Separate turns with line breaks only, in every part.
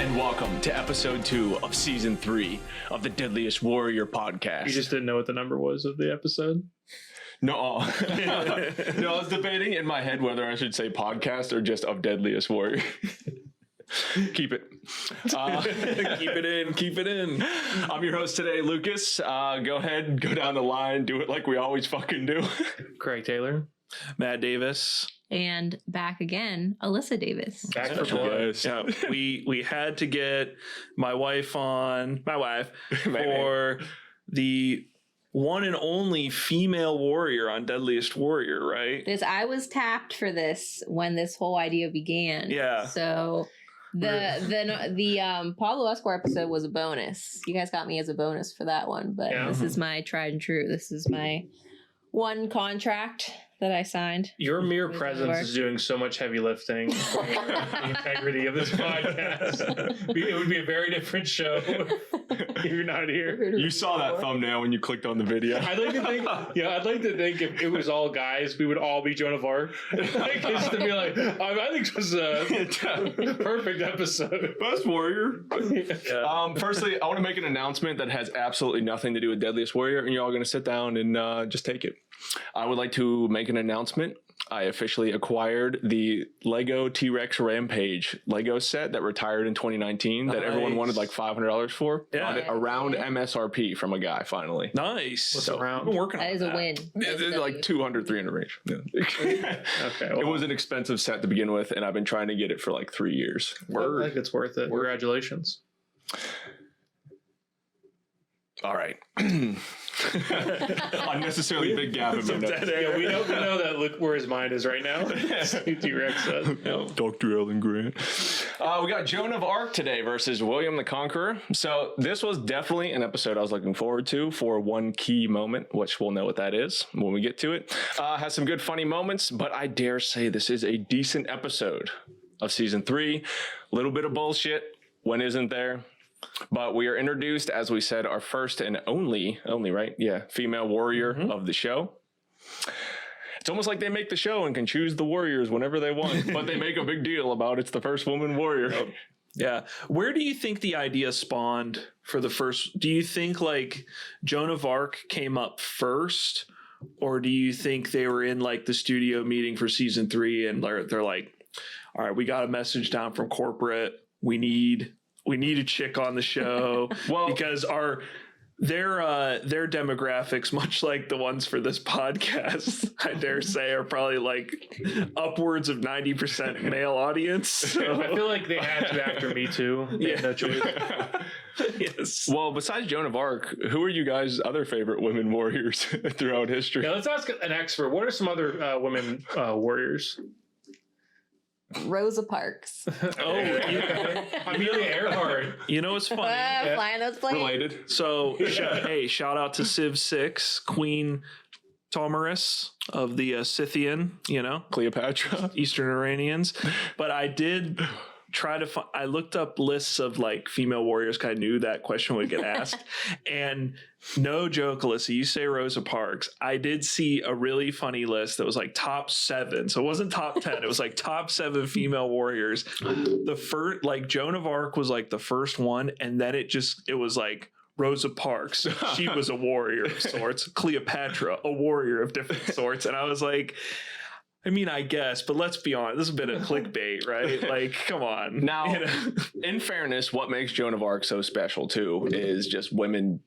and welcome to episode 2 of season 3 of the Deadliest Warrior podcast.
You just didn't know what the number was of the episode?
No. No, I was debating in my head whether I should say podcast or just of Deadliest Warrior. Keep it. Keep it in. I'm your host today, Lucas. Go ahead, go down the line, do it like we always fucking do.
Craig Taylor.
Matt Davis.
And back again, Alyssa Davis.
Back for blood.
Yeah, we had to get my wife for the one and only female warrior on Deadliest Warrior, right?
I was tapped for this when this whole idea began.
Yeah.
So the Pablo Escobar episode was a bonus. You guys got me as a bonus for that one, but This is my tried and true. This is my one contract that I signed.
Your mere presence is doing so much heavy lifting for the integrity of this podcast. It would be a very different show if you're not here.
You saw that thumbnail when you clicked on the video.
I'd like to think if it was all guys, we would all be Joan of Arc. Like, just to be like, I think it was a perfect episode.
Best warrior. Yeah. Firstly, I want to make an announcement that has absolutely nothing to do with Deadliest Warrior, and you're all going to sit down and just take it. I would like to make an announcement. I officially acquired the Lego T-Rex Rampage Lego set that retired in 2019 that everyone wanted like $500 for.
Yeah.
Around MSRP from a guy finally.
Nice.
What's around?
I've been working
That
on
is a win.
It's like 200, 300 range. Yeah.
Okay. Well,
it was an expensive set to begin with, and I've been trying to get it for like 3 years.
I think it's worth it. Congratulations.
All right. Unnecessarily big gap in my notes.
Yeah, we know that. Look where his mind is right now. T-Rex says.
Dr. Alan Grant. We got Joan of Arc today versus William the Conqueror. So this was definitely an episode I was looking forward to for one key moment, which we'll know what that is when we get to it. Has some good funny moments, but I dare say this is a decent episode of season 3. A little bit of bullshit. When isn't there? But we are introduced, as we said, our first and only, right? Yeah, female warrior of the show. It's almost like they make the show and can choose the warriors whenever they want, but they make a big deal about it's the first woman warrior.
Yeah. Where do you think the idea spawned for the first? Do you think like Joan of Arc came up first, or do you think they were in like the studio meeting for season 3 and they're like, all right, we got a message down from corporate. We need a chick on the show. Well, because their demographics, much like the ones for this podcast, I dare say, are probably like upwards of 90% male audience. So.
I feel like they had to after Me Too.
Yeah.
No choice.
Yes.
Well, besides Joan of Arc, who are you guys' other favorite women warriors throughout history?
Yeah, let's ask an expert. What are some other women warriors?
Rosa Parks.
Amelia Earhart.
You know what's funny?
Flying those planes.
Related.
So, hey, shout out to Civ 6, Queen Tomaris of the Scythian,
Cleopatra.
Eastern Iranians. But I did try to I looked up lists of like female warriors because I knew that question would get asked. And no joke, Alyssa, you say Rosa Parks. I did see a really funny list that was like top 7. So it wasn't top 10. It was like top 7 female warriors. The first, like Joan of Arc was like the first one. And then it was like Rosa Parks. She was a warrior of sorts. Cleopatra, a warrior of different sorts. And I was like, I mean, I guess, but let's be honest. This has been a clickbait, right? Like, come on.
Now, in fairness, what makes Joan of Arc so special, too, is just women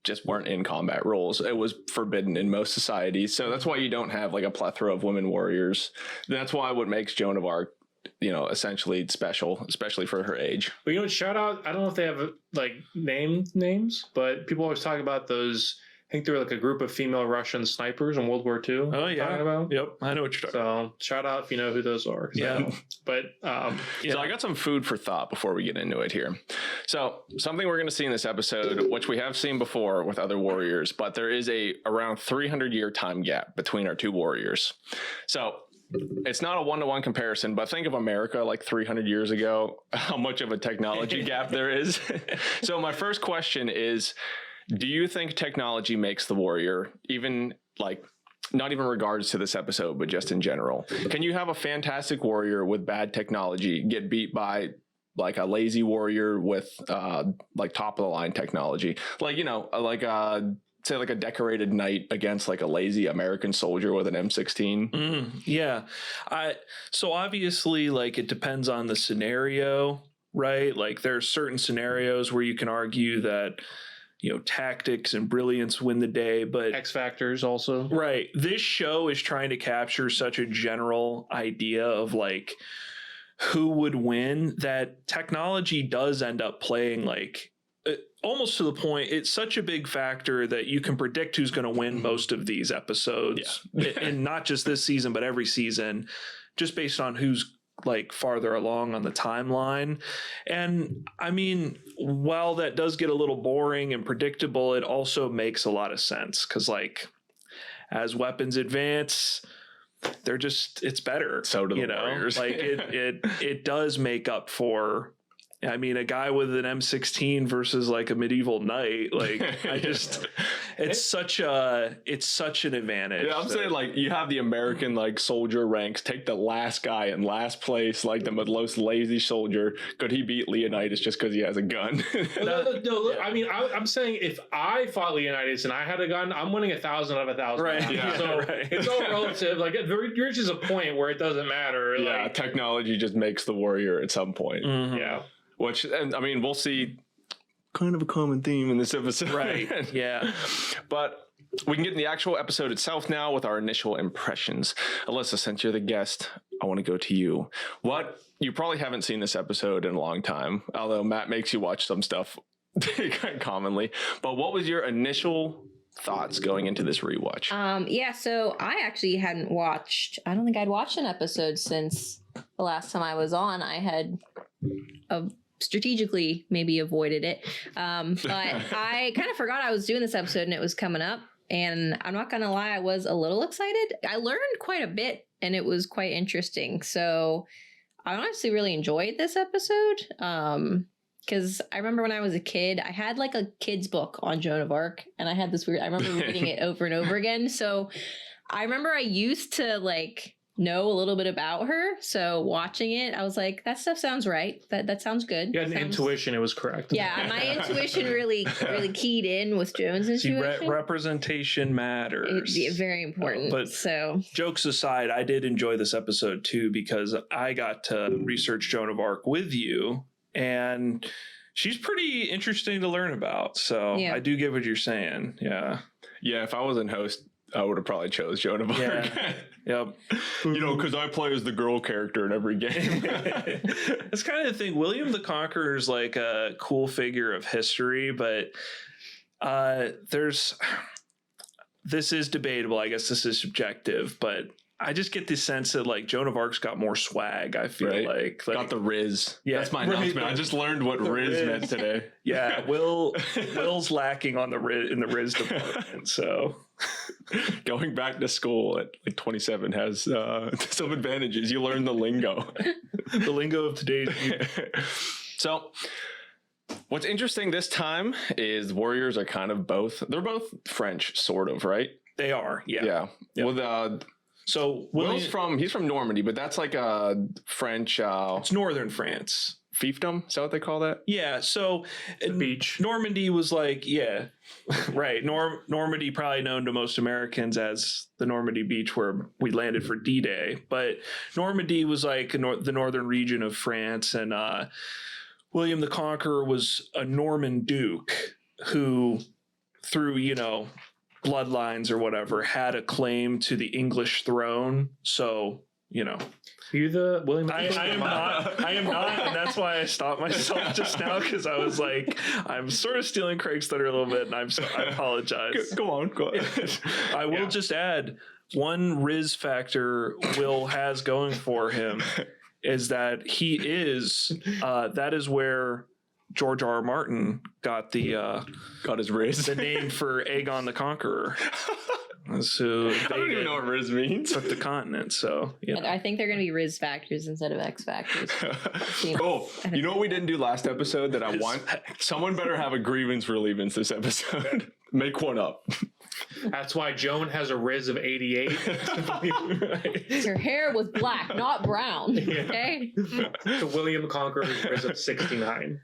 just weren't in combat roles. It was forbidden in most societies. So that's why you don't have like a plethora of women warriors. That's why what makes Joan of Arc, essentially special, especially for her age.
But shout out, I don't know if they have like names, but people always talk about those. I think they were like a group of female Russian snipers in World War II.
Oh, yeah.
About.
Yep. I know what you're talking about.
So shout out if you know who those are.
Yeah.
But
So I got some food for thought before we get into it here. So something we're going to see in this episode, which we have seen before with other warriors, but there is around 300-year time gap between our two warriors. So it's not a one-to-one comparison, but think of America like 300 years ago, how much of a technology gap there is. So my first question is, do you think technology makes the warrior, even like not even regards to this episode, but just in general? Can you have a fantastic warrior with bad technology get beat by like a lazy warrior with like top of the line technology, like, you know, like say like a decorated knight against like a lazy American soldier with an M16.
Yeah. So obviously, like, it depends on the scenario, right? Like, there are certain scenarios where you can argue that, you know, tactics and brilliance win the day, but
X factors also.
right. This show is trying to capture such a general idea of like who would win, that technology does end up playing like almost to the point, it's such a big factor that you can predict who's going to win most of these episodes. And not just this season, but every season, just based on who's like farther along on the timeline. And I mean, while that does get a little boring and predictable, it also makes a lot of sense, because like as weapons advance, they're just, it's better.
So do the warriors.
Like it does make up for, I mean, a guy with an M16 versus like a medieval knight, like I just, it's such an advantage.
Yeah, I'm saying like you have the American like soldier ranks, take the last guy in last place, like the most lazy soldier. Could he beat Leonidas just because he has a gun?
No, I mean, I'm saying if I fought Leonidas and I had a gun, I'm winning 1,000 out of 1,000.
Right.
Yeah.
So
right.
it's all relative. Like there reaches a point where it doesn't matter.
Yeah,
Like,
technology just makes the warrior at some point.
yeah.
Which, and I mean, we'll see kind of a common theme in this episode.
Right. Yeah.
But we can get in the actual episode itself now with our initial impressions. Alyssa, since you're the guest, I want to go to you. You probably haven't seen this episode in a long time, although Matt makes you watch some stuff commonly. But what was your initial thoughts going into this rewatch?
Yeah, so I actually I don't think I'd watched an episode since the last time I was on. I had strategically maybe avoided it. But I kind of forgot I was doing this episode and it was coming up. And I'm not going to lie, I was a little excited. I learned quite a bit and it was quite interesting. So I honestly really enjoyed this episode. Because I remember when I was a kid, I had like a kid's book on Joan of Arc. And I had this I remember reading it over and over again. So I remember I used to like know a little bit about her. So watching it, I was like, that stuff sounds right. That sounds good.
You had an intuition, it was correct.
Yeah, my intuition really keyed in with Joan's intuition.
Representation matters.
It's very important.
But
so
jokes aside, I did enjoy this episode too, because I got to research Joan of Arc with you, and she's pretty interesting to learn about. So yeah. I do get what you're saying. Yeah.
Yeah, if I wasn't host, I would have probably chose Joan of Arc.
Yeah. Yep.
You know, because I play as the girl character in every game.
That's kind of the thing. William the Conqueror is like a cool figure of history, but this is debatable. I guess this is subjective, but I just get this sense that like Joan of Arc's got more swag. I feel like
got the Riz.
Yeah,
that's my announcement. I just learned what Riz meant today.
Yeah, Will's lacking on the Riz department. So
going back to school at like 27 has some advantages. You learn the lingo,
the lingo of today's youth.
So what's interesting this time is warriors are kind of they're both French, sort of, right?
They are. Yeah.
Yep. With so he's from Normandy, but that's like a French.
It's northern France.
Fiefdom, is that what they call that?
Yeah. So
beach.
Normandy was like, yeah, right. Normandy, probably known to most Americans as the Normandy beach where we landed for D-Day, but Normandy was like the northern region of France, and William the Conqueror was a Norman duke who, through bloodlines or whatever, had a claim to the English throne. So,
you the William?
I am not, and that's why I stopped myself just now, because I was like, I'm sort of stealing Craig's thunder a little bit, and I apologize.
Go on.
I will just add one Riz factor Will has going for him is that he is that is where George R. R. Martin got
his Riz,
the name for Aegon the Conqueror. So
I don't even know what Riz means.
Took the continent, so
yeah. I think they're going to be Riz factors instead of X factors.
You know what we didn't do last episode that I want? Someone better have a grievance relievance this episode. Make one up.
That's why Joan has a Riz of 88.
Her hair was black, not brown. Okay.
So William the Conqueror's Riz of 69.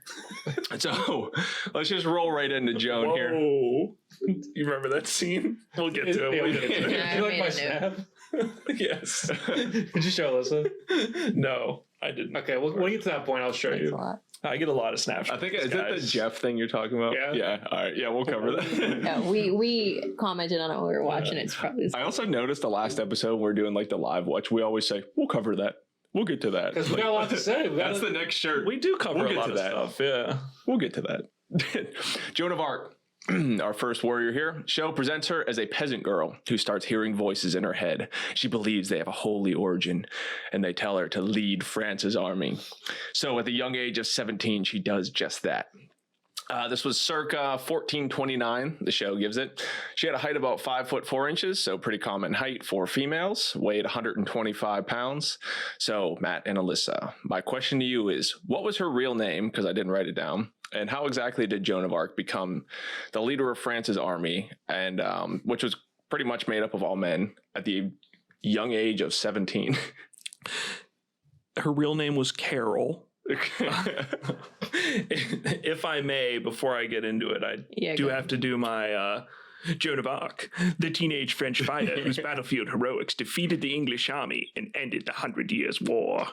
So let's just roll right into Joan here.
Whoa. You remember that scene? We'll get to it.
Yeah,
We'll
we
get
did.
to it.
Yeah,
You
I
like
made
my
a note.
snap?
Yes.
Did you show Alyssa?
No, I didn't.
Okay, well, when we get to that point, I'll show
Thanks a
you.
lot.
I get a lot of snapshots.
I think is it the Jeff thing you're talking about?
Yeah.
Yeah. All right. Yeah, we'll cover that.
Yeah, we commented on it when we were watching it. It's probably
I also noticed the last episode we're doing like the live watch. We always say we'll cover that. We'll get to that.
Because we got a lot to say.
That's the next shirt.
We do cover
We'll
a
get
lot
to
of
that.
stuff. Yeah.
We'll get to that. Joan of Arc, our first warrior here. Show presents her as a peasant girl who starts hearing voices in her head. She believes they have a holy origin, and they tell her to lead France's army. So at the young age of 17, she does just that. This was circa 1429, the show gives it. She had a height about 5'4", so pretty common height for females, weighed 125 pounds. So Matt and Alyssa, my question to you is, what was her real name? Because I didn't write it down. And how exactly did Joan of Arc become the leader of France's army, and which was pretty much made up of all men at the young age of 17?
Her real name was Carol. If I may, before I get into it, I do have to do my Joan of Arc, the teenage French fighter whose battlefield heroics defeated the English army and ended the 100 Years' War.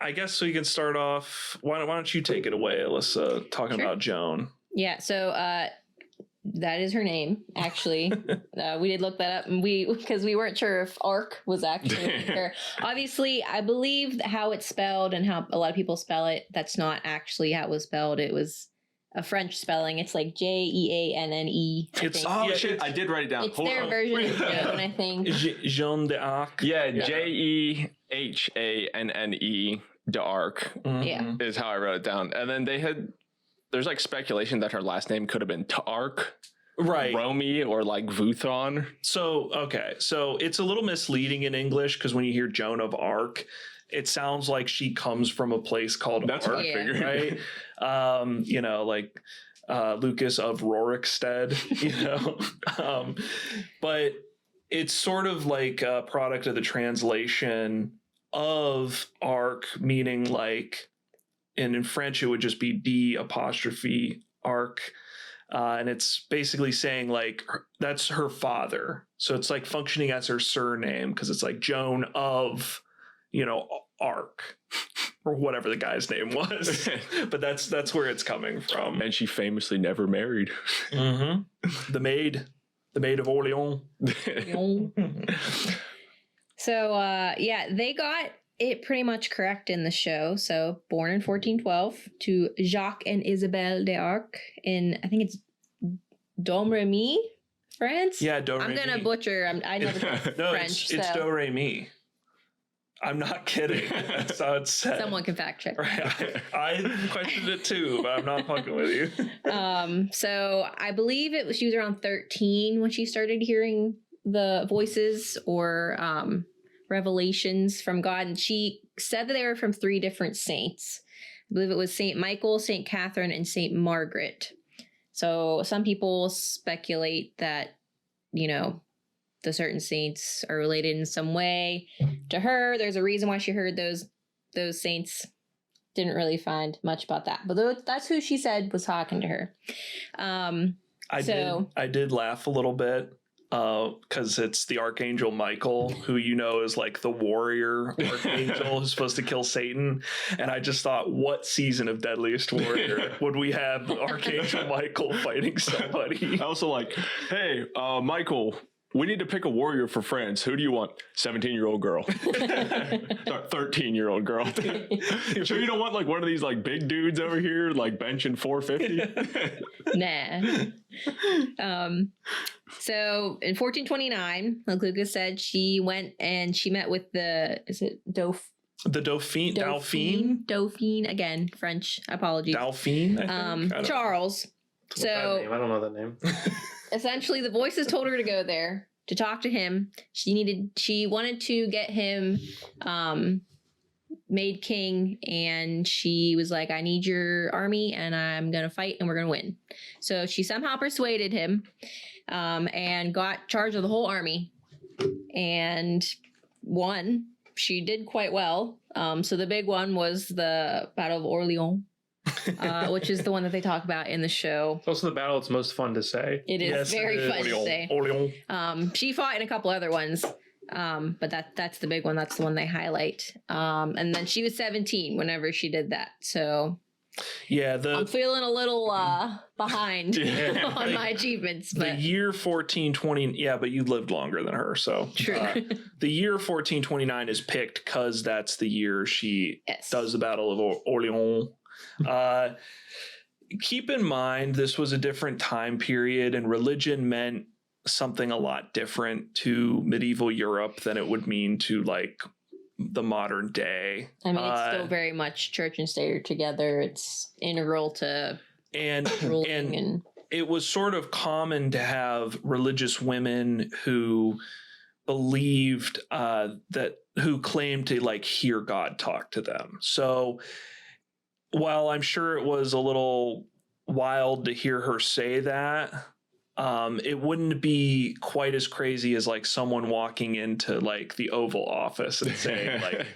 I guess we can start off. Why don't you take it away, Alyssa, talking about Joan?
Yeah, so that is her name, actually. We did look that up, and because we weren't sure if Arc was actually her. Obviously, I believe how it's spelled and how a lot of people spell it, that's not actually how it was spelled. It was a French spelling. It's like Jeanne.
Shit, I did write it down.
It's their version of Joan, I think.
Jean d'Arc.
Yeah, Jehanne d'Arc
Yeah.
is how I wrote it down. And then there's like speculation that her last name could have been Tark,
Right.
Romy, or like Vuthon.
So it's a little misleading in English because when you hear Joan of Arc, it sounds like she comes from a place called
That's
Arc,
what I figured.
right? Like Lucas of Rorikstead, but it's sort of like a product of the translation of arc, meaning like, and in French it would just be D' arc. And it's basically saying like that's her father. So it's like functioning as her surname because it's like Joan of, Arc or whatever the guy's name was. But that's where it's coming from.
And she famously never married.
Mm-hmm. The maid of Orleans.
So, they got it pretty much correct in the show. So, born in 1412 to Jacques and Isabelle d'Arc in, I think it's Domremy, France?
Yeah, Do Re
I'm going to
Mi.
butcher. I never talk
No,
French.
it's
so
Do Re Mi. I'm not kidding. That's how it's said.
someone can fact check.
Right. I questioned it too, but I'm not fucking with you.
So I believe she was around 13 when she started hearing the voices or revelations from God, and she said that they were from 3 different saints. I believe it was Saint Michael, Saint Catherine, and Saint Margaret. So some people speculate that, the certain saints are related in some way to her. There's a reason why she heard those saints. Didn't really find much about that, but that's who she said was talking to her.
I did laugh a little bit because it's the Archangel Michael, who is like the warrior archangel who's supposed to kill Satan. And I just thought, what season of Deadliest Warrior would we have Archangel Michael fighting somebody?
I also like, hey, Michael, we need to pick a warrior for France. Who do you want? 17-year-old girl. Sorry, 13-year-old girl. Sure you don't want like one of these like big dudes over here like benching 450?
Nah. So in 1429, like Lucas said, she went and she met with the Dauphine, again, French, apologies.
Dauphine, I think?
Charles.
What's that name? I don't know that name.
Essentially, the voices told her to go there to talk to him. She wanted to get him made king, and she was like, I need your army and I'm gonna fight and we're gonna win. So she somehow persuaded him, and got charge of the whole army and won. She did quite well. So the big one was the Battle of Orleans, which is the one that they talk about in the show.
It's also the battle it's most fun to say.
It is very fun to say.
Orleans.
She fought in a couple other ones, but that's the big one. That's the one they highlight. And then she was 17 whenever she did that. So
Yeah,
I'm feeling a little behind on my achievements.
The
But
year 1420, yeah, but you lived longer than her, so
true.
the year 1429 is picked because that's the year she
Yes.
does the Battle of Orleans. Keep in mind, this was a different time period, and religion meant something a lot different to medieval Europe than it would mean to like the modern day.
I mean, it's still very much church and state are together. It's integral to
and
ruling and
it was sort of common to have religious women who believed who claimed to like hear God talk to them. So while I'm sure it was a little wild to hear her say that, it wouldn't be quite as crazy as like someone walking into like the Oval Office and saying like,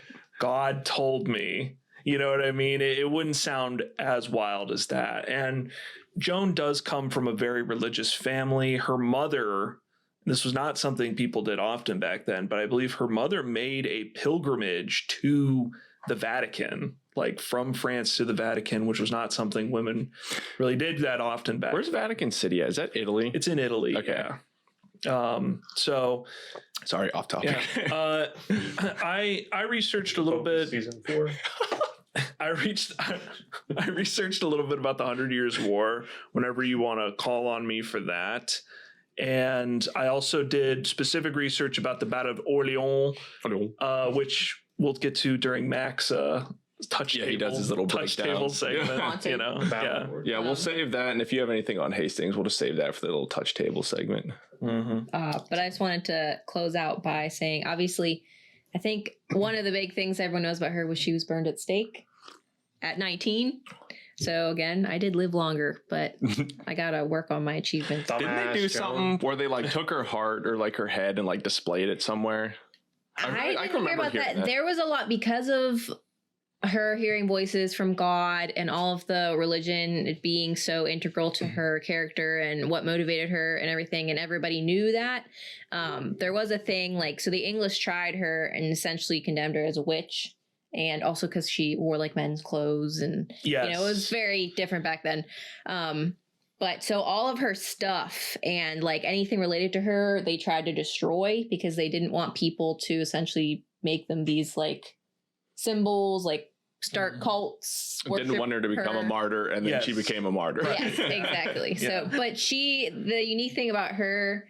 God told me, you know what I mean? It wouldn't sound as wild as that. And Joan does come from a very religious family. Her mother, this was not something people did often back then, but I believe her mother made a pilgrimage to the Vatican, like from France to the Vatican, which was not something women really did that often back.
Where's Vatican City at? Is that Italy?
It's in Italy.
Okay.
Yeah. So
Sorry, off topic.
yeah, I researched a little bit.
Season 4.
I researched a little bit about the 100 Years' War. Whenever you want to call on me for that. And I also did specific research about the Battle of Orleans, which we'll get to during Mac's touch table.
He does his little
touch
breakdown.
table segment.
Yeah.
You know, yeah.
Yeah, we'll save that. And if you have anything on Hastings, we'll just save that for the little touch table segment.
Mm-hmm.
But I just wanted to close out by saying, obviously, I think one of the big things everyone knows about her was she was burned at stake at 19. So again, I did live longer, but I gotta work on my achievements.
Didn't they do something where they like took her heart or like her head and like displayed it somewhere?
I didn't hear about that. There was a lot because of her hearing voices from God and all of the religion it being so integral to her character and what motivated her and everything, and everybody knew that. There was a thing like, so the English tried her and essentially condemned her as a witch, and also because she wore like men's clothes, and
Yes.
you know, it was very different back then. But so all of her stuff and like anything related to her, they tried to destroy because they didn't want people to essentially make them these like symbols, like start cults.
Didn't want her to become a martyr, and then
Yes.
she became a martyr.
Yes, exactly.
Yeah.
So, but the unique thing about her,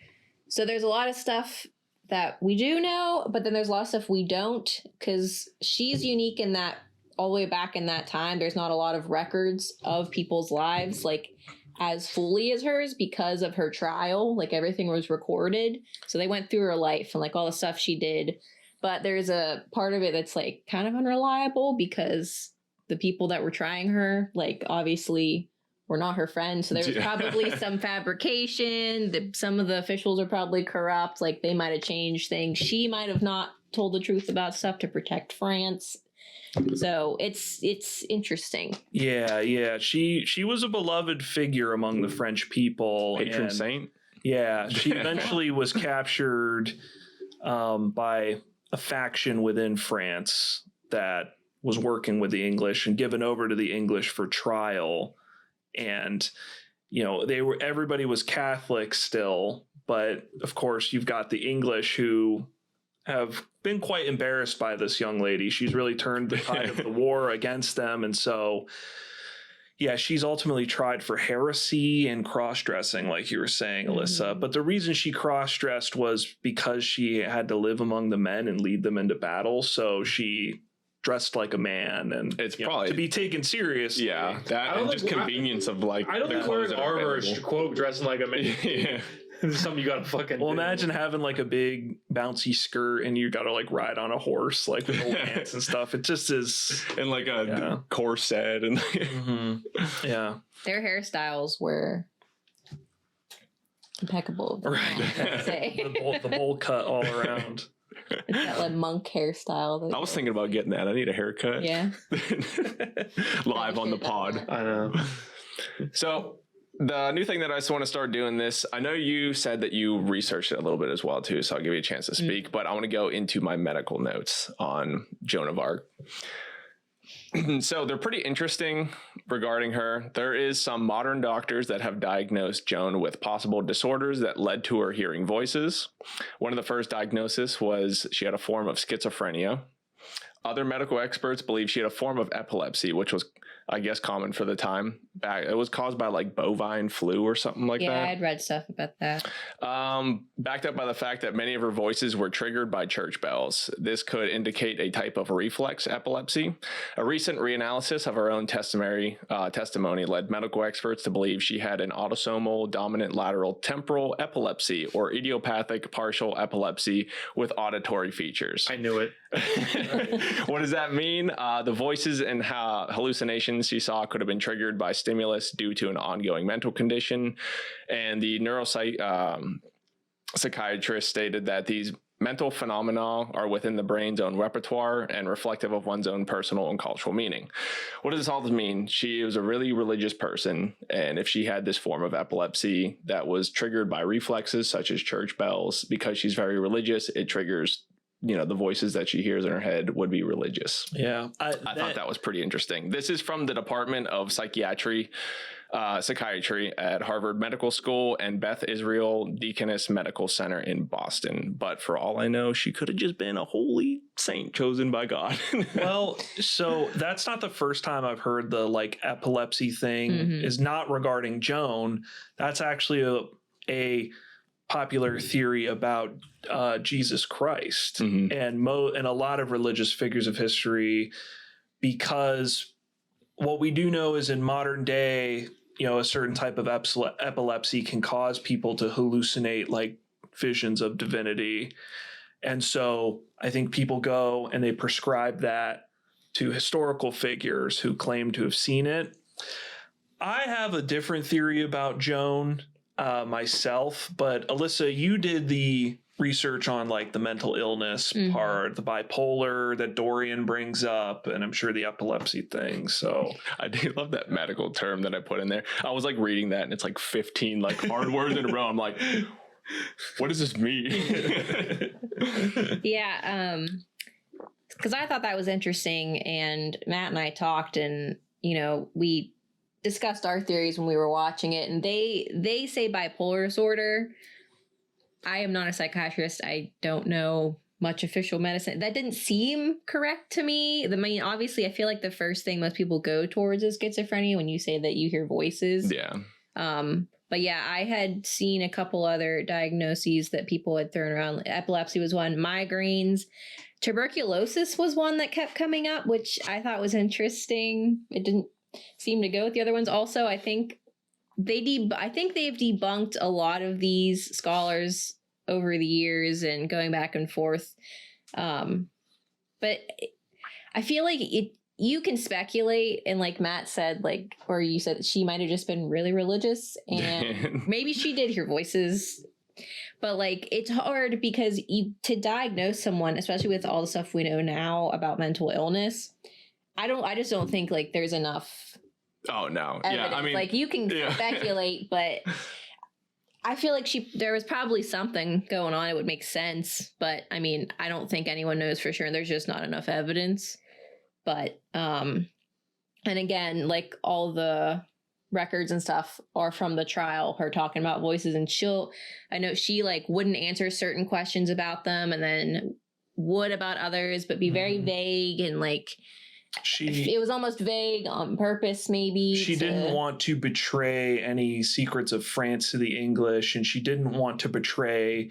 so there's a lot of stuff that we do know, but then there's a lot of stuff we don't, because she's unique in that all the way back in that time, there's not a lot of records of people's lives like as fully as hers because of her trial. Like everything was recorded. So they went through her life and like all the stuff she did. But there's a part of it that's like kind of unreliable because the people that were trying her, like obviously were not her friends. So there was probably some fabrication. Some of the officials are probably corrupt. Like they might have changed things. She might have not told the truth about stuff to protect France. So it's interesting.
Yeah. She was a beloved figure among the French people.
Patron
and,
saint.
Yeah, she eventually was captured by a faction within France that was working with the English and given over to the English for trial. And you know, everybody was Catholic still, but of course you've got the English who have been quite embarrassed by this young lady. She's really turned the tide of the war against them. And so, yeah, she's ultimately tried for heresy and cross-dressing, like you were saying, Alyssa.
Mm-hmm.
But the reason she cross-dressed was because she had to live among the men and lead them into battle. So she dressed like a man, and
It's
you know,
probably
to be taken seriously.
Yeah, that
I don't
and just
think-
convenience of like.
I don't
the
think
clothes
wearing
that are
armor
available.
quote dressing like a man.
Yeah.
This is something you gotta fucking
Well,
do.
imagine having like a big bouncy skirt and you gotta like ride on a horse like with old pants and stuff. It just is.
And like a corset and
Yeah.
Their hairstyles were impeccable.
Right.
I'd say.
The bowl cut all around.
It's that like monk hairstyle.
I was thinking about getting that. I need a haircut.
Yeah.
Live on the pod.
I know.
So the new thing that I just want to start doing this, I know you said that you researched it a little bit as well too, so I'll give you a chance to speak, but I want to go into my medical notes on Joan of Arc. So they're pretty interesting regarding her. There is some modern doctors that have diagnosed Joan with possible disorders that led to her hearing voices. One of the first diagnoses was she had a form of schizophrenia. Other medical experts believe she had a form of epilepsy, which was, I guess, common for the time. It was caused by like bovine flu or something like that.
Yeah, I'd read stuff about that.
Backed up by the fact that many of her voices were triggered by church bells. This could indicate a type of reflex epilepsy. A recent reanalysis of her own testimony led medical experts to believe she had an autosomal dominant lateral temporal epilepsy or idiopathic partial epilepsy with auditory features.
I knew it.
What does that mean? The voices and hallucinations she saw could have been triggered by stimulus due to an ongoing mental condition. And the psychiatrist stated that these mental phenomena are within the brain's own repertoire and reflective of one's own personal and cultural meaning. What does this all mean? She was a really religious person, and if she had this form of epilepsy that was triggered by reflexes such as church bells, because she's very religious, it triggers, the voices that she hears in her head would be religious.
Yeah.
I thought that was pretty interesting. This is from the Department of Psychiatry at Harvard Medical School and Beth Israel Deaconess Medical Center in Boston. But for all I know, she could have just been a holy saint chosen by God.
Well, so that's not the first time I've heard the like epilepsy thing is not regarding Joan. That's actually a popular theory about Jesus Christ and a lot of religious figures of history, because what we do know is in modern day, a certain type of epilepsy can cause people to hallucinate like visions of divinity. And so I think people go and they prescribe that to historical figures who claim to have seen it. I have a different theory about Joan myself, but Alyssa, you did the research on like the mental illness part, the bipolar that Dorian brings up, and I'm sure the epilepsy thing. So
I do love that medical term that I put in there. I was like reading that and it's like 15 like hard words in a row. I'm like, what does this mean?
Yeah, because I thought that was interesting, and Matt and I talked, and we discussed our theories when we were watching it, and they say bipolar disorder. I am not a psychiatrist. I don't know much official medicine. That didn't seem correct to me. I mean, obviously, I feel like the first thing most people go towards is schizophrenia when you say that you hear voices.
Yeah.
But yeah, I had seen a couple other diagnoses that people had thrown around. Epilepsy was one. Migraines. Tuberculosis was one that kept coming up, which I thought was interesting. It didn't seem to go with the other ones. Also, I think they've debunked a lot of these scholars over the years and going back and forth. But I feel like you can speculate, and like Matt said, like, or you said that she might have just been really religious and maybe she did hear voices. But like, it's hard because to diagnose someone, especially with all the stuff we know now about mental illness, I just don't think like there's enough.
Oh no.
Evidence.
Yeah. I mean,
like you can speculate, but I feel like there was probably something going on. It would make sense, but I mean, I don't think anyone knows for sure. And there's just not enough evidence. But, and again, like all the records and stuff are from the trial, her talking about voices, and I know she like wouldn't answer certain questions about them and then would about others, but be very vague, and like, it was almost vague on purpose, maybe.
She didn't want to betray any secrets of France to the English, and she didn't want to betray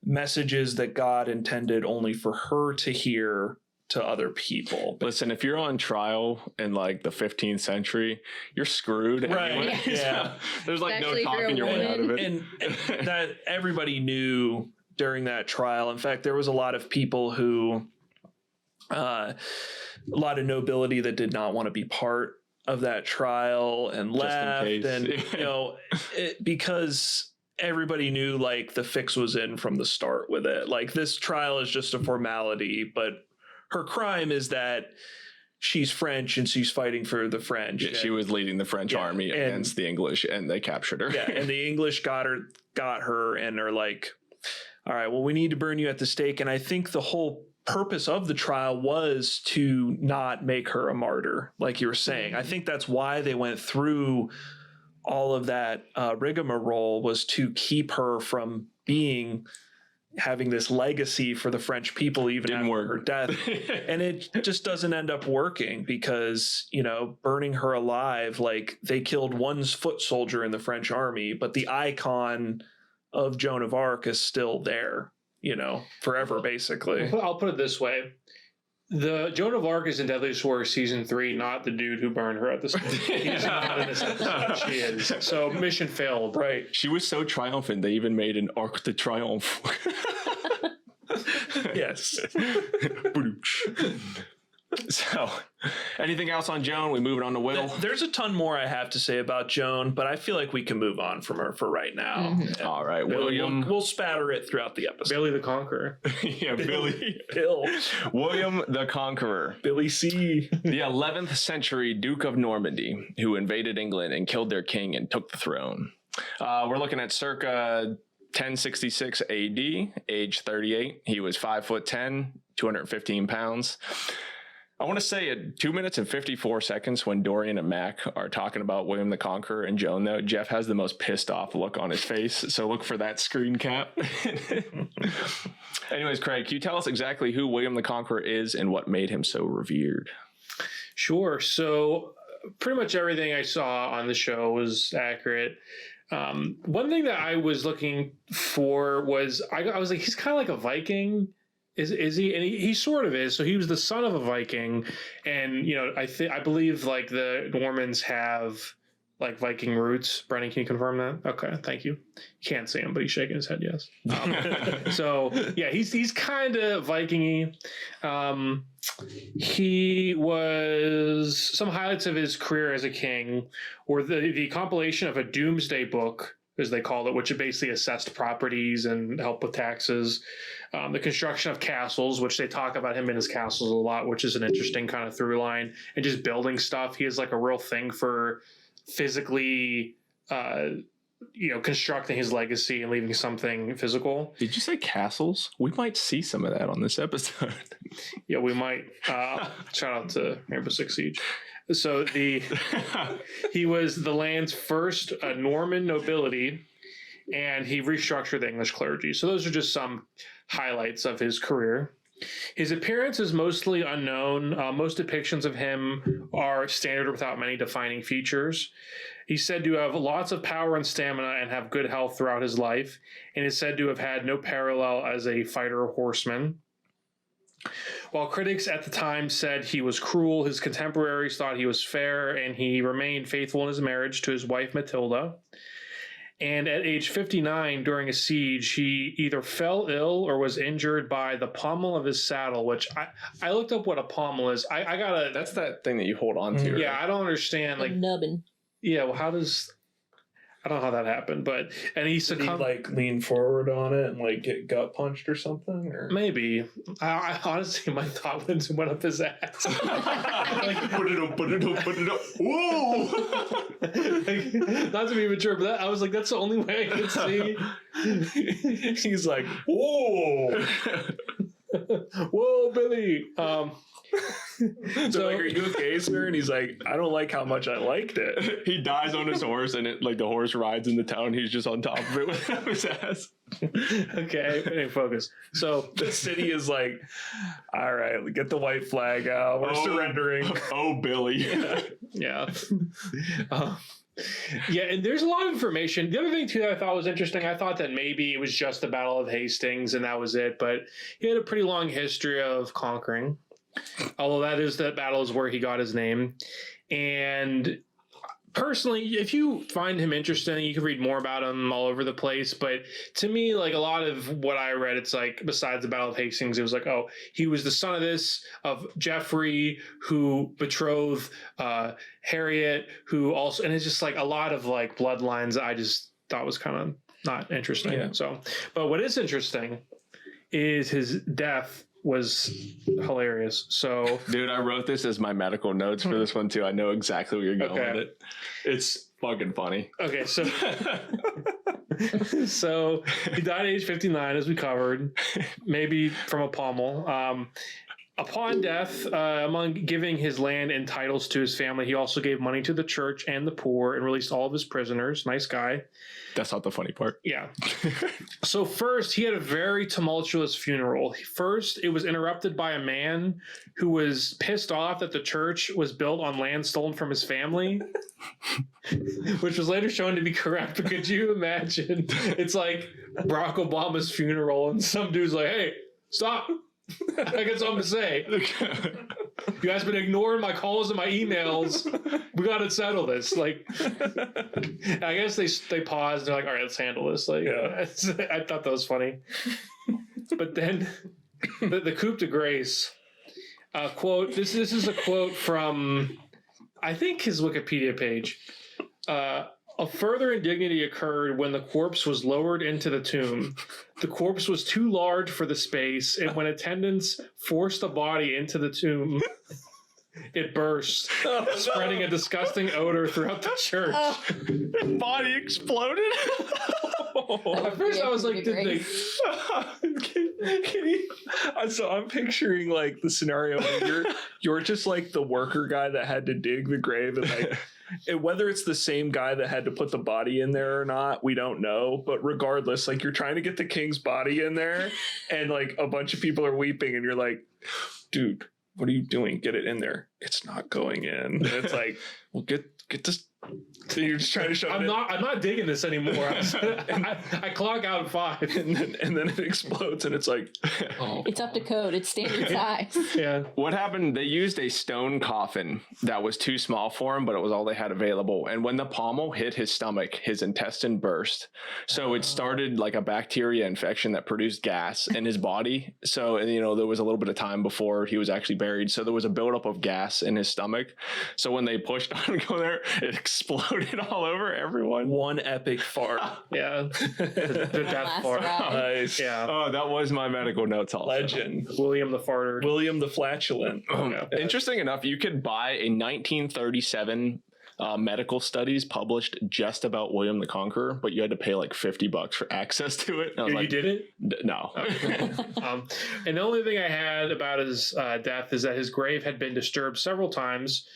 messages that God intended only for her to hear to other people.
Listen, if you're on trial in like the 15th century, you're screwed.
Right.
Anyway.
Yeah.
There's like
Especially
no
if you're
talking
a
your way out of it.
And that everybody knew during that trial. In fact, there was a lot of people who, a lot of nobility that did not want to be part of that trial and left. And, because everybody knew like the fix was in from the start with it. Like this trial is just a formality, but her crime is that she's French and she's fighting for the French.
Yeah, she was leading the French army against the English, and they captured her.
Yeah, and the English got her and are like, all right, well, we need to burn you at the stake. And I think the whole purpose of the trial was to not make her a martyr, like you were saying. I think that's why they went through all of that rigmarole, was to keep her from having this legacy for the French people even
Didn't
after
work.
her death. And it just doesn't end up working because, burning her alive, like they killed one foot soldier in the French army, but the icon of Joan of Arc is still there, forever, basically.
I'll put it this way. The Joan of Arc is in Deadliest Warrior Season 3, not the dude who burned her at the stake. He's not in this episode. She is. So mission failed.
Right.
She was so triumphant, they even made an Arc de Triomphe.
Yes.
So, anything else on Joan? We moving on to Will?
There's a ton more I have to say about Joan, but I feel like we can move on from her for right now.
Mm-hmm.
All right, William.
We'll spatter it throughout the episode.
Billy the Conqueror.
Yeah, Billy.
Bill.
William the Conqueror.
Billy C.
The 11th century Duke of Normandy, who invaded England and killed their king and took the throne. We're looking at circa 1066 AD, age 38. He was 5'10", 215 pounds. I want to say at 2 minutes and 54 seconds when Dorian and Mac are talking about William the Conqueror and Joan, though, Jeff has the most pissed off look on his face. So look for that screen cap. Anyways, Craig, can you tell us exactly who William the Conqueror is and what made him so revered?
Sure. So pretty much everything I saw on the show was accurate. One thing that I was looking for was, I was like, he's kind of like a Viking. Is he? And he sort of is. So he was the son of a Viking, and I believe like the Normans have like Viking roots. Brennan, can you confirm that? Okay, thank you. You can't see him, but he's shaking his head. Yes. So yeah, he's kind of Viking-y. He was, some highlights of his career as a king, or the compilation of a doomsday book, as they called it, which basically assessed properties and helped with taxes. The construction of castles, which they talk about him in his castles a lot, which is an interesting kind of through line, and just building stuff. He has like a real thing for physically, constructing his legacy and leaving something physical.
Did you say castles? We might see some of that on this episode.
Yeah, we might. Shout out to Rainbow Six Siege. So he was the land's first Norman nobility, and he restructured the English clergy. So those are just some highlights of his career. His appearance is mostly unknown. Most depictions of him are standard without many defining features. He's said to have lots of power and stamina and have good health throughout his life, and is said to have had no parallel as a fighter or horseman. While critics at the time said he was cruel, his contemporaries thought he was fair, and he remained faithful in his marriage to his wife Matilda. And at age 59, during a siege, he either fell ill or was injured by the pommel of his saddle, which I looked up what a pommel is. I gotta...
That's that thing that you hold on to.
Yeah,
right?
I don't understand. Like
nubbin.
Yeah, well, how does... I don't know how that happened, but... And he
Did he
succumbed...
like lean forward on it and like get gut punched or something? Or
Maybe. I honestly, my thought went up his ass.
Put it up. Whoa!
Not to be mature, but I was like, that's the only way I could see.
he's like, whoa.
Whoa, Billy.
So like, are you okay, sir? And he's like, I don't like how much I liked it.
He dies on his horse, and the horse rides into town. He's just on top of it with his ass.
Okay, anyway, focus. So
The city is like, all right, get the white flag out. We're surrendering.
Oh, Billy.
yeah. Yeah, and there's a lot of information. The other thing, too, that I thought was interesting, I thought that maybe it was just the Battle of Hastings and that was it, but he had a pretty long history of conquering. Although that battle is where he got his name. And personally, if you find him interesting, you can read more about him all over the place. But to me, like a lot of what I read, it's like besides the Battle of Hastings, it was like, oh, he was the son of Geoffrey, who betrothed Harriet, who also, and it's just like a lot of like bloodlines I just thought was kind of not interesting.
Yeah.
So, but what is interesting is his death was hilarious. So,
Dude, I wrote this as my medical notes for this one too. I know exactly where you're going
Okay.
with it. It's fucking funny.
okay, so so he died at age 59, as we covered, maybe from a pommel. Upon death, among giving his land and titles to his family, he also gave money to the church and the poor and released all of his prisoners. Nice guy.
That's not the funny part.
Yeah. So first, he had a very tumultuous funeral. First, it was interrupted by a man who was pissed off that the church was built on land stolen from his family, which was later shown to be correct. But could you imagine? It's like Barack Obama's funeral, and some dude's like, "Hey, stop! I got something to say. You guys been ignoring my calls and my emails. We got to settle this." Like, I guess they paused. They're like, "All right, let's handle this." Like, I thought that was funny. But then the coup de grace quote. This is a quote from, I think, his Wikipedia page. A further indignity occurred when the corpse was lowered into the tomb. The corpse was too large for the space, and when attendants forced the body into the tomb, it burst, spreading a disgusting odor throughout the church.
Body exploded.
At first, I was like, did they?
Can you, so I'm picturing like the scenario where you're just like the worker guy that had to dig the grave, and like whether it's the same guy that had to put the body in there or not, we don't know. But regardless, like you're trying to get the king's body in there, and like a bunch of people are weeping, and you're like, dude, what are you doing? Get it in there. It's not going in. And it's like, well, get this. So you're just trying to show
I'm not digging this anymore. I clock out at 5,
and then it explodes, and it's like, oh,
It's up to code. It's standard size.
yeah.
What happened? They used a stone coffin that was too small for him, but it was all they had available. And when the pommel hit his stomach, his intestine burst. So it started like a bacteria infection that produced gas in his body. So, there was a little bit of time before he was actually buried. So there was a buildup of gas in his stomach. So when they pushed on go there, it exploded all over everyone.
one epic fart.
Yeah. The death
Last
part.
ride.
Nice.
Yeah.
Oh, that was my medical notes also.
Legend.
William the Farter.
William the Flatulent.
Yeah.
Interesting enough, you could buy a 1937 medical studies published just about William the Conqueror, but you had to pay like $50 for access to it. And I was
You
like,
did it?
No.
And the only thing I had about his death is that his grave had been disturbed several times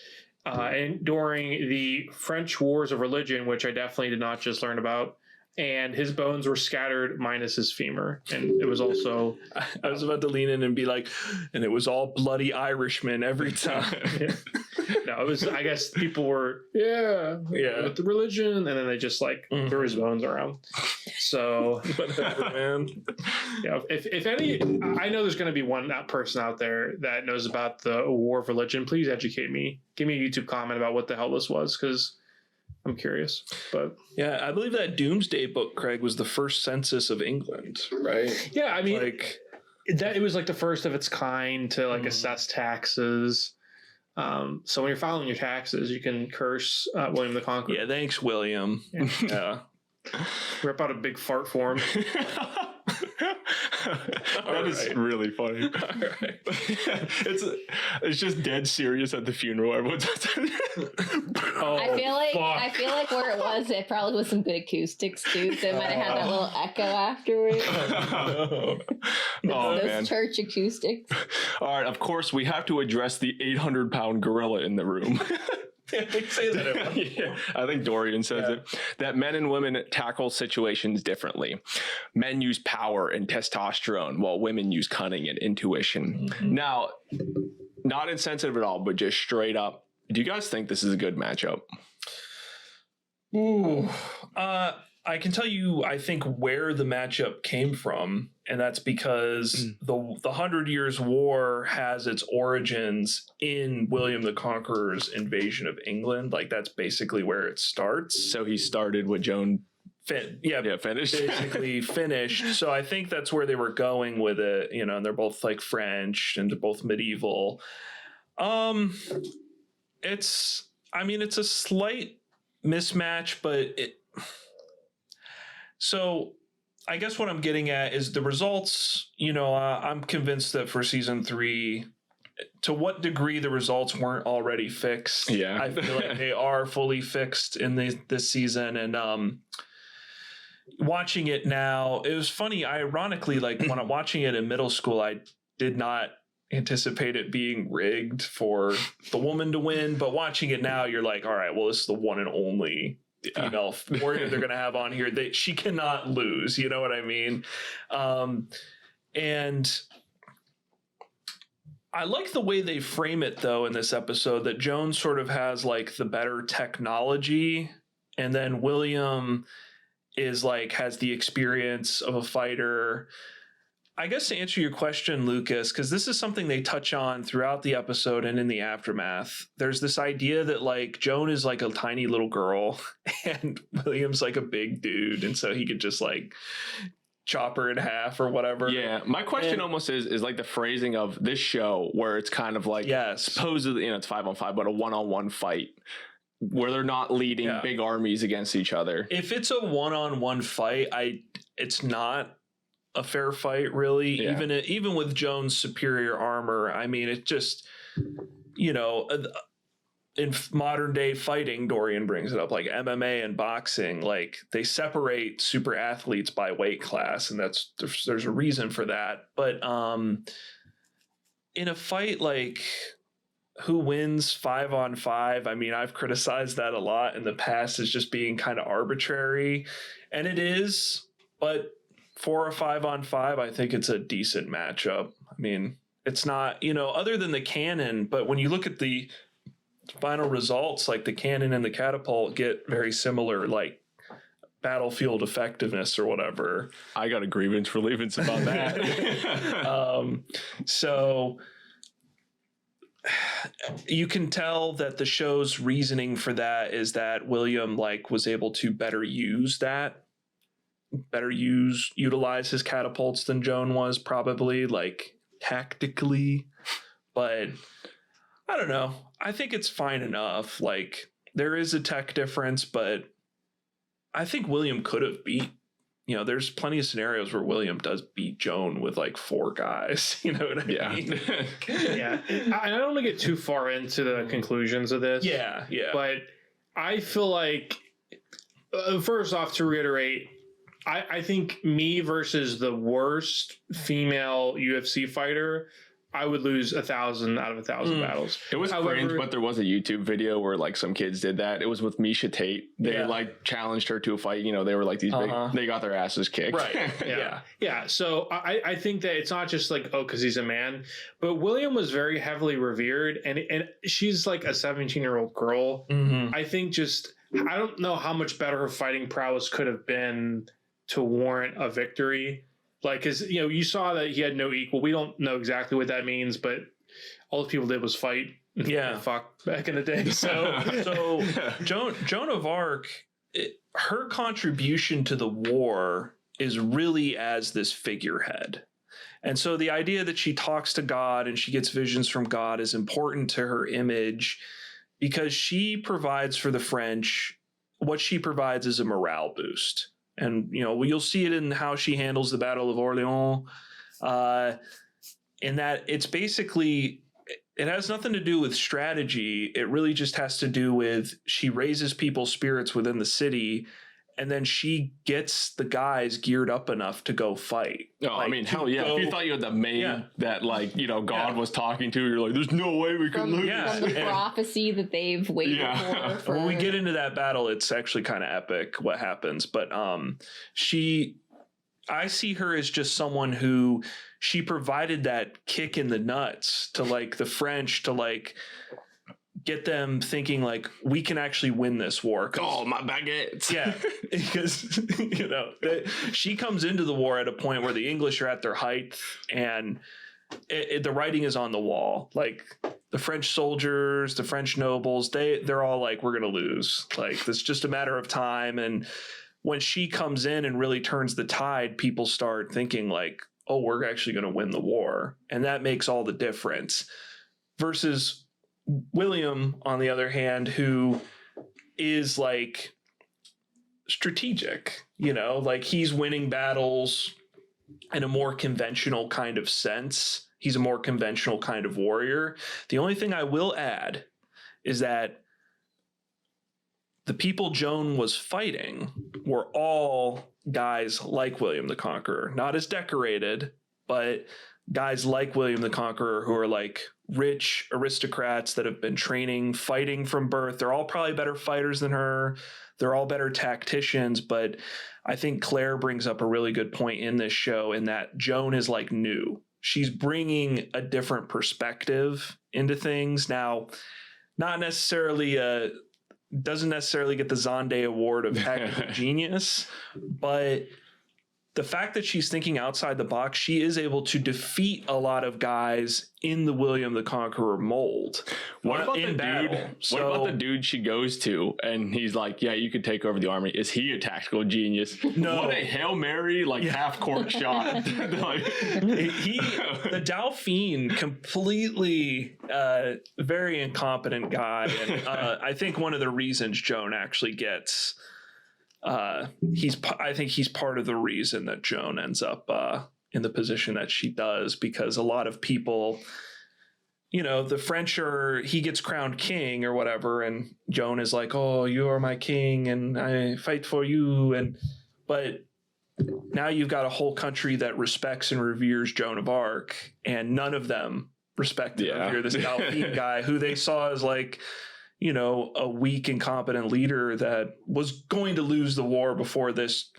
and during the French Wars of Religion, which I definitely did not just learn about. And his bones were scattered minus his femur. And it was also...
I was about to lean in and be like, and it was all bloody Irishmen every time.
No, it was, I guess people were, with the religion. And then they just like threw his bones around. So...
Whatever, man.
Yeah, if any, I know there's going to be one person out there that knows about the war of religion. Please educate me. Give me a YouTube comment about what the hell this was, because I'm curious. But
Yeah, I believe that Doomsday Book, Craig, was the first census of England, right?
yeah, I mean,
Like,
it was like the first of its kind to like assess taxes. So when you're filing your taxes, you can curse William the Conqueror.
yeah, thanks, William. Yeah.
Rip out a big fart for him.
That is really funny.
All right.
It's just dead serious at the funeral. Everyone's
Oh,
I feel like where it was, it probably was some good acoustics too. So it might have had that little echo afterwards.
Oh,
Those
man.
church acoustics.
All right, of course, we have to address the 800-pound gorilla in the room.
They say that.
Yeah, I think Dorian says it, that men and women tackle situations differently. Men use power and testosterone, while women use cunning and intuition. Now, not insensitive at all, but just straight up, do you guys think this is a good matchup?
Ooh. I can tell you, I think, where the matchup came from, and that's because the 100 Years' War has its origins in William the Conqueror's invasion of England. Like, that's basically where it starts.
So he started with Joan.
Finished. Basically finished. So I think that's where they were going with it, you know, and they're both like French and they're both medieval. It's a slight mismatch, but so I guess what I'm getting at is the results, you know, I'm convinced that for season 3, to what degree the results weren't already fixed.
Yeah.
I feel like they are fully fixed in this season. And watching it now, it was funny. Ironically, like when I'm watching it in middle school, I did not anticipate it being rigged for the woman to win. But watching it now, you're like, all right, well, this is the one and only female warrior they're going to have on here. She cannot lose. You know what I mean? And I like the way they frame it, though, in this episode, that Joan sort of has like the better technology, and then William is like has the experience of a fighter. I guess to answer your question, Lucas, because this is something they touch on throughout the episode and in the aftermath, there's this idea that like Joan is like a tiny little girl and William's like a big dude, and so he could just like chop her in half or whatever.
Yeah, my question almost is like the phrasing of this show where it's kind of like supposedly, you know, it's 5-on-5, but a 1-on-1 fight where they're not leading big armies against each other.
If it's a 1-on-1 fight, it's not a fair fight, really. Yeah. Even with Joan's superior armor, I mean, it just, you know, in modern day fighting, Dorian brings it up, like MMA and boxing, like they separate super athletes by weight class, and there's a reason for that. But in a fight like who wins 5-on-5, I mean, I've criticized that a lot in the past as just being kind of arbitrary, and it is, but for a 5-on-5, I think it's a decent matchup. I mean, it's not, you know, other than the cannon, but when you look at the final results, like the cannon and the catapult get very similar, like battlefield effectiveness or whatever.
I got a grievance about that.
So you can tell that the show's reasoning for that is that William like was able to utilize his catapults than Joan was, probably like tactically, but I don't know. I think it's fine enough. Like there is a tech difference, but I think William could have beat, you know, there's plenty of scenarios where William does beat Joan with like 4 guys. You know what I mean?
Yeah. I don't want to get too far into the conclusions of this.
Yeah.
But I feel like, first off, to reiterate, I think me versus the worst female UFC fighter, I would lose 1,000 out of 1,000 battles.
It was cringe, but there was a YouTube video where like some kids did that. It was with Misha Tate. They like challenged her to a fight. You know, they were like these big, they got their asses kicked.
Right.
Yeah. So I think that it's not just like, because he's a man, but William was very heavily revered, and she's like a 17-year-old girl. Mm-hmm. I think I don't know how much better her fighting prowess could have been to warrant a victory. Like, because, you know, you saw that he had no equal. We don't know exactly what that means, but all the people did was fight.
Yeah.
Fuck back in the day. So
Joan of Arc, her contribution to the war is really as this figurehead. And so the idea that she talks to God and she gets visions from God is important to her image, because she provides for the French. What she provides is a morale boost. And, you know, you'll see it in how she handles the Battle of Orleans, in that it's basically, it has nothing to do with strategy. It really just has to do with she raises people's spirits within the city, and then she gets the guys geared up enough to go fight.
Oh, like, I mean, hell yeah. If you thought you had the maid that, like, you know, God was talking to, you're like, there's no way we can lose.
From the prophecy that they've waited for.
When we get into that battle, it's actually kind of epic what happens. But I see her as just someone who, she provided that kick in the nuts to, like, the French to, like, get them thinking like we can actually win this war.
Oh, my baguettes.
Yeah, because she comes into the war at a point where the English are at their height, and the writing is on the wall. Like the French soldiers, the French nobles, they're all like, we're gonna lose. Like it's just a matter of time. And when she comes in and really turns the tide, people start thinking like, oh, we're actually gonna win the war, and that makes all the difference. Versus William, on the other hand, who is like strategic, like he's winning battles in a more conventional kind of sense. He's a more conventional kind of warrior. The only thing I will add is that the people Joan was fighting were all guys like William the Conqueror, not as decorated, but guys like William the Conqueror who are like rich aristocrats that have been training, fighting from birth. They're all probably better fighters than her. They're all better tacticians. But I think Claire brings up a really good point in this show in that Joan is like new. She's bringing a different perspective into things. Now, not necessarily doesn't necessarily get the Zonde Award of tactical genius, but the fact that she's thinking outside the box, she is able to defeat a lot of guys in the William the Conqueror mold.
What about the dude she goes to and he's like, yeah, you could take over the army? Is he a tactical genius?
No.
What a Hail Mary, half court shot.
The Dauphin, completely very incompetent guy. And I think one of the reasons Joan actually gets... I think he's part of the reason that Joan ends up in the position that she does, because a lot of people, the French he gets crowned king or whatever, and Joan is like, oh, you are my king and I fight for you. But now you've got a whole country that respects and reveres Joan of Arc, and none of them respect and revere this Dauphin guy who they saw as like, a weak, incompetent leader that was going to lose the war before this.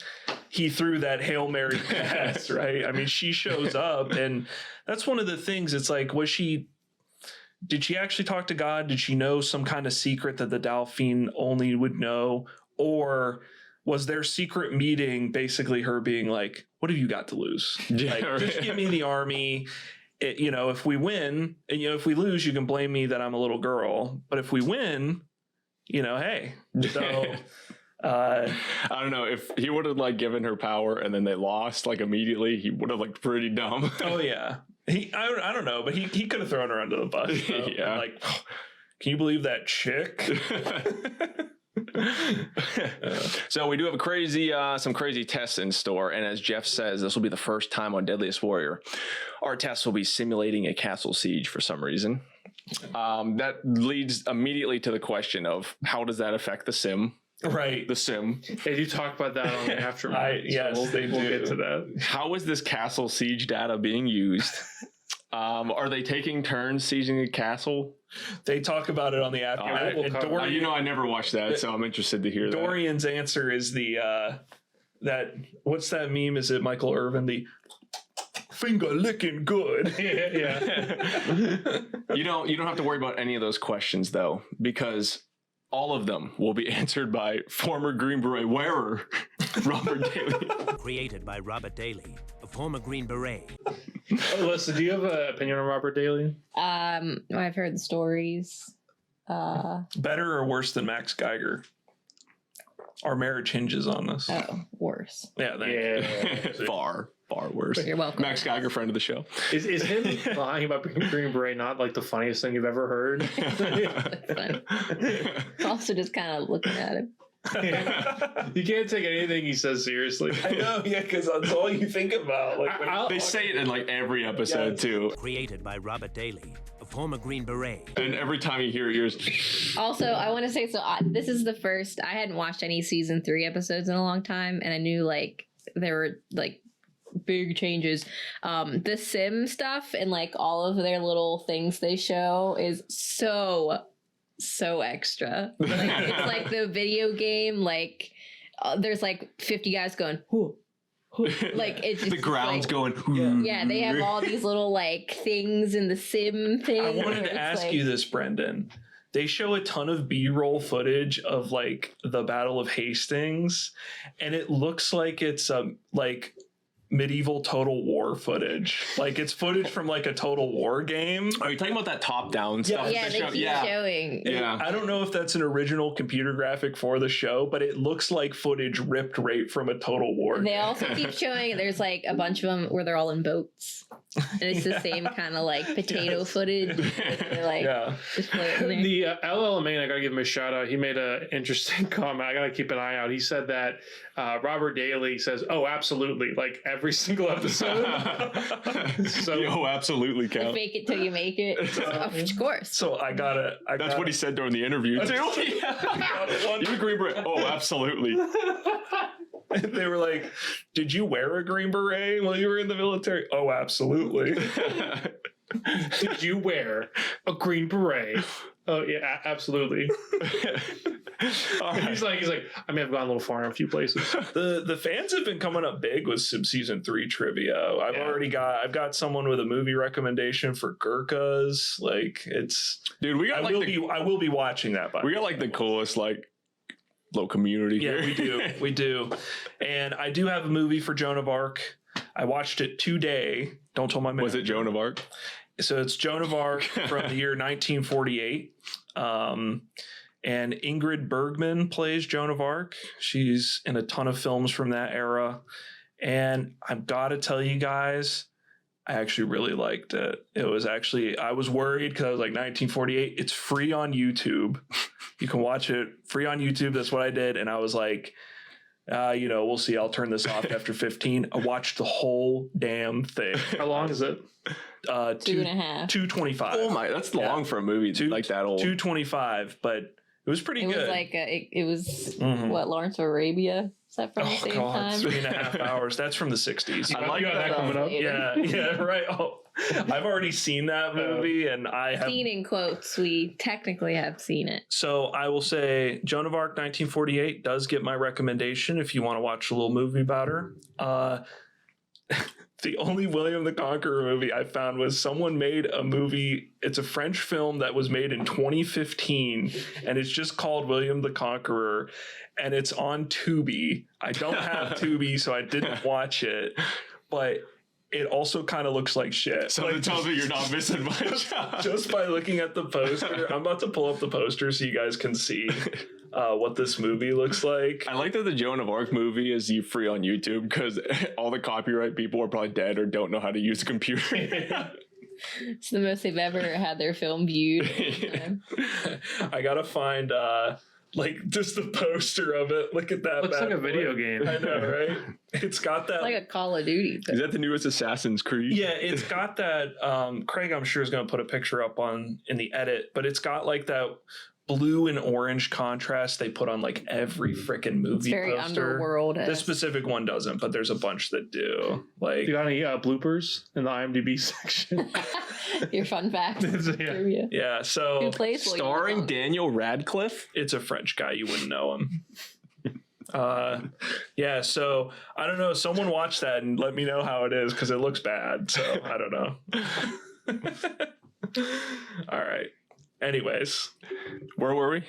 He threw that Hail Mary pass, right? I mean, she shows up, and that's one of the things. It's like, did she actually talk to God? Did she know some kind of secret that the Dauphin only would know? Or was their secret meeting basically her being like, what have you got to lose? Just give me the army. If we win, and if we lose, you can blame me that I'm a little girl. But if we win, hey. So
I don't know, if he would have given her power and then they lost immediately, he would have looked pretty dumb.
Oh yeah, I don't know, but he could have thrown her under the bus.
Yeah,
can you believe that chick?
So we do have some crazy tests in store, and as Jeff says, this will be the first time on Deadliest Warrior our tests will be simulating a castle siege for some reason. That leads immediately to the question of how does that affect the sim?
Right,
the sim.
They do talk about that on the aftermath.
Yes,
we'll get to that.
How is this castle siege data being used? Are they taking turns sieging a castle?
They talk about it on the aftermath.
I never watched that, so I'm interested to hear
Dorian's answer is what's that meme? Is it Michael Irvin? The finger licking good.
Yeah. You don't have to worry about any of those questions though, because all of them will be answered by former Green Beret wearer Robert Daly.
Created by Robert Daly, a former Green Beret.
Alyssa, do you have an opinion on Robert Daly?
I've heard the stories.
Better or worse than Max Geiger? Our marriage hinges on this.
Oh, worse.
Yeah,
far worse.
You're welcome.
Max Geiger, friend of the show.
Is him lying about Green Beret not the funniest thing you've ever heard?
Also, just kind of looking at him.
You can't take anything he says seriously.
I know, yeah, because that's all you think about.
They say it in every episode too.
Created by Robert Daly, a former Green Beret.
And every time you hear it, yours.
Also, I want to say, this is the first, I hadn't watched any season 3 episodes in a long time, and I knew there were big changes. The sim stuff and all of their little things they show is so extra. It's the video game, there's 50 guys going, whoo. It's just
the ground's going.
Yeah, they have all these little things in the sim thing.
I wanted to ask you this, Brendan. they show a ton of B-roll footage of like the Battle of Hastings, and it looks like it's like medieval Total War footage. Like it's footage from like a Total War game.
Are you talking about that top-down stuff?
Yeah, they keep showing.
Yeah.
I don't know if that's an original computer graphic for the show, but it looks like footage ripped right from a Total War
They
game.
also keep showing, there's like a bunch of them where they're all in boats. And it's the same kind of like potato footage. They're like just floating there.
The LL Main, I gotta give him a shout out. He made an interesting comment. I gotta keep an eye out. He said that Robert Daly says, "Oh, absolutely!" Like every single episode. So,
Yo, absolutely count.
Fake it till you make it. Of course.
So
That's what he said during the interview too. You a Green Beret? Oh, absolutely.
They were like, "Did you wear a Green Beret while you were in the military?" Oh, absolutely.
Did you wear a Green Beret? Oh yeah, absolutely. He's like, I may have gone a little far in a few places.
The fans have been coming up big with some season 3 trivia. I've got someone with a movie recommendation for Gurkhas. Like it's,
dude, we got
I will be watching that.
We got like the coolest like little community here.
We do. And I do have a movie for Joan of Arc. I watched it today. Don't tell my man.
Was it Joan of Arc?
So it's Joan of Arc from the year 1948. And Ingrid Bergman plays Joan of Arc. She's in a ton of films from that era. And I've got to tell you guys, I actually really liked it. I was worried because I was like 1948. It's free on YouTube. You can watch it free on YouTube. That's what I did. And I was like, we'll see. I'll turn this off after 15. I watched the whole damn thing.
How long is it?
2.5.
225.
Oh my, that's long for a movie like that old.
225, but it was pretty good.
Was like it was what, Lawrence of Arabia? Is that from the same time?
3.5 hours. That's from the 60s.
I like that coming up.
Yeah, right. Oh, I've already seen that movie, and I have
seen in quotes. We technically have seen it.
So I will say, Joan of Arc 1948 does get my recommendation if you want to watch a little movie about her. The only William the Conqueror movie I found was someone made a movie. It's a French film that was made in 2015, and it's just called William the Conqueror, and it's on Tubi. I don't have Tubi, so I didn't watch it, but it also kind of looks like shit.
So it tells me you're not missing much.
Just by looking at the poster. I'm about to pull up the poster so you guys can see what this movie looks like.
I like that the Joan of Arc movie is free on YouTube because all the copyright people are probably dead or don't know how to use a computer.
It's the most they've ever had their film viewed.
I gotta find like just the poster of it. Look at that.
Looks like a video game.
I know, right? It's got that.
It's like a Call of Duty.
Is that the newest Assassin's Creed?
Yeah, it's got that. Craig, I'm sure, is going to put a picture up in the edit, but it's got like that blue and orange contrast they put on like every freaking movie.
It's very
poster.
Underworld.
This specific one doesn't, but there's a bunch that do. Like,
you got any bloopers in the IMDb section?
Your fun fact.
Yeah. So
who plays
starring Daniel Radcliffe?
It's a French guy. You wouldn't know him. Yeah. So I don't know. Someone watch that and let me know how it is because it looks bad. So I don't know. All right. Anyways,
where were we?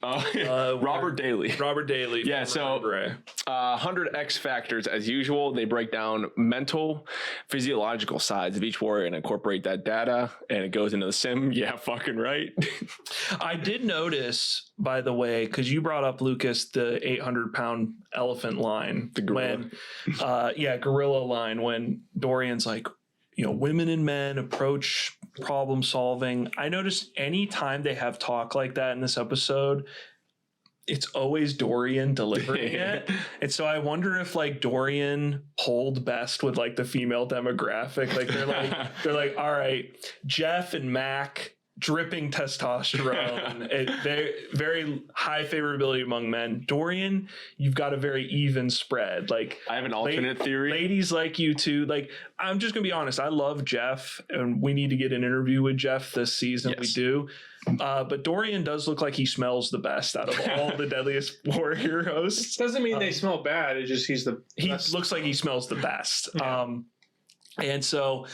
Robert Daly.
Yeah,
so 100 X factors as usual. They break down mental, physiological sides of each warrior and incorporate that data, and it goes into the sim. Yeah, fucking right.
I did notice, by the way, because you brought up, Lucas, the 800-pound elephant line.
The gorilla.
Gorilla line, when Dorian's like, women and men approach problem solving. I noticed anytime they have talk like that in this episode, it's always Dorian delivering it. And so I wonder if like Dorian polled best with like the female demographic. Like they're like, all right, Jeff and Mac, dripping testosterone, very, very high favorability among men. Dorian, you've got a very even spread. Like,
I have an alternate theory.
Ladies like you too. Like, I'm just gonna be honest. I love Jeff, and we need to get an interview with Jeff this season. Yes. We do. But Dorian does look like he smells the best out of all the Deadliest Warrior hosts.
Doesn't mean they smell bad. It's just he
looks like he smells the best. Yeah. And so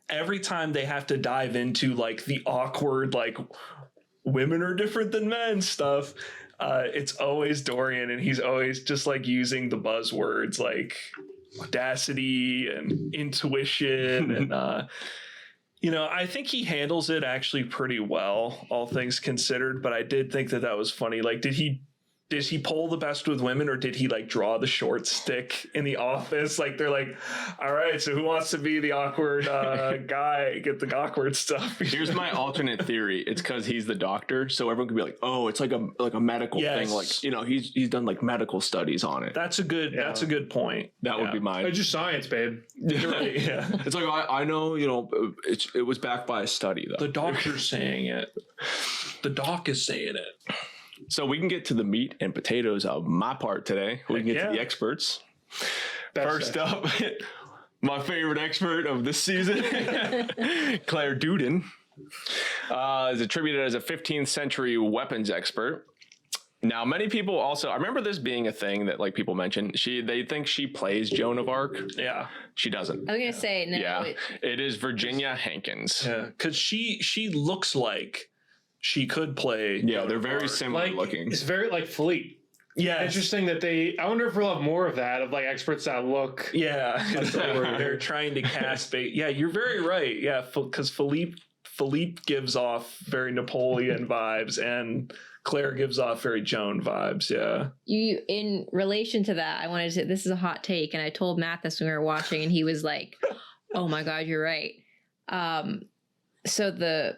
every time they have to dive into like the awkward, like women are different than men stuff, it's always Dorian, and he's always just like using the buzzwords like audacity and intuition and I think he handles it actually pretty well, all things considered, but I did think that was funny. Like, did he pull the best with women, or did he like draw the short stick in the office? Like, they're like, all right, so who wants to be the awkward guy, get the awkward stuff?
Here's my alternate theory. It's because he's the doctor, so everyone could be like, oh, it's like a medical thing. Like, he's done like medical studies on it.
That's a good point.
That would be mine.
It's just science, babe.
You're right. Yeah.
It's like, I know, it was backed by a study though.
The doctor's saying it. The doc is saying it.
So we can get to the meat and potatoes of my part today. We can get to the experts. First up, my favorite expert of this season, Claire Duden, is attributed as a 15th century weapons expert. Now, many people also, I remember this being a thing that like people mention. They think she plays Joan of Arc.
Yeah,
she doesn't.
I was gonna say no.
Yeah, it is Virginia Hankins.
Yeah, because she looks like she could play.
Yeah, they're very similar looking.
It's very like Philippe.
Yeah,
interesting that I wonder if we'll have more of that, of like experts that look.
Yeah, they're trying to cast bait. Yeah, you're very right. Yeah, because Philippe gives off very Napoleon vibes, and Claire gives off very Joan vibes. Yeah.
In relation to that, I wanted to. This is a hot take, and I told Matt this when we were watching, and he was like, "Oh my God, you're right." So the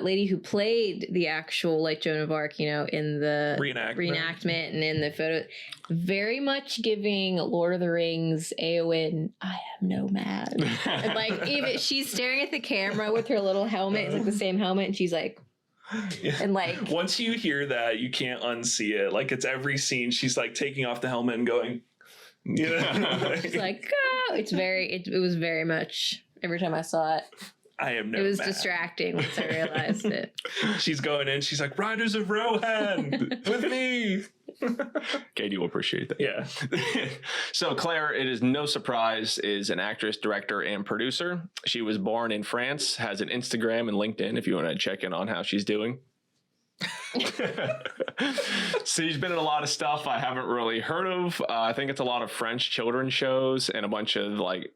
lady who played the actual like Joan of Arc, in the reenactment and in the photo, very much giving Lord of the Rings Éowyn, I am no mad. And like even she's staring at the camera with her little helmet, it's like the same helmet, and she's like, and like
once you hear that, you can't unsee it. Like it's every scene she's like taking off the helmet and going,
it's like, oh, it was very much every time I saw it.
I am no.
It was
mad.
Distracting once I realized it.
She's going in. She's like, Riders of Rohan with me.
Katie will appreciate that.
Yeah.
So Claire, it is no surprise, is an actress, director, and producer. She was born in France, has an Instagram and LinkedIn if you want to check in on how she's doing. She's been in a lot of stuff I haven't really heard of. I think it's a lot of French children's shows and a bunch of like,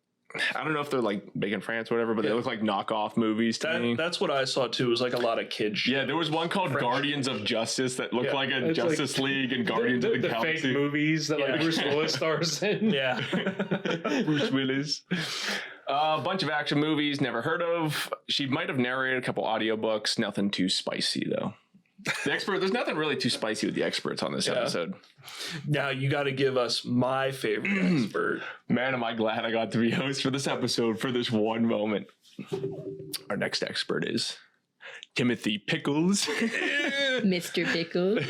I don't know if they're like big in France or whatever, but they look like knockoff movies to me.
That's what I saw too. It was like a lot of kids.
Yeah, there was one called Guardians of Justice that looked like a Justice League and Guardians of the Galaxy.
Fake movies that like Bruce Willis stars in.
Yeah.
Bruce Willis. A bunch of action movies, never heard of. She might have narrated a couple audiobooks. Nothing too spicy though. The expert, there's nothing really too spicy with the experts on this episode.
Now you got to give us my favorite expert.
Man, am I glad I got to be host for this episode for this one moment. Our next expert is Timothy Pickles.
Mr. Pickles.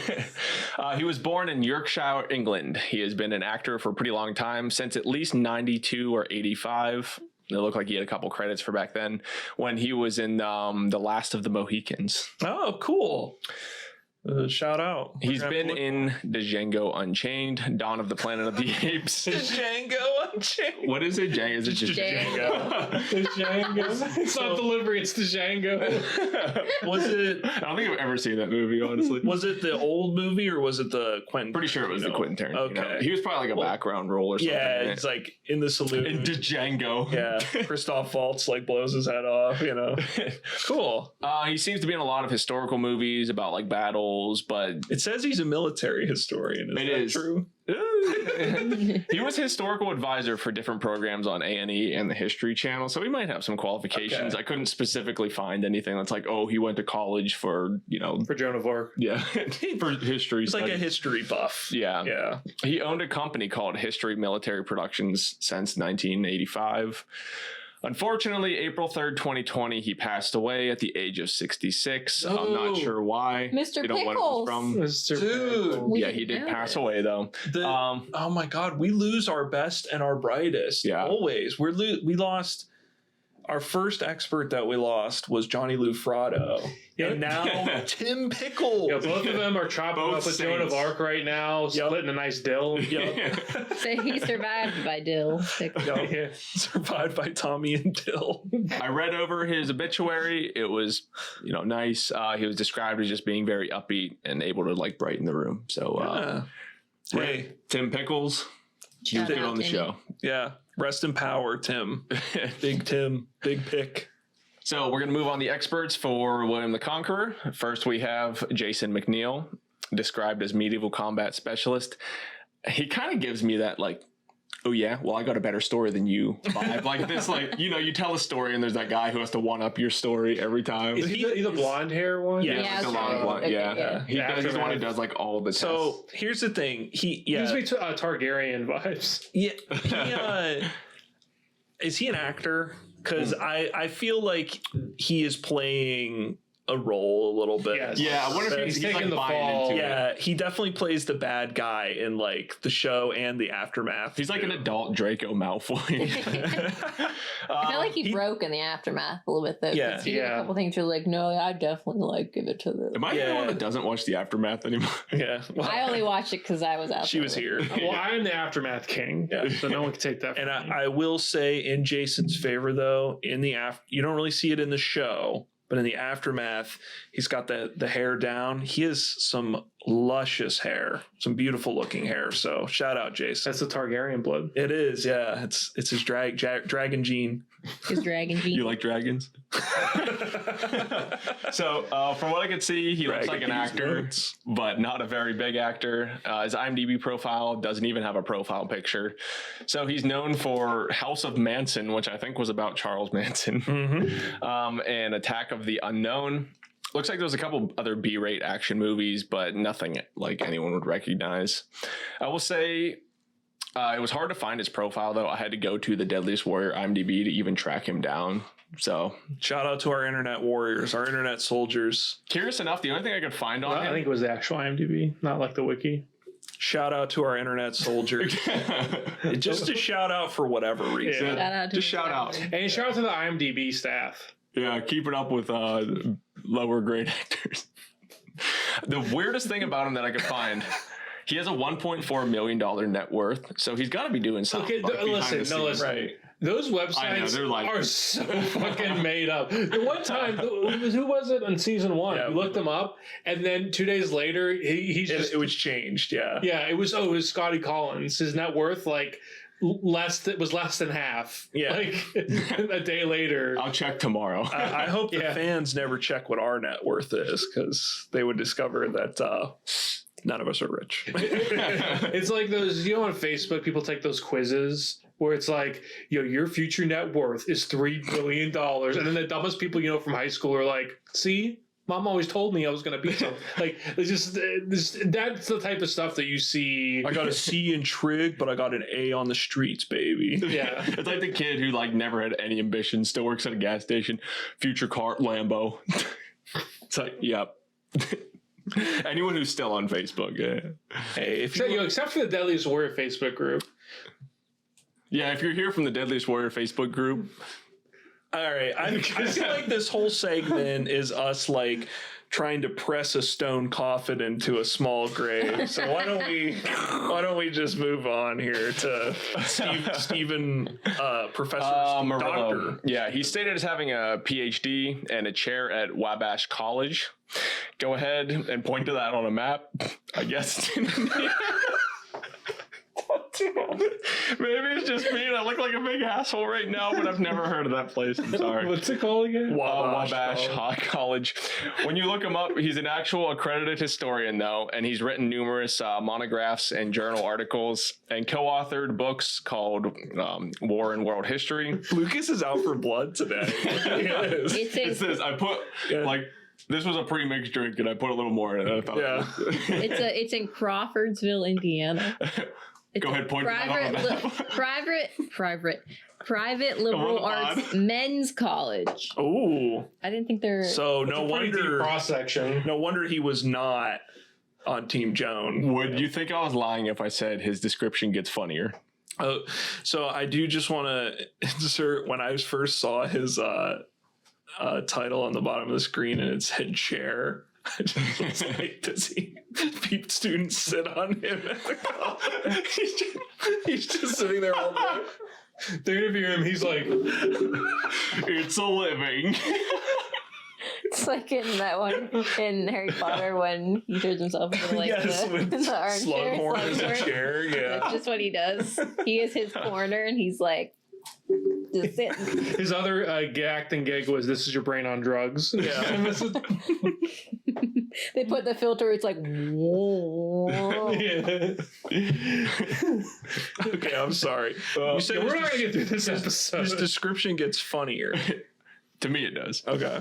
He was born in Yorkshire, England. He has been an actor for a pretty long time, since at least 92 or 85. It looked like he had a couple credits for back then when he was in The Last of the Mohicans.
Oh, cool. Shout out.
He's been in Django Unchained, Dawn of the Planet of the Apes.
Django Unchained.
What is it? Is it just
Django?
Django. It's not delivery, it's Django.
Was it?
I don't think I've ever seen that movie, honestly.
Was it the old movie or was it the Quentin?
Pretty sure it was the Quentin Tarantino.
Okay.
He was probably like a background role or something.
Yeah, it's like in the saloon.
In Django.
Yeah, Christoph Waltz like blows his head off, Cool.
He seems to be in a lot of historical movies about like battles, but
it says he's a military historian. Is that true?
He was historical advisor for different programs on A&E and the History Channel, so he might have some qualifications. I couldn't specifically find anything that's like, oh, he went to college for
for Joan of Arc.
Yeah, for history.
He's like a history buff.
Yeah. He owned a company called History Military Productions since 1985. Unfortunately, April 3rd, 2020, he passed away at the age of 66. I'm not sure why.
Mr.
We don't know what it was from.
Dude.
Yeah, he did pass away, though.
Oh, my God. We lose our best and our brightest.
Yeah.
Always. We lost our first expert that we lost was Johnny Lufrado.
Yep.
And now Tim Pickle.
Yeah, both of them are chopping
Both
up with Joan of
saints.
Arc right now, splitting a nice dill.
Yep.
So he survived by Dill.
Yeah.
Survived by Tommy and Dill.
I read over his obituary. It was, nice. He was described as just being very upbeat and able to like brighten the room. So,
Hey,
Tim Pickles, he was
Shout
good
out
on the
Timmy.
show.
yeah. Rest in power, Tim. Big Tim. Big pick.
So we're going to move on the experts for William the Conqueror. First, we have Jason McNeil, described as medieval combat specialist. He kind of gives me that like, oh yeah, well I got a better story than you vibe. Like this, like, you tell a story and there's that guy who has to one up your story every time.
Is he the blonde hair one?
Yeah.
Yeah,
Like the long
okay.
one.
Okay,
Yeah.
yeah.
He's the one who does like all the tests.
So here's the thing. He
Gives me Targaryen vibes.
Is he an actor? Because I feel like he is playing a role a little bit.
Yes.
yeah, I wonder if
He's
he's
taking
like
the
buying
fall.
into it.
Yeah, he definitely plays the bad guy in like the show and the aftermath.
He's like an adult Draco Malfoy.
I feel like he broke in the aftermath a little bit though. 'cause
Yeah.
he did a couple things. You're like, no, I definitely like give it to the.
Am I the
Yeah.
one that doesn't watch the aftermath anymore?
Yeah. Well,
I only watched it because I was out.
she
there
was
with
here.
Well, I am the aftermath king,
Yeah.
so no one can take that.
And
from me.
I will say in Jason's favor though, in the you don't really see it in the show, but in the aftermath, he's got the hair down. He has some luscious hair, some beautiful looking hair. So shout out Jason.
That's the Targaryen blood.
It is, yeah. It's his dragon gene.
his dragon gene.
You like dragons? So, from what I could see, he looks like an actor, but not a very big actor. His IMDb profile doesn't even have a profile picture. So he's known for House of Manson, which I think was about Charles Manson, and Attack of the Unknown. Looks like there was a couple other B-rate action movies, but nothing like anyone would recognize. I will say it was hard to find his profile, though. I had to go to the Deadliest Warrior IMDb to even track him down. So
Shout out to our internet warriors, our internet soldiers.
curious enough, the only thing I could find on
I
him,
think it was the actual IMDb, not like the wiki.
Shout out to our internet soldiers. Just a shout out for whatever reason.
Yeah.
Shout out to
just shout out.
And shout out to the IMDb staff.
Yeah, keep it up with lower grade actors. The weirdest thing about him that I could find, he has a $1.4 million net worth, so he's got to be doing something.
Okay,
like, behind
listen,
the scenes.
listen.
Right.
Those
I know,
websites
they're like-
are so fucking made up. The one time, who was it on season 1?
Yeah.
We looked him up, and then 2 days later, he's just
It was changed, yeah.
yeah. It was Scotty Collins. His net worth was less than half.
Yeah.
like a day later.
I'll check tomorrow.
I hope the
Yeah.
fans never check what our net worth is, because they would discover that none of us are rich.
It's like those, on Facebook, people take those quizzes where it's like, your future net worth is $3 billion. And then the dumbest people, from high school are like, see, mom always told me I was going to be something. Like, it's just, that's the type of stuff that you see.
I got a C in trig, but I got an A on the streets, baby.
Yeah.
It's like the kid who never had any ambition, still works at a gas station, future car, Lambo. It's like, yep. Anyone who's still on Facebook, yeah.
Hey, if
So,
you
except for the Deadliest Warrior Facebook group.
Yeah, if you're here from the Deadliest Warrior Facebook group,
all right, I feel like this whole segment is us trying to press a stone coffin into a small grave. So why don't we just move on here to Stephen Professor
Murillo.
Doctor.
Yeah, he's stated as having a PhD and a chair at Wabash College. Go ahead and point to that on a map. I guess. Maybe it's just me and I look like a big asshole right now, but I've never heard of that place. I'm sorry.
What's it called again?
Wabash College. When you look him up, he's an actual accredited historian, though, and he's written numerous monographs and journal articles and co-authored books called War and World History.
Lucas is out for blood today.
It says I put this was a pre-mixed drink, and I put a little more in it. I thought,
Yeah.
It's in Crawfordsville, Indiana. It's
Go ahead, point to that on the map.
private liberal arts men's college.
Oh,
I didn't think they're.
so
Pretty deep cross section.
no wonder he was not on Team Joan.
Would you think I was lying if I said his description gets funnier?
Oh, so I do just want to insert when I first saw his title on the bottom of the screen and it said chair. I just was like, does he peep students sit on him at the college? He's just sitting there all day.
They interview him. He's like,
It's a living.
It's like in that one in Harry Potter when he turns himself into like
with
the armchair.
Slughorn as a
Slughorn.
chair. Yeah.
That's just what he does. He is his corner and he's like just sitting.
his other acting gig was "This is your brain on drugs."
Yeah.
And this is-
They put the filter, it's like whoa.
yeah.
Okay, I'm sorry. You said
We're not gonna get through this episode.
his description gets funnier.
To me, it does.
Okay.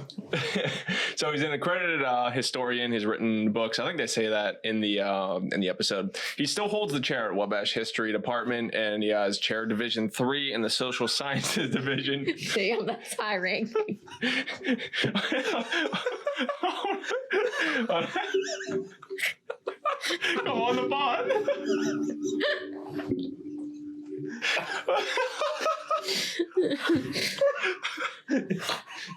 So he's an accredited historian. He's written books. I think they say that in the episode. He still holds the chair at Wabash History Department, and he has chair Division 3 in the Social Sciences Division.
Damn, that's high ranking.
Come on the pod.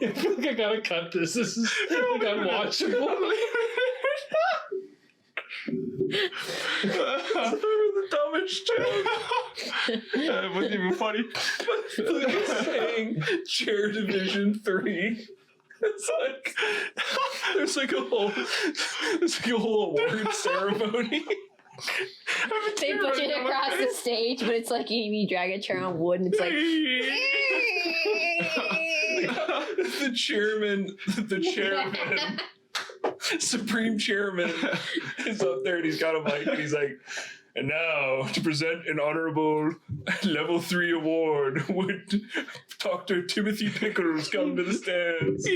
I feel like I gotta cut this. This is like unwatchable.
The dumbest joke.
It wasn't even funny.
Saying chair division 3. It's like there's like a whole award ceremony.
They put it across the stage, but it's like you drag a chair on wood and it's like
the chairman, supreme chairman is up there and he's got a mic and he's like, and now to present an honorable level 3 award would Dr. Timothy Pickles come to the stands.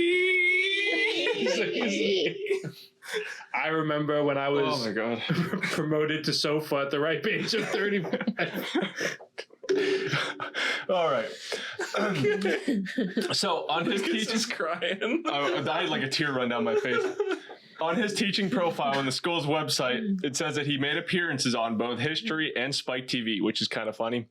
I remember when I was
Oh my god.
promoted to sofa at the ripe age of 35.
All right. So on his
He's
teaching,
just crying.
I had like a tear run down my face. On his teaching profile on the school's website, it says that he made appearances on both History and Spike TV, which is kind of funny.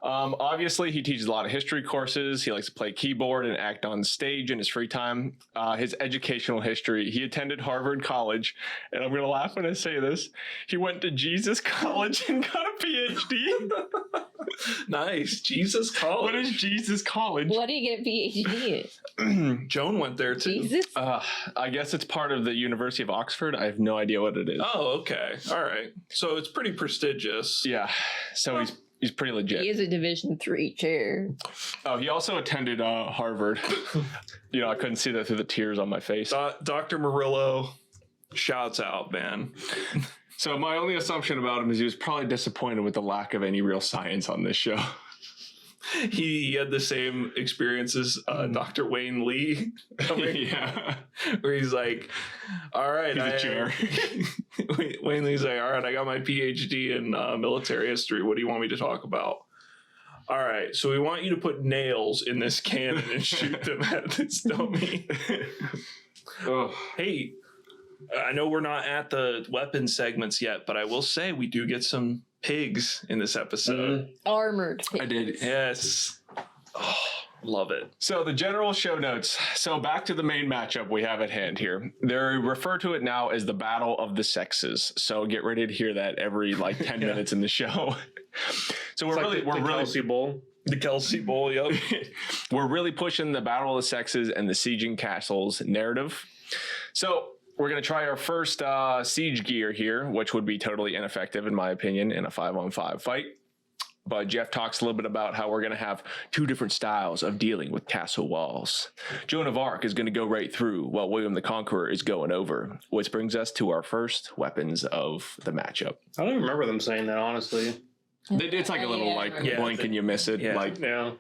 Obviously, he teaches a lot of history courses. He likes to play keyboard and act on stage in his free time. His educational history, he attended Harvard College, and I'm going to laugh when I say this. He went to Jesus College and got a PhD.
Nice. Jesus College.
What is Jesus College?
what do you get a PhD in?
Joan went there too.
Jesus?
I guess it's part of the University of Oxford. I have no idea what it is.
Oh, okay. All right. So it's pretty prestigious.
Yeah, so he's pretty legit.
He is a Division 3 chair.
Oh, he also attended Harvard. I couldn't see that through the tears on my face.
Dr. Murillo, shouts out, man.
So my only assumption about him is he was probably disappointed with the lack of any real science on this show.
He had the same experience as Dr. Wayne Lee,
Yeah.
where he's like, all right.
He's a chair.
Wayne Lee's like, all right, I got my PhD in military history. What do you want me to talk about? All right, so we want you to put nails in this cannon and shoot them at this dummy.
Oh.
Hey, I know we're not at the weapon segments yet, but I will say we do get some pigs in this episode.
Armored.
I did.
Yes. Oh, love it.
So the general show notes. So back to the main matchup we have at hand here. They refer to it now as the Battle of the Sexes. So get ready to hear that every 10 minutes in the show. So we're really
Kelsey Bowl.
The Kelsey Bowl, yep.
we're really pushing the Battle of the Sexes and the Sieging Castles narrative. So we're going to try our first siege gear here, which would be totally ineffective, in my opinion, in a 5-on-5 fight. But Jeff talks a little bit about how we're going to have two different styles of dealing with castle walls. Joan of Arc is going to go right through while William the Conqueror is going over, which brings us to our first weapons of the matchup.
I don't even remember them saying that, honestly.
It's like a little blink and you miss it.
Yeah.
Yeah.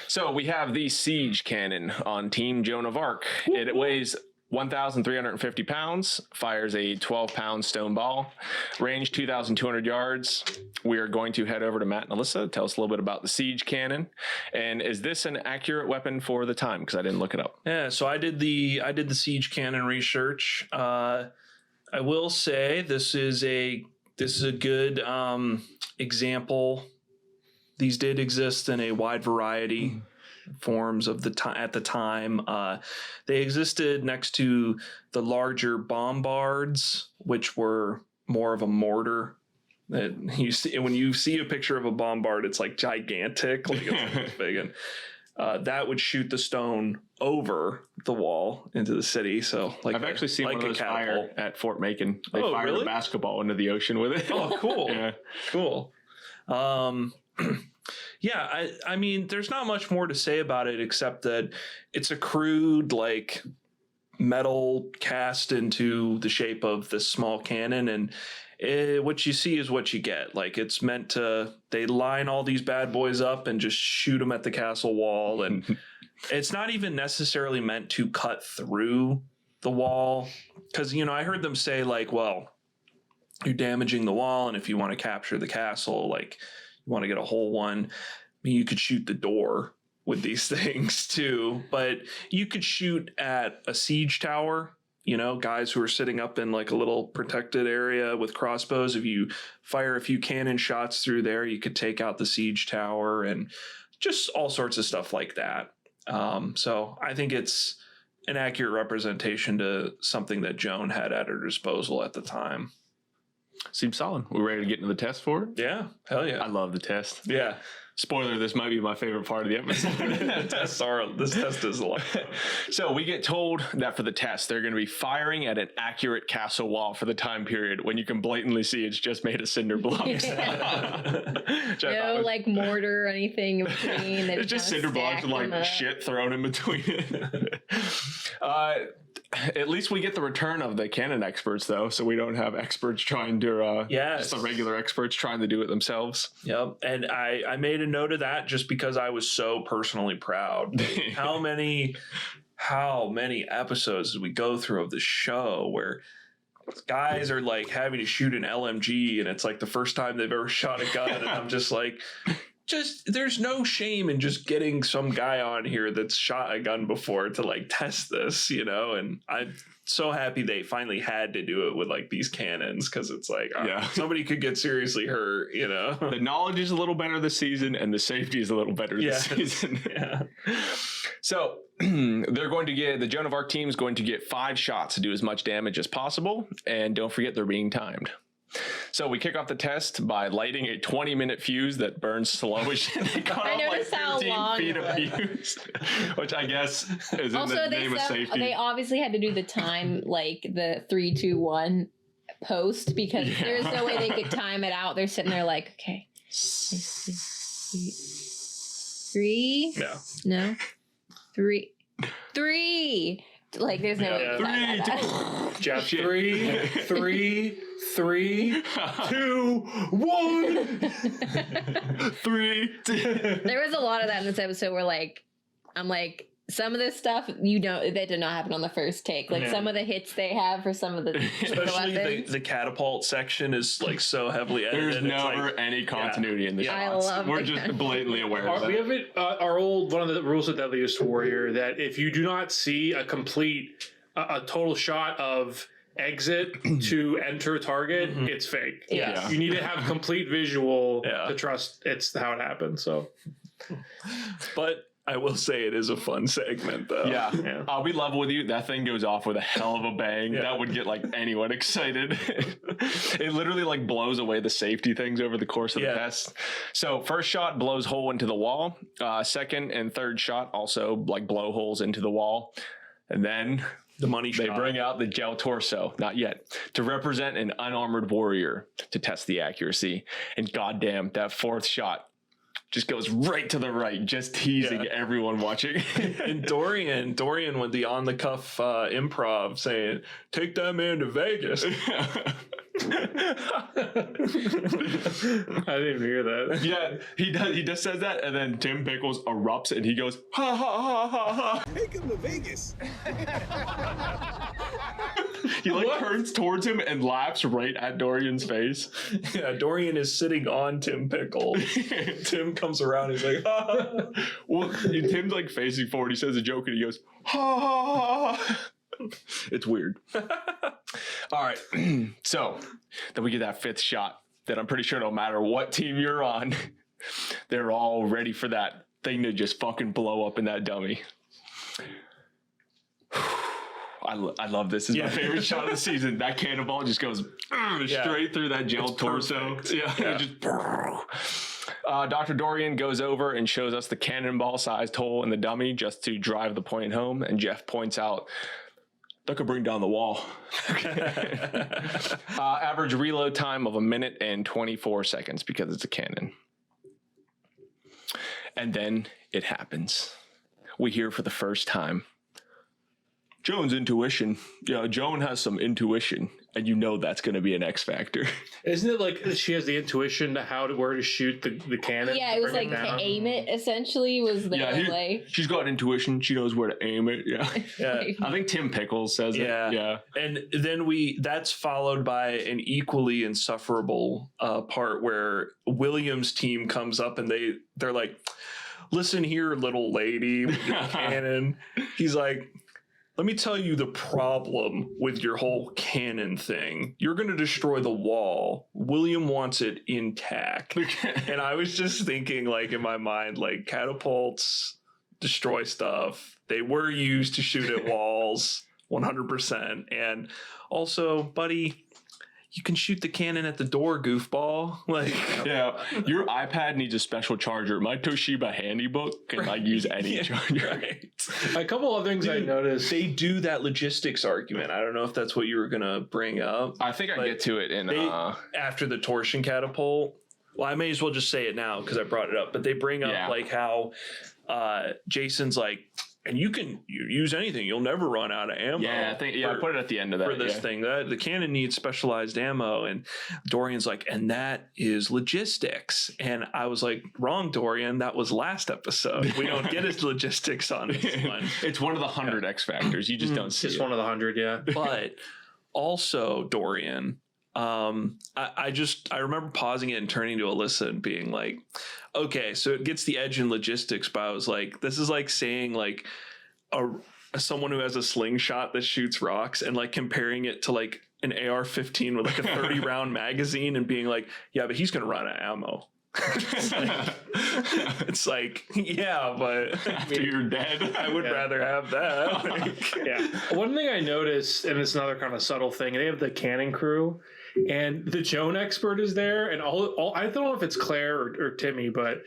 So we have the siege cannon on Team Joan of Arc. It weighs 1,350 pounds, fires a 12-pound stone ball, range 2,200 yards. We are going to head over to Matt and Alyssa. Tell us a little bit about the siege cannon. And is this an accurate weapon for the time? Because I didn't look it up.
Yeah, so I did the siege cannon research. I will say this is a good example. these did exist in a wide variety forms of the time at the time. They existed next to the larger bombards, which were more of a mortar. That you see when you see a picture of a bombard, it's like gigantic, like it's big, and that would shoot the stone over the wall into the city. So, like,
I've actually seen
like
one of those fire at Fort Macon. They fired
really?
a basketball into the ocean with it.
Oh, cool.
Yeah.
Cool. Yeah, I mean, there's not much more to say about it except that it's a crude, like, metal cast into the shape of this small cannon, and what you see is what you get. Like, it's meant to, they line all these bad boys up and just shoot them at the castle wall, and it's not even necessarily meant to cut through the wall, because, you know, I heard them say, like, well, you're damaging the wall, and if you want to capture the castle, like, you want to get a whole one, I mean, you could shoot the door with these things too, but you could shoot at a siege tower, you know, guys who are sitting up in like a little protected area with crossbows. If you fire a few cannon shots through there, you could take out the siege tower, and just all sorts of stuff like that. So I think it's an accurate representation to something that Joan had at her disposal at the time.
Seems solid. We're ready to get into the test for it?
Yeah, hell yeah.
I love the test.
Yeah.
Spoiler, this might be my favorite part of the episode.
This test is a lot.
So we get told that for the test, they're going to be firing at an accurate castle wall for the time period when you can blatantly see it's just made of cinder blocks.
No, like mortar or anything in between.
It's just cinder blocks and like shit thrown in between it. At least we get the return of the cannon experts, though, so we don't have experts trying to, just the regular experts trying to do it themselves.
Yep, and I made a note of that just because I was so personally proud. How many episodes did we go through of the show where guys are like having to shoot an LMG, and it's like the first time they've ever shot a gun, and I'm just like, there's no shame in just getting some guy on here that's shot a gun before to like test this, you know? And I'm so happy they finally had to do it with like these cannons, because it's like, somebody could get seriously hurt, you know?
The knowledge is a little better this season, and the safety is a little better this season.
Yeah.
So they're going to get, the Joan of Arc team is going to get 5 shots to do as much damage as possible. And don't forget, they're being timed. So we kick off the test by lighting a 20-minute fuse that burns slowish. They cut off like 15 feet of fuse, which I guess is also, in the name of safety.
They obviously had to do the time, like the 3, 2, 1 post, because there's no way they could time it out. They're sitting there like, okay, 3, no, 3. Like there's no way.
3, Jeff, 3, 3, 2, 1.
3, 2.
There was a lot of that in this episode where like, I'm like, some of this stuff that did not happen on the first take. Like some of the hits they have for some of the
especially the catapult section is like so heavily edited.
There's never any continuity in the shots. We're just blatantly aware of that.
We have it, one of the rules of Deadliest Warrior, that if you do not see a total shot of exit to enter target, it's fake.
Yeah.
You need to have complete visual to trust it's how it happened. So,
but I will say it is a fun segment, though.
Yeah. I'll be level with you. That thing goes off with a hell of a bang. That would get like anyone excited. It literally like blows away the safety things over the course of the test. So first shot blows hole into the wall. Second and third shot also like blow holes into the wall. And then
the money
they
shot.
bring out the gel torso, not yet, to represent an unarmored warrior to test the accuracy. And goddamn, that fourth shot just goes right to the right, just teasing everyone watching.
And Dorian with the on the cuff improv saying, "Take that man to Vegas."
I didn't even hear that.
Yeah, he just says that, and then Tim Pickles erupts and he goes, ha ha ha ha ha.
Take him to Vegas.
He like turns towards him and laughs right at Dorian's face.
Yeah, Dorian is sitting on Tim Pickle. Tim comes around, he's like, ha.
Well, Tim's like facing forward, he says a joke and he goes, ha ha ha. It's weird. All right. So then we get that fifth shot that I'm pretty sure no matter what team you're on, They're all ready for that thing to just fucking blow up in that dummy. I love this. This is my favorite shot of the season. That cannonball just goes straight through that gel torso. Yeah. Just, Dr. Dorian goes over and shows us the cannonball-sized hole in the dummy just to drive the point home. And Jeff points out, that could bring down the wall. Average reload time of 1 minute and 24 seconds because it's a cannon. And then it happens. We hear for the first time, Joan's intuition. Yeah, Joan has some intuition, and you know that's going to be an X factor.
Isn't it like she has the intuition to where to shoot the cannon?
Yeah, it was like to aim it. Essentially, was the like
she's got intuition. She knows where to aim it. Yeah. I think Tim Pickles says it. Yeah,
and then that's followed by an equally insufferable part where William's team comes up and they're like, "Listen here, little lady with your cannon." He's like, let me tell you the problem with your whole cannon thing. You're going to destroy the wall. William wants it intact. And I was just thinking, like, in my mind, like, catapults destroy stuff. They were used to shoot at walls 100%. And also, buddy, you can shoot the cannon at the door, goofball. Like,
yeah, your iPad needs a special charger. My Toshiba Handybook can like use any charger.
Right.
A couple of things I noticed.
They do that logistics argument. I don't know if that's what you were gonna bring up.
I think I get to it in
after the torsion catapult. Well, I may as well just say it now because I brought it up. But they bring up like how Jason's like, and you can use anything. You'll never run out of ammo.
Yeah, I put it at the end of that.
For this thing. The cannon needs specialized ammo. And Dorian's like, and that is logistics. And I was like, wrong, Dorian. That was last episode. We don't get his logistics on this one.
It's one of the 100 X factors. You just don't see
It's
it.
one of the 100, yeah.
But also, Dorian, I remember pausing it and turning to Alyssa and being like, okay, so it gets the edge in logistics, but I was like, this is like saying like someone who has a slingshot that shoots rocks and like comparing it to like an AR-15 with like a 30 round magazine and being like, yeah, but he's going to run out of ammo. It's like, yeah, but
after you're dead,
I would rather have that.
Yeah. One thing I noticed, and it's another kind of subtle thing, they have the cannon crew, and the Joan expert is there, and all I don't know if it's Claire or Timmy, but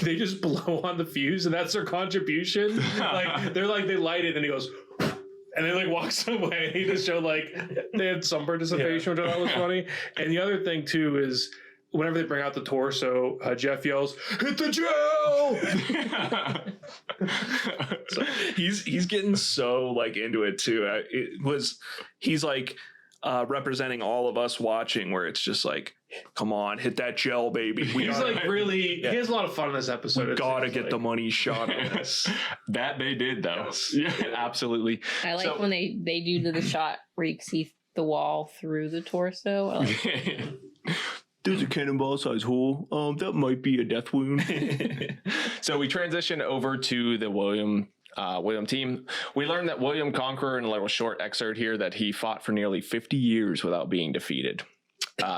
they just blow on the fuse, and that's their contribution. Like they light it, and he goes. And then like walks away. He just showed like they had some participation, which I thought was funny. And the other thing too is whenever they bring out the torso, Jeff yells, "Hit the gel!"
So he's getting so like into it too. He's like representing all of us watching, where it's just like, come on, hit that gel, baby.
He's like really. He has a lot of fun in this episode.
We gotta get the money shot on this.
That they did though.
Yes.
Yeah, absolutely.
I like when they do the shot where you can see the wall through the torso. I like
There's a cannonball size hole. That might be a death wound. So we transition over to the William team. We learned that William Conqueror, in a little short excerpt here, that he fought for nearly 50 years without being defeated.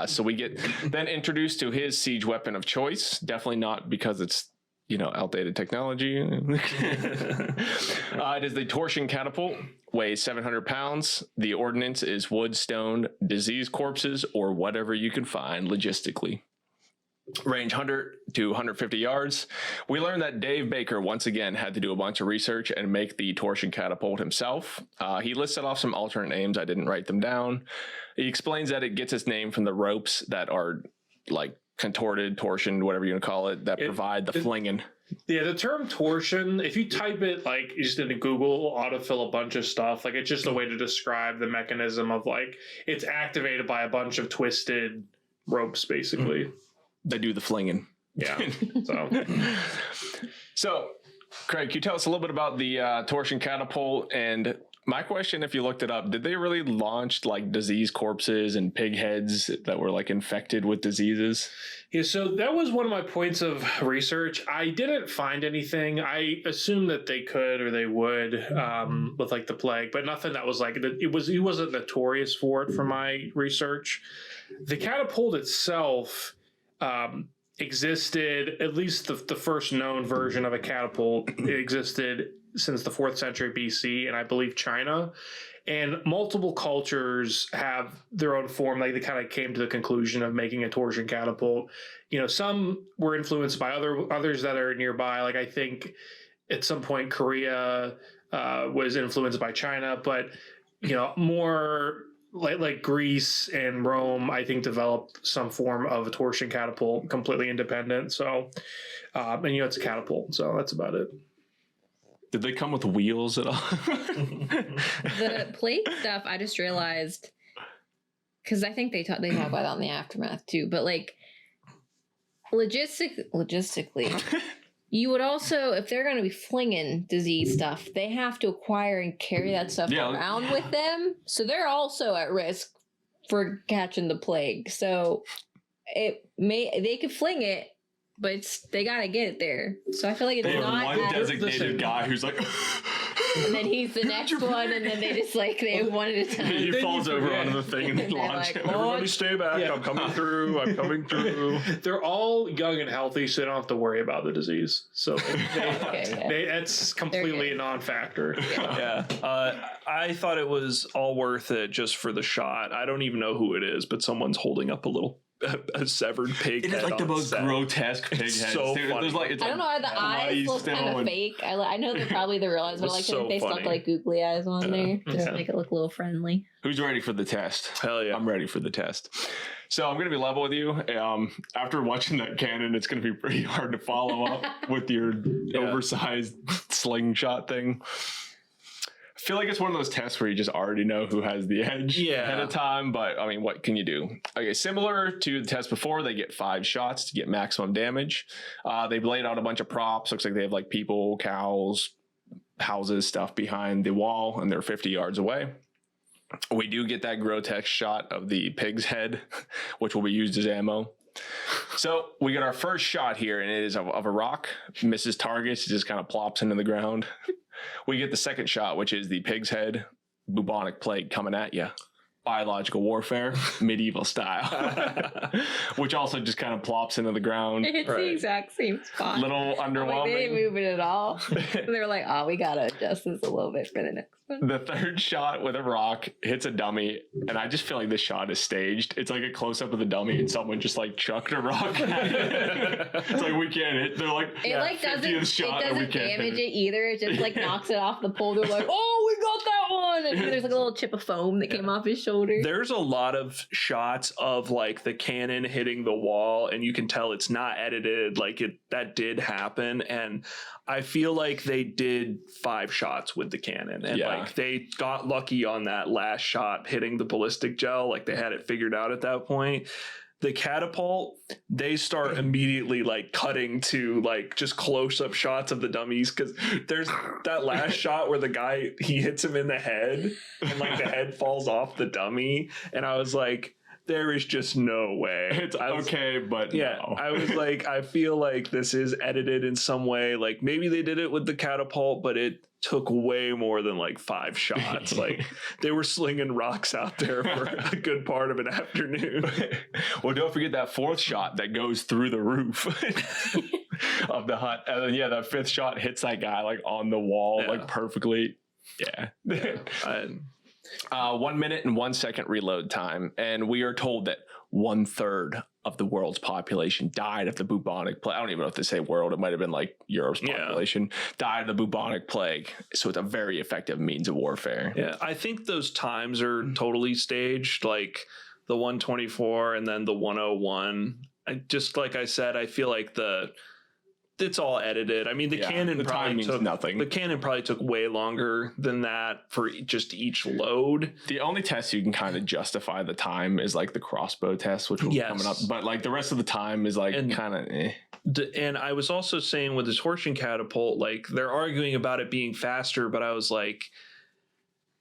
So we get then introduced to his siege weapon of choice. Definitely not because it's outdated technology. It is the torsion catapult. Weighs 700 pounds. The ordnance is wood, stone, disease corpses, or whatever you can find logistically. Range 100 to 150 yards. We learned that Dave Baker once again had to do a bunch of research and make the torsion catapult himself. He listed off some alternate names. I didn't write them down. He explains that it gets its name from the ropes that are like contorted, torsioned, whatever you want to call it, that provide the flinging.
Yeah, the term torsion, if you type it like just into Google, autofill a bunch of stuff. Like it's just a way to describe the mechanism of like it's activated by a bunch of twisted ropes, basically.
They do the flinging.
Yeah.
So, Craig, can you tell us a little bit about the torsion catapult? And my question, if you looked it up, did they really launch like disease corpses and pig heads that were like infected with diseases?
Yeah, so that was one of my points of research. I didn't find anything. I assumed that they could or they would with like the plague, but nothing that was like he wasn't notorious for it for my research. The catapult itself, existed, at least the first known version of a catapult existed since the 4th century BC, and I believe China. And multiple cultures have their own form. Like they kind of came to the conclusion of making a torsion catapult. Some were influenced by others that are nearby. Like I think at some point Korea was influenced by China, but more like Greece and Rome, I think, developed some form of a torsion catapult completely independent. So, and it's a catapult, so that's about it.
Did they come with wheels at all?
The plague stuff, I just realized, because I think they talk about that in the aftermath too. But like logistically, you would also, if they're going to be flinging disease stuff, they have to acquire and carry that stuff around with them. So they're also at risk for catching the plague. So they could fling it, but they got to get it there. So I feel like it's
they
not
have one designated guy who's like,
and then he's the next one, and then they just they have one at a time.
he falls over onto the thing and then launch him.
Everybody stay back. Yeah. I'm coming through.
They're all young and healthy, so they don't have to worry about the disease. So that's completely a non-factor.
Yeah. I thought it was all worth it just for the shot. I don't even know who it is, but someone's holding up a severed pig.
It is like the most grotesque pig head.
So funny.
I
don't know, are the eyes look kind of fake? I know they're probably the real eyes, but I like
so
they stuck like googly eyes on there to make it look a little friendly.
Who's ready for the test?
Hell yeah.
I'm ready for the test. So I'm going to be level with you. After watching that cannon, it's going to be pretty hard to follow up with your oversized slingshot thing. I feel like it's one of those tests where you just already know who has the edge ahead of time, but I mean, what can you do? Okay, similar to the test before, they get 5 shots to get maximum damage. They've laid out a bunch of props. Looks like they have like people, cows, houses, stuff behind the wall, and they're 50 yards away. We do get that grotesque shot of the pig's head, which will be used as ammo. So we get our first shot here, and it is of a rock. Misses targets, it just kind of plops into the ground. We get the second shot, which is the pig's head, bubonic plague coming at you. Biological warfare, medieval style, which also just kind of plops into the ground.
It's the exact same spot.
Little underwhelming.
They didn't move it at all. They were like, "Oh, we gotta adjust this a little bit for the next one."
The third shot with a rock hits a dummy, and I just feel like this shot is staged. It's like a close up of the dummy, and someone just like chucked a rock at it. It's like, we can't hit. They're like,
doesn't damage it either. It just like knocks it off the pole. They're like, "Oh, we got that one!" And there's like a little chip of foam that came off his shoulder.
There's a lot of shots of like the cannon hitting the wall, and you can tell it's not edited. Like that did happen, and I feel like they did 5 shots with the cannon, and like they got lucky on that last shot hitting the ballistic gel. Like they had it figured out at that point. The catapult, they start immediately like cutting to like just close up shots of the dummies, because there's that last shot where the guy, he hits him in the head and like the head falls off the dummy, and I was like, there is just no way.
It's okay, but
yeah,
no.
I was like, I feel like this is edited in some way. Like maybe they did it with the catapult, but it took way more than like 5 shots. Like they were slinging rocks out there for a good part of an afternoon.
Well, don't forget that 4th shot that goes through the roof of the hut. And then that 5th shot hits that guy like on the wall, like perfectly. Yeah. 1 minute and 1 second reload time, and we are told that 1/3 of the world's population died of the bubonic plague. I don't even know if they say world; it might have been like Europe's population died of the bubonic plague. So it's a very effective means of warfare.
Yeah, I think those times are totally staged, like the 124 and then the 101. Just like I said, I feel like it's all edited. I mean, the cannon probably took nothing. The cannon probably took way longer than that for just each load.
The only test you can kind of justify the time is like the crossbow test, which will be coming up. But like the rest of the time is like kind of
And I was also saying with the torsion catapult, like they're arguing about it being faster, but I was like,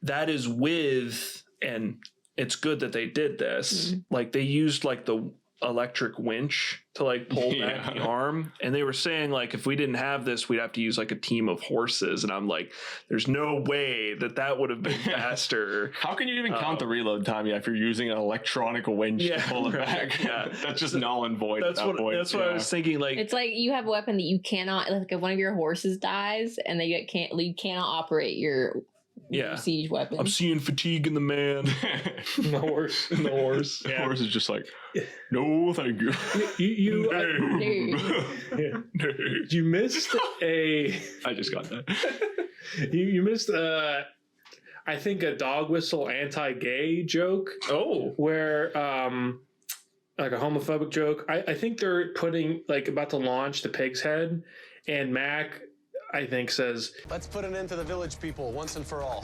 that is with, and it's good that they did this. Like they used like the electric winch to like pull back the arm, and they were saying like if we didn't have this we'd have to use like a team of horses, and I'm like there's no way that would have been faster.
How can you even count the reload time if you're using an electronic winch to pull it back? That's just null and void at that point.
That's what I was thinking. Like
it's like you have a weapon that you cannot, like if one of your horses dies and you cannot operate your siege weapon.
I'm seeing fatigue in the man.
The horse.
The horse.
The horse is just like, no, thank you.
You missed a.
I just got that.
You missed I think a dog whistle anti-gay joke.
Oh,
where like a homophobic joke. I think they're putting like about to launch the Pig's Head, and Mac, I think, says,
"Let's put an end to the village people once and for all."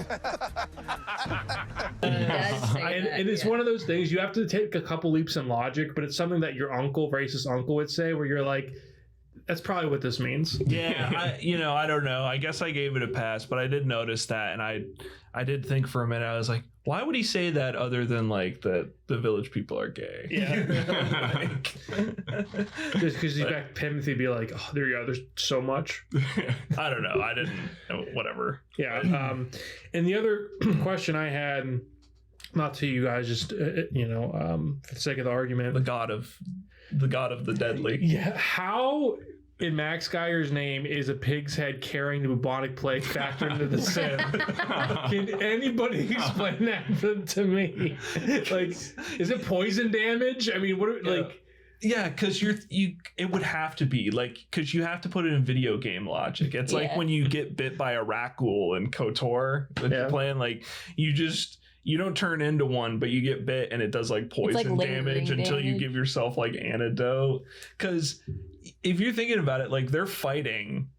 And it's one of those things you have to take a couple leaps in logic, but it's something that your racist uncle would say, where you're like, that's probably what this means.
Yeah, I don't know. I guess I gave it a pass, but I did notice that, and I did think for a minute. I was like, why would he say that other than like the village people are gay?
Yeah. Just because you got Timothy be like, oh, there you go. There's so much.
I don't know. I didn't know. Whatever.
Yeah. And the other question I had, not to you guys, just for the sake of the argument,
the god of the deadly.
Yeah. How in Max Geyer's name is a pig's head carrying the bubonic plague factored into the sin? Can anybody explain that to me? Like, is it poison damage? I mean,
Yeah, because it would have to be like, because you have to put it in video game logic. It's like when you get bit by a Rakghoul in KOTOR that you're playing, like you don't turn into one, but you get bit and it does like poison damage until you give yourself like antidote. Because if you're thinking about it, like they're fighting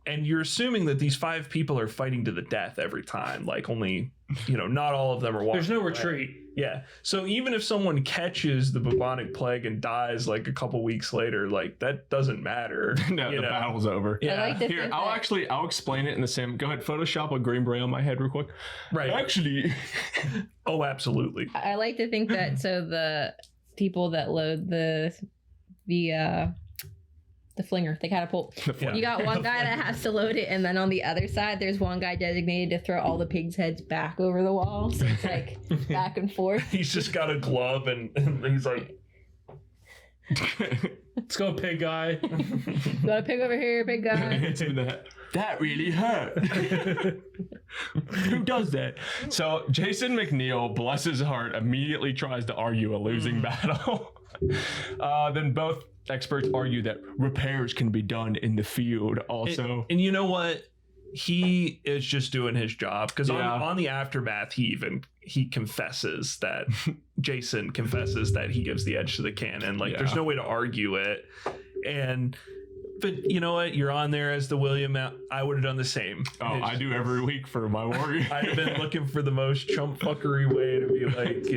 and you're assuming that these 5 people are fighting to the death every time. Like only, not all of them are walking.
There's no
away.
retreat.
Yeah. So even if someone catches the bubonic plague and dies like a couple weeks later, like that doesn't matter.
No, the battle's over.
Yeah.
I like to
Here,
think
I'll explain it in the same. Go ahead, Photoshop a green beret on my head real quick.
Right.
Actually.
Oh, absolutely.
I like to think that so the people that load the flinger, the catapult. You got one guy that has to load it, and then on the other side, there's one guy designated to throw all the pigs' heads back over the wall. So it's like back and forth.
He's just got a glove, and he's like,
Let's go, pig guy.
You got a pig over here, pig guy.
Hits him in the head. That really hurt. Who does that? So Jason McNeil, bless his heart, immediately tries to argue a losing battle. Then both experts argue that repairs can be done in the field also.
And you know what? He is just doing his job, because on the aftermath, he confesses that Jason confesses that he gives the edge to the cannon. Like there's no way to argue it. But you know what? You're on there as the William. I would have done the same.
Oh, I do every week for my warrior.
I'd have been looking for the most chump fuckery way to be like,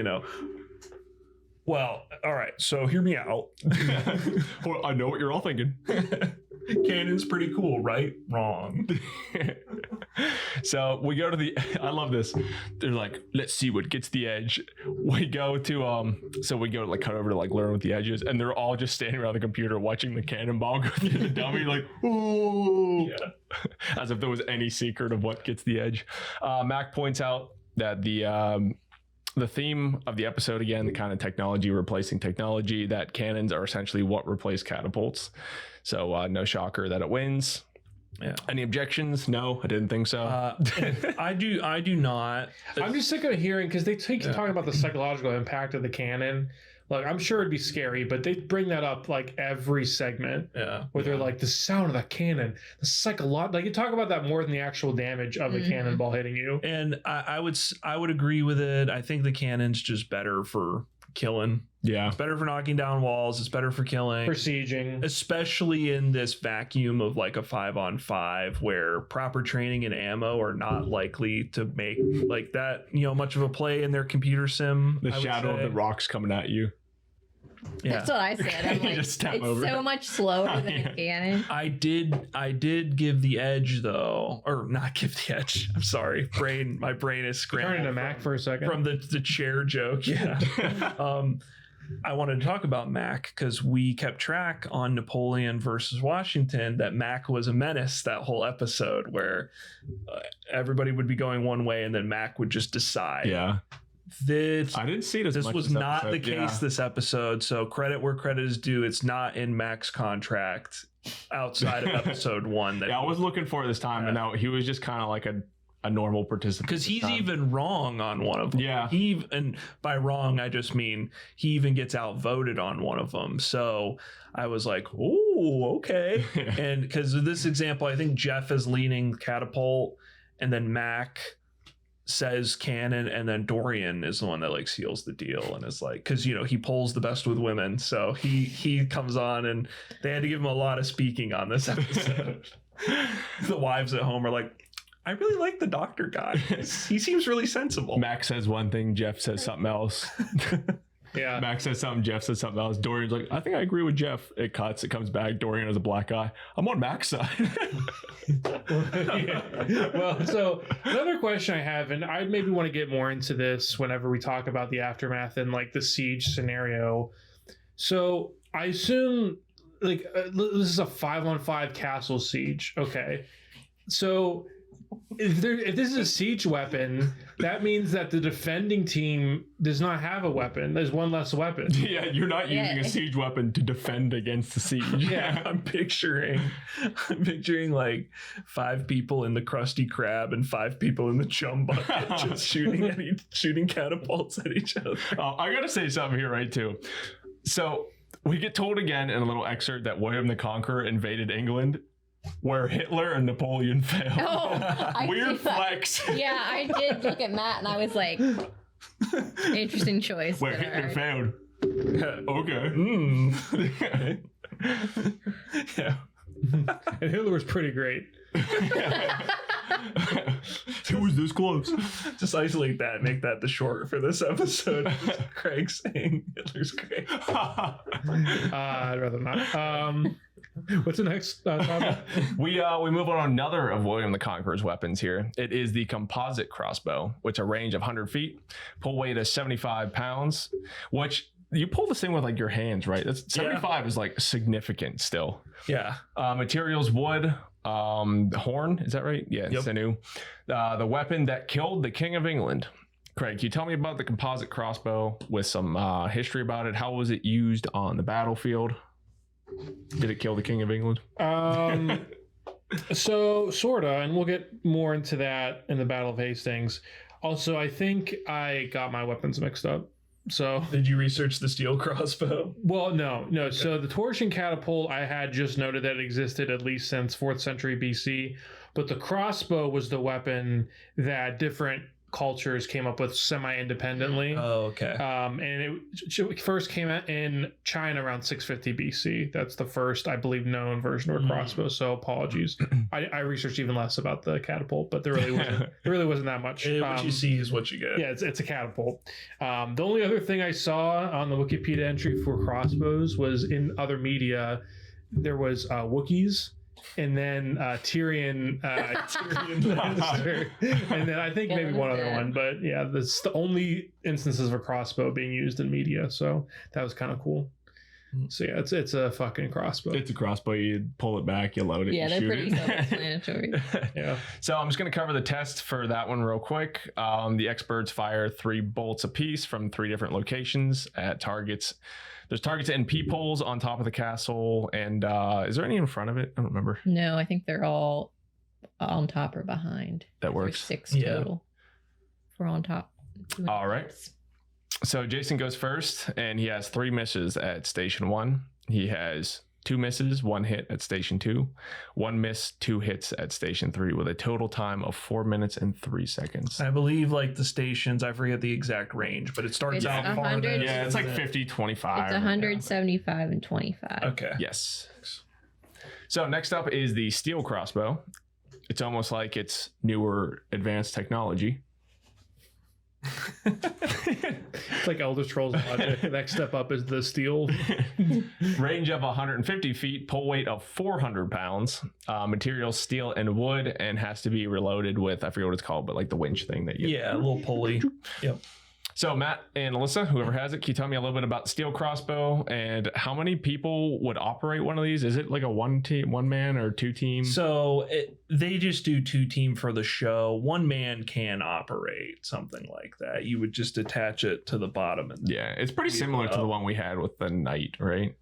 well, all right, so hear me out.
Well, I know what you're all thinking.
Cannon's pretty cool, right? Wrong.
So we go to I love this. They're like, let's see what gets the edge. We go to like cut over to like learn what the edge is, and they're all just standing around the computer watching the cannonball go through the dummy, like, ooh. Yeah. As if there was any secret of what gets the edge. Mac points out that the theme of the episode, again, the kind of technology replacing technology, that cannons are essentially what replace catapults. So no shocker that it wins. Yeah. Any objections? No, I didn't think so.
I do not.
I'm just sick of hearing, because they keep talking about the psychological impact of the cannon. Like, I'm sure it'd be scary, but they bring that up like every segment.
Yeah.
Where they're like, the sound of that cannon, the psychological, like you talk about that more than the actual damage of the cannonball hitting you.
And I would agree with it. I think the cannon's just better for killing.
Yeah.
It's better for knocking down walls. It's better for killing.
For sieging.
Especially in this vacuum of like a 5-on-5 where proper training and ammo are not likely to make like that, much of a play in their computer sim.
The shadow of the rocks coming at you.
Yeah.
That's what I said. I'm like,
just step
it's
over
so
it.
much slower than a cannon.
I did give the edge though, or not give the edge. I'm sorry. My brain is scrambled.
Turn into Mac for a second.
From the chair joke. Yeah. I wanted to talk about Mac because we kept track on Napoleon versus Washington that Mac was a menace that whole episode where everybody would be going one way and then Mac would just decide.
Yeah.
I
didn't see it as
this
much
was
this
not
episode.
the case this episode, so credit where credit is due. It's not in Mac's contract outside of episode 1. That
I was looking for it this time, and now he was just kind of like a normal participant.
because he's even wrong on one of them.
Yeah.
And by wrong, I just mean he even gets outvoted on one of them. So I was like, oh, okay. And because of this example, I think Jeff is leaning Catapult, and then Mac says Cannon, and then Dorian is the one that like seals the deal and is like, because he pulls the best with women, so he comes on, and they had to give him a lot of speaking on this episode. The wives at home are like, I really like the doctor guy. He seems really sensible.
Max says one thing, Jeff says something else.
Yeah.
Max says something, Jeff says something else. Dorian's like, I think I agree with Jeff. It cuts, it comes back. Dorian has a black eye. I'm on Mac's side.
Yeah. Well, so another question I have, and I maybe want to get more into this whenever we talk about the aftermath and like the siege scenario. So I assume like this is a 5-on-5 castle siege. Okay. So if this is a siege weapon, that means that the defending team does not have a weapon. There's one less weapon.
Yeah, you're not using a siege weapon to defend against the siege.
Yeah, I'm picturing like 5 people in the Krusty Krab and 5 people in the chum bucket just shooting catapults at each other.
I gotta say something here, right, too. So we get told again in a little excerpt that William the Conqueror invaded England, where Hitler and Napoleon failed.
Oh,
Weird flex.
Yeah, I did look at Matt and I was like, interesting choice.
Where
but
Hitler
alright.
failed. Okay.
Yeah.
And Hitler was pretty great.
It was this close.
Just isolate that and make that the short for this episode. Craig saying Hitler's great.
I'd rather not. What's the next topic?
We move on another of William the Conqueror's weapons here. It is the composite crossbow, which a range of 100 feet, pull weight of 75 pounds, which you pull this thing with like your hands, right? That's 75 is like significant still.
Yeah.
Materials wood, horn, is that right? Yeah,
Yep.
sinew. The weapon that killed the King of England. Craig, can you tell me about the composite crossbow with some history about it? How was it used on the battlefield? Did it kill the King of England?
So sorta, and we'll get more into that in the Battle of Hastings. Also, I think I got my weapons mixed up. So
Did you research the steel crossbow?
well, no. So the torsion catapult, I had just noted that it existed at least since 4th century BC, but the crossbow was the weapon that different cultures came up with semi-independently.
Oh, okay.
And it first came out in China around 650 BC. That's the first, I believe, known version of a crossbow. So apologies. I researched even less about the catapult, but there really wasn't that much.
What you see is what you get.
Yeah, it's a catapult. The only other thing I saw on the Wikipedia entry for crossbows was in other media, there was Wookiees. And then Tyrion Lannister, and then I think maybe one other one, but yeah, that's the only instances of a crossbow being used in media, so that was kind of cool. So yeah, it's a fucking crossbow.
It's a crossbow. You pull it back, you load it,
Yeah,
you
they're
shoot
pretty
it.
self-explanatory.
Yeah.
So I'm just going to cover the test for that one real quick. The experts fire 3 bolts apiece from 3 different locations at targets. There's targets and peepholes on top of the castle. And is there any in front of it? I don't remember.
No, I think they're all on top or behind.
That works.
There's 6
Yeah.
total. 4 on top. 2
All right. So Jason goes first, and he has 3 misses at station 1. He has 2 misses, 1 hit at station 2, 1 miss, 2 hits at station 3, with a total time of 4 minutes and 3 seconds.
I believe like the stations, I forget the exact range, but it starts
It's
out
100.
farther.
Yeah, it's like 50, 25.
It's 175 and 25.
Okay.
Yes. So next up is the steel crossbow. It's almost like it's newer advanced technology.
It's like Elder Scrolls logic. The next step up is the steel.
Range of 150 feet, pull weight of 400 pounds, materials steel and wood, and has to be reloaded with, I forget what it's called, but like the winch thing that you...
Yeah, a little pulley. Yep.
So Matt and Alyssa, whoever has it, can you tell me a little bit about steel crossbow and how many people would operate one of these? Is it like a one man or 2 team?
So they just do 2 team for the show. 1 man can operate something like that. You would just attach it to the bottom. And
yeah, it's pretty similar to the one we had with the knight, right?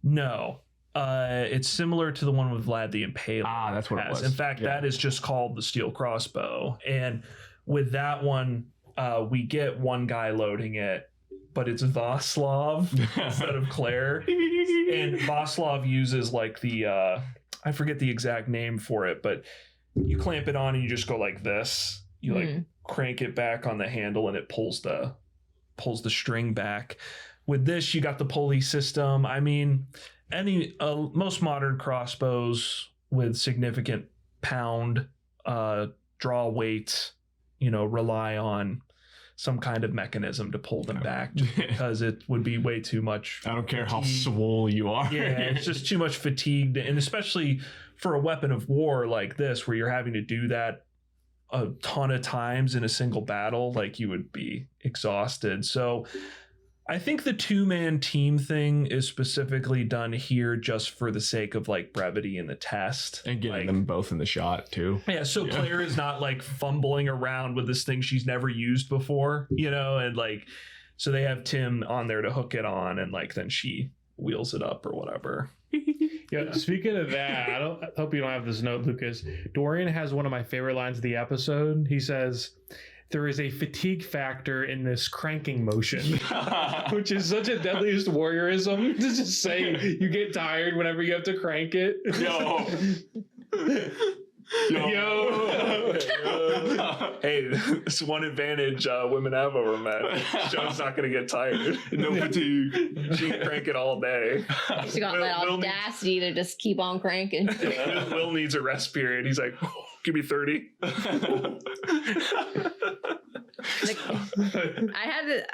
No. It's similar to the one with Vlad the Impaler.
That's what it was.
In fact, that is just called the steel crossbow. And with that one, we get 1 guy loading it, but it's Vaslav instead of Claire. And Vaslav uses like the I forget the exact name for it, but you clamp it on and you just go like this. You like crank it back on the handle and it pulls the string back. With this, you got the pulley system. I mean, most modern crossbows with significant pound draw weight, rely on some kind of mechanism to pull them back because it would be way too much.
I don't care how swole you are.
Yeah, it's just too much fatigued. And especially for a weapon of war like this, where you're having to do that a ton of times in a single battle, like you would be exhausted. So I think the 2-man team thing is specifically done here just for the sake of like brevity in the test.
And getting them both in the shot too.
Yeah, so Claire is not like fumbling around with this thing she's never used before, and like, so they have Tim on there to hook it on and like then she wheels it up or whatever.
Yeah, speaking of that, I hope you don't have this note, Lucas. Dorian has one of my favorite lines of the episode. He says, "There is a fatigue factor in this cranking motion," which is such a Deadliest warriorism to just say you get tired whenever you have to crank it.
Yo.
Hey, it's one advantage women have over men. Joan's not going to get tired.
No fatigue.
She can crank it all day.
She's got that audacity to just keep on cranking.
Will needs a rest period. He's like, give me 30.
I had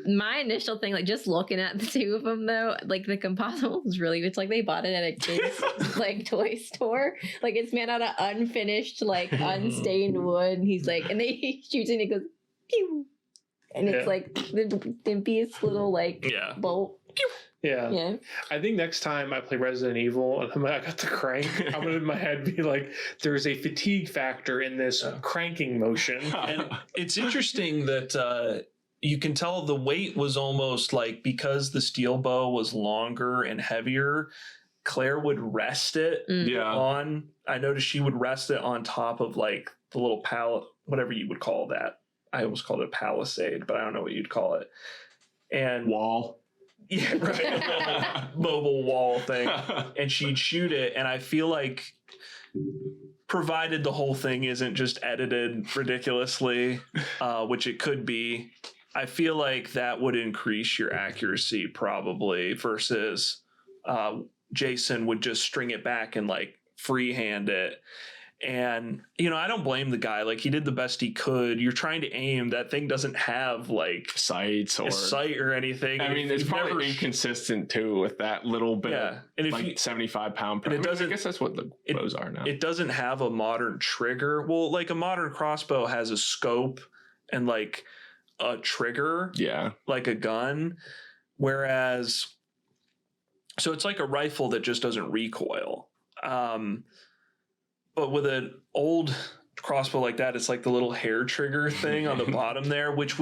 my initial thing, like just looking at the 2 of them though, like the composite was really, it's like they bought it at a kid's like toy store. Like it's made out of unfinished, like unstained wood. And he's like, and he shoots and it goes, pew. And it's like the dimpiest little like bolt.
Yeah. I think next time I play Resident Evil and I got the crank, I'm gonna in my head be like, there's a fatigue factor in this cranking motion.
And it's interesting that you can tell the weight was almost like, because the steel bow was longer and heavier, Claire would rest it on. I noticed she would rest it on top of like the little whatever you would call that. I almost called it a palisade, but I don't know what you'd call it. And
wall.
Yeah, right. Mobile wall thing. And she'd shoot it. And I feel like, provided the whole thing isn't just edited ridiculously, which it could be, I feel like that would increase your accuracy probably versus Jason would just string it back and like freehand it. And, I don't blame the guy. Like, he did the best he could. You're trying to aim. That thing doesn't have, like,
sights or
a sight or anything.
I mean, it's probably inconsistent, too, with that little bit of,
and
like, 75-pound per. I guess that's what the bows are now.
It doesn't have a modern trigger. Well, like, a modern crossbow has a scope and, like, a trigger.
Yeah.
Like a gun. Whereas, so it's like a rifle that just doesn't recoil. But with an old crossbow like that, it's like the little hair trigger thing on the bottom there, which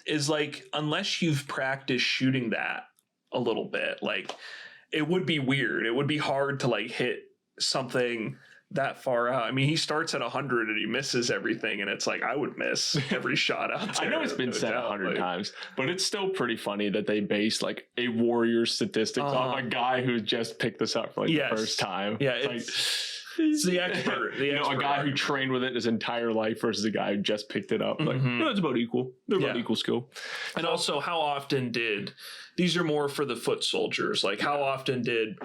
is like, unless you've practiced shooting that a little bit, like it would be weird. It would be hard to like hit something that far out. I mean, he starts at 100 and he misses everything, and it's like, I would miss every shot out there.
I know it's been said 100 times, but it's still pretty funny that they base like a warrior statistics off a guy who just picked this up for like the first time.
Yeah, it's the expert.
A guy who trained with it his entire life versus a guy who just picked it up. Like, it's about equal. They're about equal skill.
And also, how often these are more for the foot soldiers? Like, how often did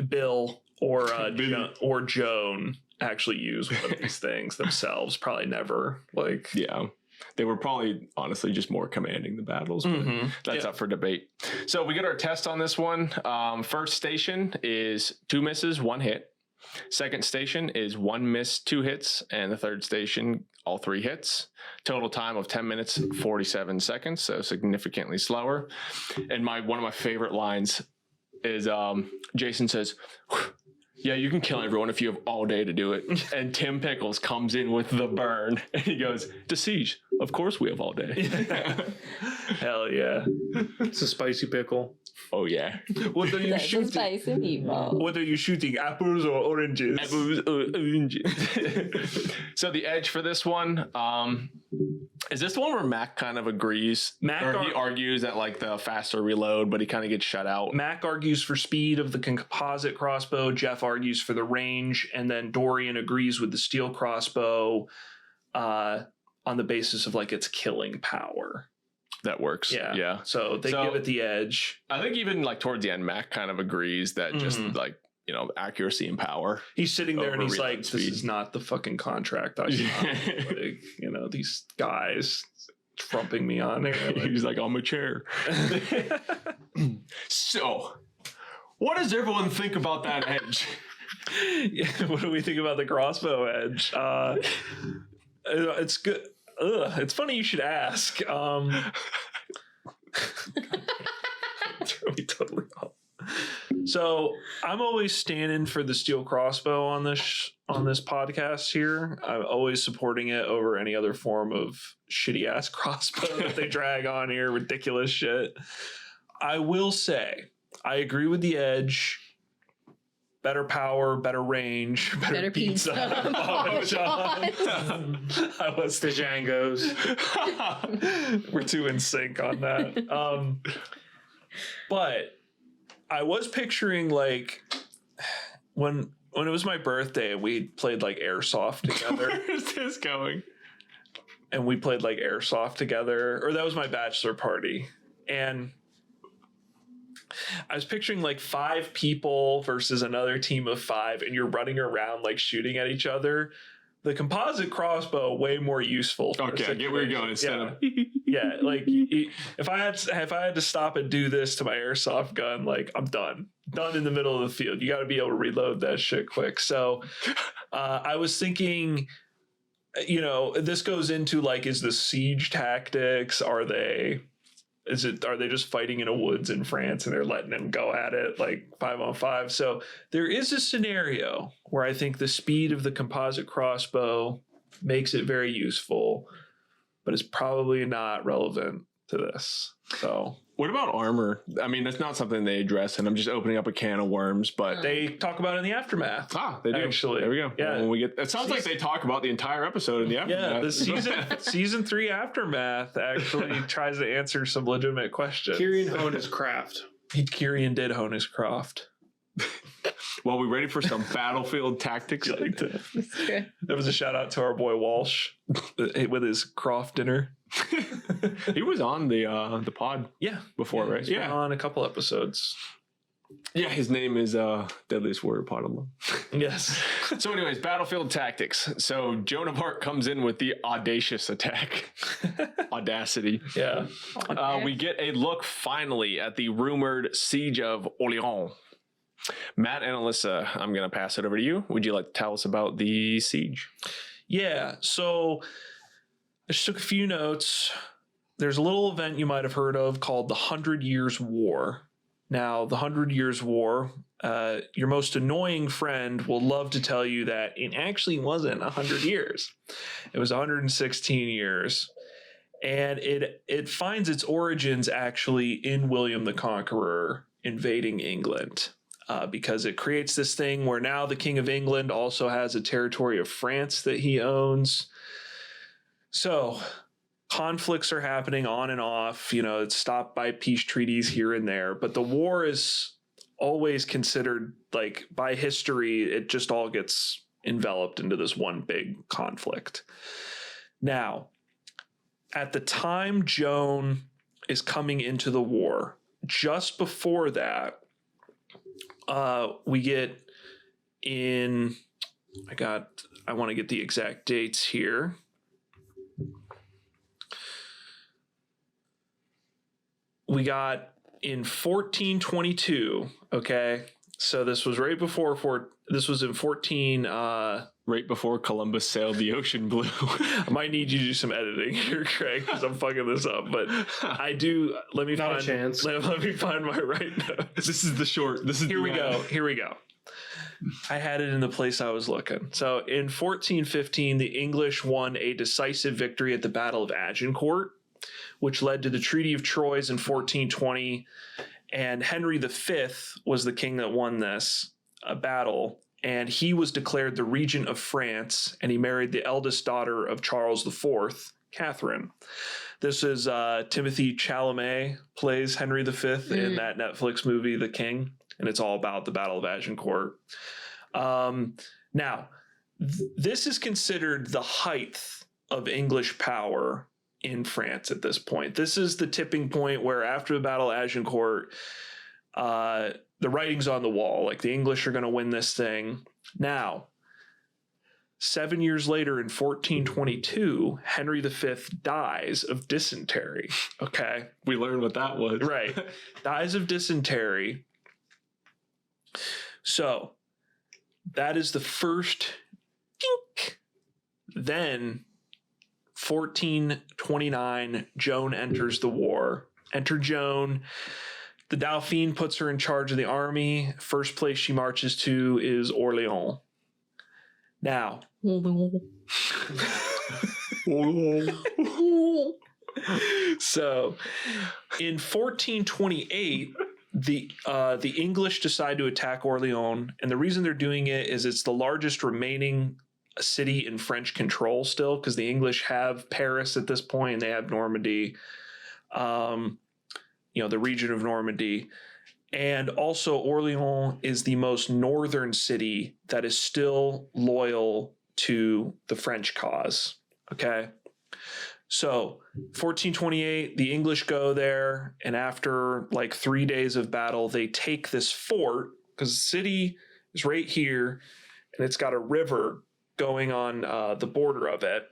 Bill or Joan actually use one of these things themselves? Probably never. Like,
they were probably honestly just more commanding the battles, but that's up for debate. So we get our test on this one. First station is 2 misses, 1 hit. Second station is 1 miss, 2 hits, and the third station, all 3 hits. Total time of 10 minutes, 47 seconds, so significantly slower. And one of my favorite lines is Jason says, yeah, you can kill everyone if you have all day to do it. And Tim Pickles comes in with the burn, and he goes, to siege, of course we have all day.
Hell yeah.
It's a spicy pickle.
Oh, yeah.
What are you
That's a
shooting?
spicy meatball.
What are you shooting? Apples or oranges?
So the edge for this one, is this the one where Mac kind of agrees? He argues that like the faster reload, but he kind of gets shut out.
Mac argues for speed of the composite crossbow. Jeff argues for the range, and then Dorian agrees with the steel crossbow on the basis of like its killing power.
That works. Yeah.
So they give it the edge.
I think even like towards the end, Mac kind of agrees that just like, accuracy and power.
He's sitting there and he's like,
speed.
this is not the fucking contract I signed. Like, these guys trumping me on here. Like,
he's like, I'm a chair. So, what does everyone think about that edge?
What do we think about the crossbow edge? It's good. It's funny you should ask. Throw me totally off. So I'm always standing for the steel crossbow on this podcast here. I'm always supporting it over any other form of shitty ass crossbow that they drag on here. Ridiculous shit. I will say I agree with the edge. Better power, better range, better pizza.
Oh,
John. I was
The Django's.
We're too in sync on that. But I was picturing like when it was my birthday and we played like airsoft together.
Where's this going?
And we played like airsoft together, or that was my bachelor party. And I was picturing like 5 people versus another team of 5, and you're running around like shooting at each other. The composite crossbow way more useful.
Okay, I get where you're going. Instead of
yeah, like if I had to stop and do this to my airsoft gun, like I'm done in the middle of the field. You got to be able to reload that shit quick. So I was thinking, this goes into like, is this siege tactics? Are they just fighting in a woods in France and they're letting them go at it like 5-on-5? So there is a scenario where I think the speed of the composite crossbow makes it very useful, but it's probably not relevant to this. So
what about armor? I mean, that's not something they address, and I'm just opening up a can of worms, but
they talk about it in the aftermath.
They do.
Actually.
There we go.
Yeah.
When we get, it sounds like they talk about the entire episode in the aftermath.
Yeah, the season 3 aftermath actually tries to answer some legitimate questions.
Kyrian honed his craft.
Kyrian did hone his craft.
Well, we ready for some battlefield tactics?
That was a shout out to our boy Walsh with his Croft dinner.
He was on the pod before, right?
He's been on a couple episodes.
Yeah, his name is Deadliest Warrior Pod alone.
Yes.
So anyways, battlefield tactics. So Joan of Arc comes in with the audacious attack. Audacity.
Yeah.
We get a look finally at the rumored siege of Orleans. Matt and Alyssa, I'm going to pass it over to you. Would you like to tell us about the siege?
Yeah, so I just took a few notes. There's a little event you might have heard of called the 100 Years' War. Now, the 100 Years' War, your most annoying friend will love to tell you that it actually wasn't 100 years. It was 116 years. And it finds its origins actually in William the Conqueror invading England. Because it creates this thing where now the King of England also has a territory of France that he owns. So conflicts are happening on and off. It's stopped by peace treaties here and there. But the war is always considered, like, by history, it just all gets enveloped into this one big conflict. Now, at the time Joan is coming into the war, just before that, we get in, I want to get the exact dates here. We got in 1422, okay? So this was right before this was in 14.
Right before Columbus sailed the ocean blue.
I might need you to do some editing here, Craig, because I'm fucking this up. But I do. Let me
Not a
find.
chance.
Let me find my right notes.
This is the short. This is
Here we go. Here we go. I had it in the place I was looking. So in 1415, the English won a decisive victory at the Battle of Agincourt, which led to the Treaty of Troyes in 1420. And Henry V was the king that won this battle. And he was declared the regent of France, and he married the eldest daughter of Charles IV, Catherine. This is Timothy Chalamet plays Henry V in that Netflix movie, The King, and it's all about the Battle of Agincourt. Now, this is considered the height of English power in France at this point. This is the tipping point where after the Battle of Agincourt, the writing's on the wall. Like, the English are going to win this thing. Now, 7 years later in 1422, Henry V dies of dysentery. Okay.
We learned what that was.
Right. Dies of dysentery. So that is the first dink. Then 1429, Joan enters the war. Enter Joan. The Dauphine puts her in charge of the army. First place she marches to is Orleans. Now, so in 1428, the English decide to attack Orleans, and the reason they're doing it is it's the largest remaining city in French control still, because the English have Paris at this point, and they have Normandy. The region of Normandy. And also Orleans is the most northern city that is still loyal to the French cause. Okay. So 1428, the English go there, and after like 3 days of battle, they take this fort, because the city is right here, and it's got a river going on the border of it.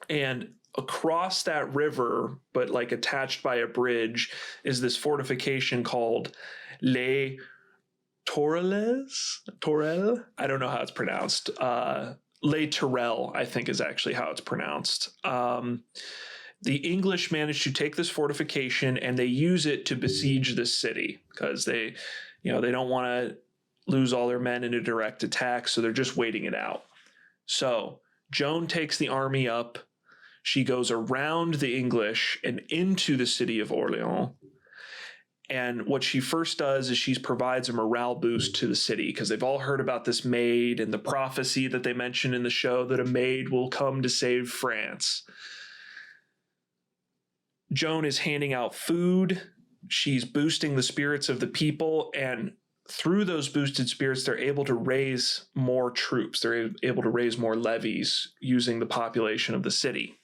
And across that river, but like attached by a bridge, is this fortification called Les Tourelles. I don't know how it's pronounced. Les Tourelles, I think, is actually how it's pronounced. The English managed to take this fortification and they use it to besiege this city, because they don't want to lose all their men in a direct attack, so they're just waiting it out. So Joan takes the army up. She goes around the English and into the city of Orleans. And what she first does is she provides a morale boost to the city, because they've all heard about this maid and the prophecy that they mentioned in the show that a maid will come to save France. Joan is handing out food. She's boosting the spirits of the people, and through those boosted spirits, they're able to raise more troops. They're able to raise more levies using the population of the city.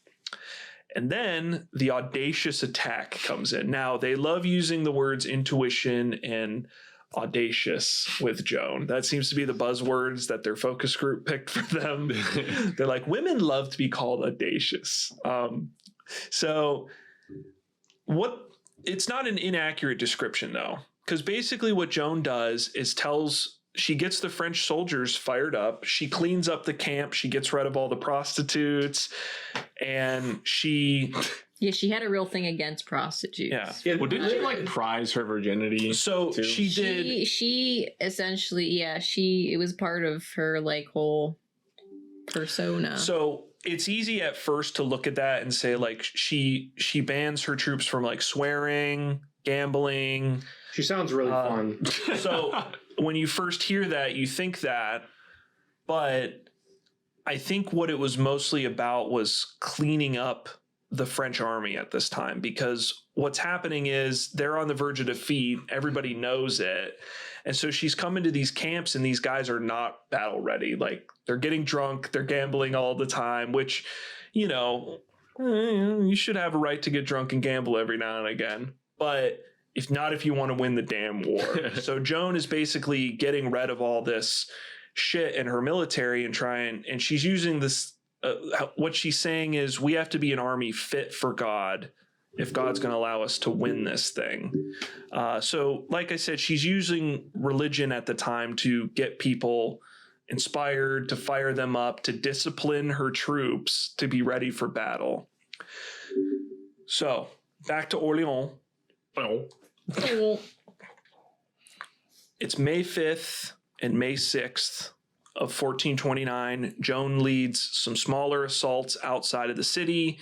And then the audacious attack comes in. Now, they love using the words intuition and audacious with Joan. That seems to be the buzzwords that their focus group picked for them. They're like, women love to be called audacious. It's not an inaccurate description, though, because basically what Joan does is she gets the French soldiers fired up. She cleans up the camp. She gets rid of all the prostitutes, and she
had a real thing against prostitutes.
Yeah.
Well, didn't she prize her virginity?
So
too?
she did.
She essentially, it was part of her whole persona.
So it's easy at first to look at that and say she bans her troops from swearing, gambling.
She sounds really fun.
So when you first hear that, you think that, but I think what it was mostly about was cleaning up the French army at this time, because what's happening is they're on the verge of defeat. Everybody knows it. And so she's coming to these camps, and these guys are not battle ready. They're getting drunk, they're gambling all the time, which, you should have a right to get drunk and gamble every now and again. But if you want to win the damn war. So Joan is basically getting rid of all this shit in her military and she's using this. What she's saying is, we have to be an army fit for God if God's going to allow us to win this thing. So like I said, she's using religion at the time to get people inspired, to fire them up, to discipline her troops to be ready for battle. So back to Orleans. It's May 5th and May 6th of 1429. Joan leads some smaller assaults outside of the city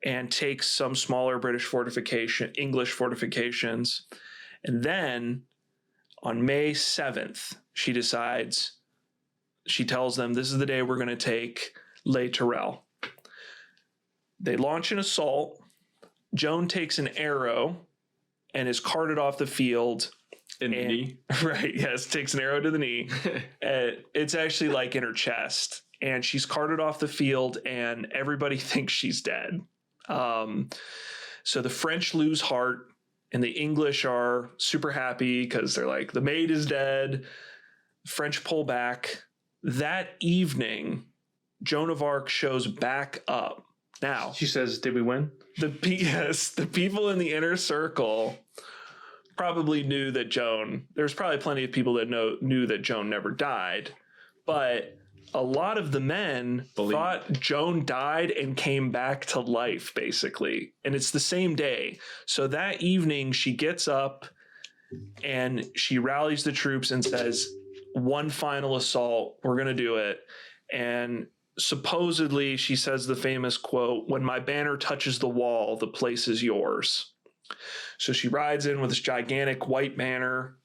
and takes some smaller English fortifications. And then on May 7th, she tells them, this is the day we're going to take Les Tourelles. They launch an assault. Joan takes an arrow and is carted off the field.
In the knee?
Right, yes, takes an arrow to the knee. It's actually like in her chest. And she's carted off the field and everybody thinks she's dead. So the French lose heart and the English are super happy because they're like, the maid is dead. French pull back. That evening, Joan of Arc shows back up. Now,
She says, did we win?
the people in the inner circle probably knew that there's probably plenty of people that knew that Joan never died, but a lot of the men thought Joan died and came back to life, basically. And it's the same day. So that evening she gets up and she rallies the troops and says, one final assault, we're going to do it. And supposedly she says the famous quote, when my banner touches the wall, the place is yours. So she rides in with this gigantic white banner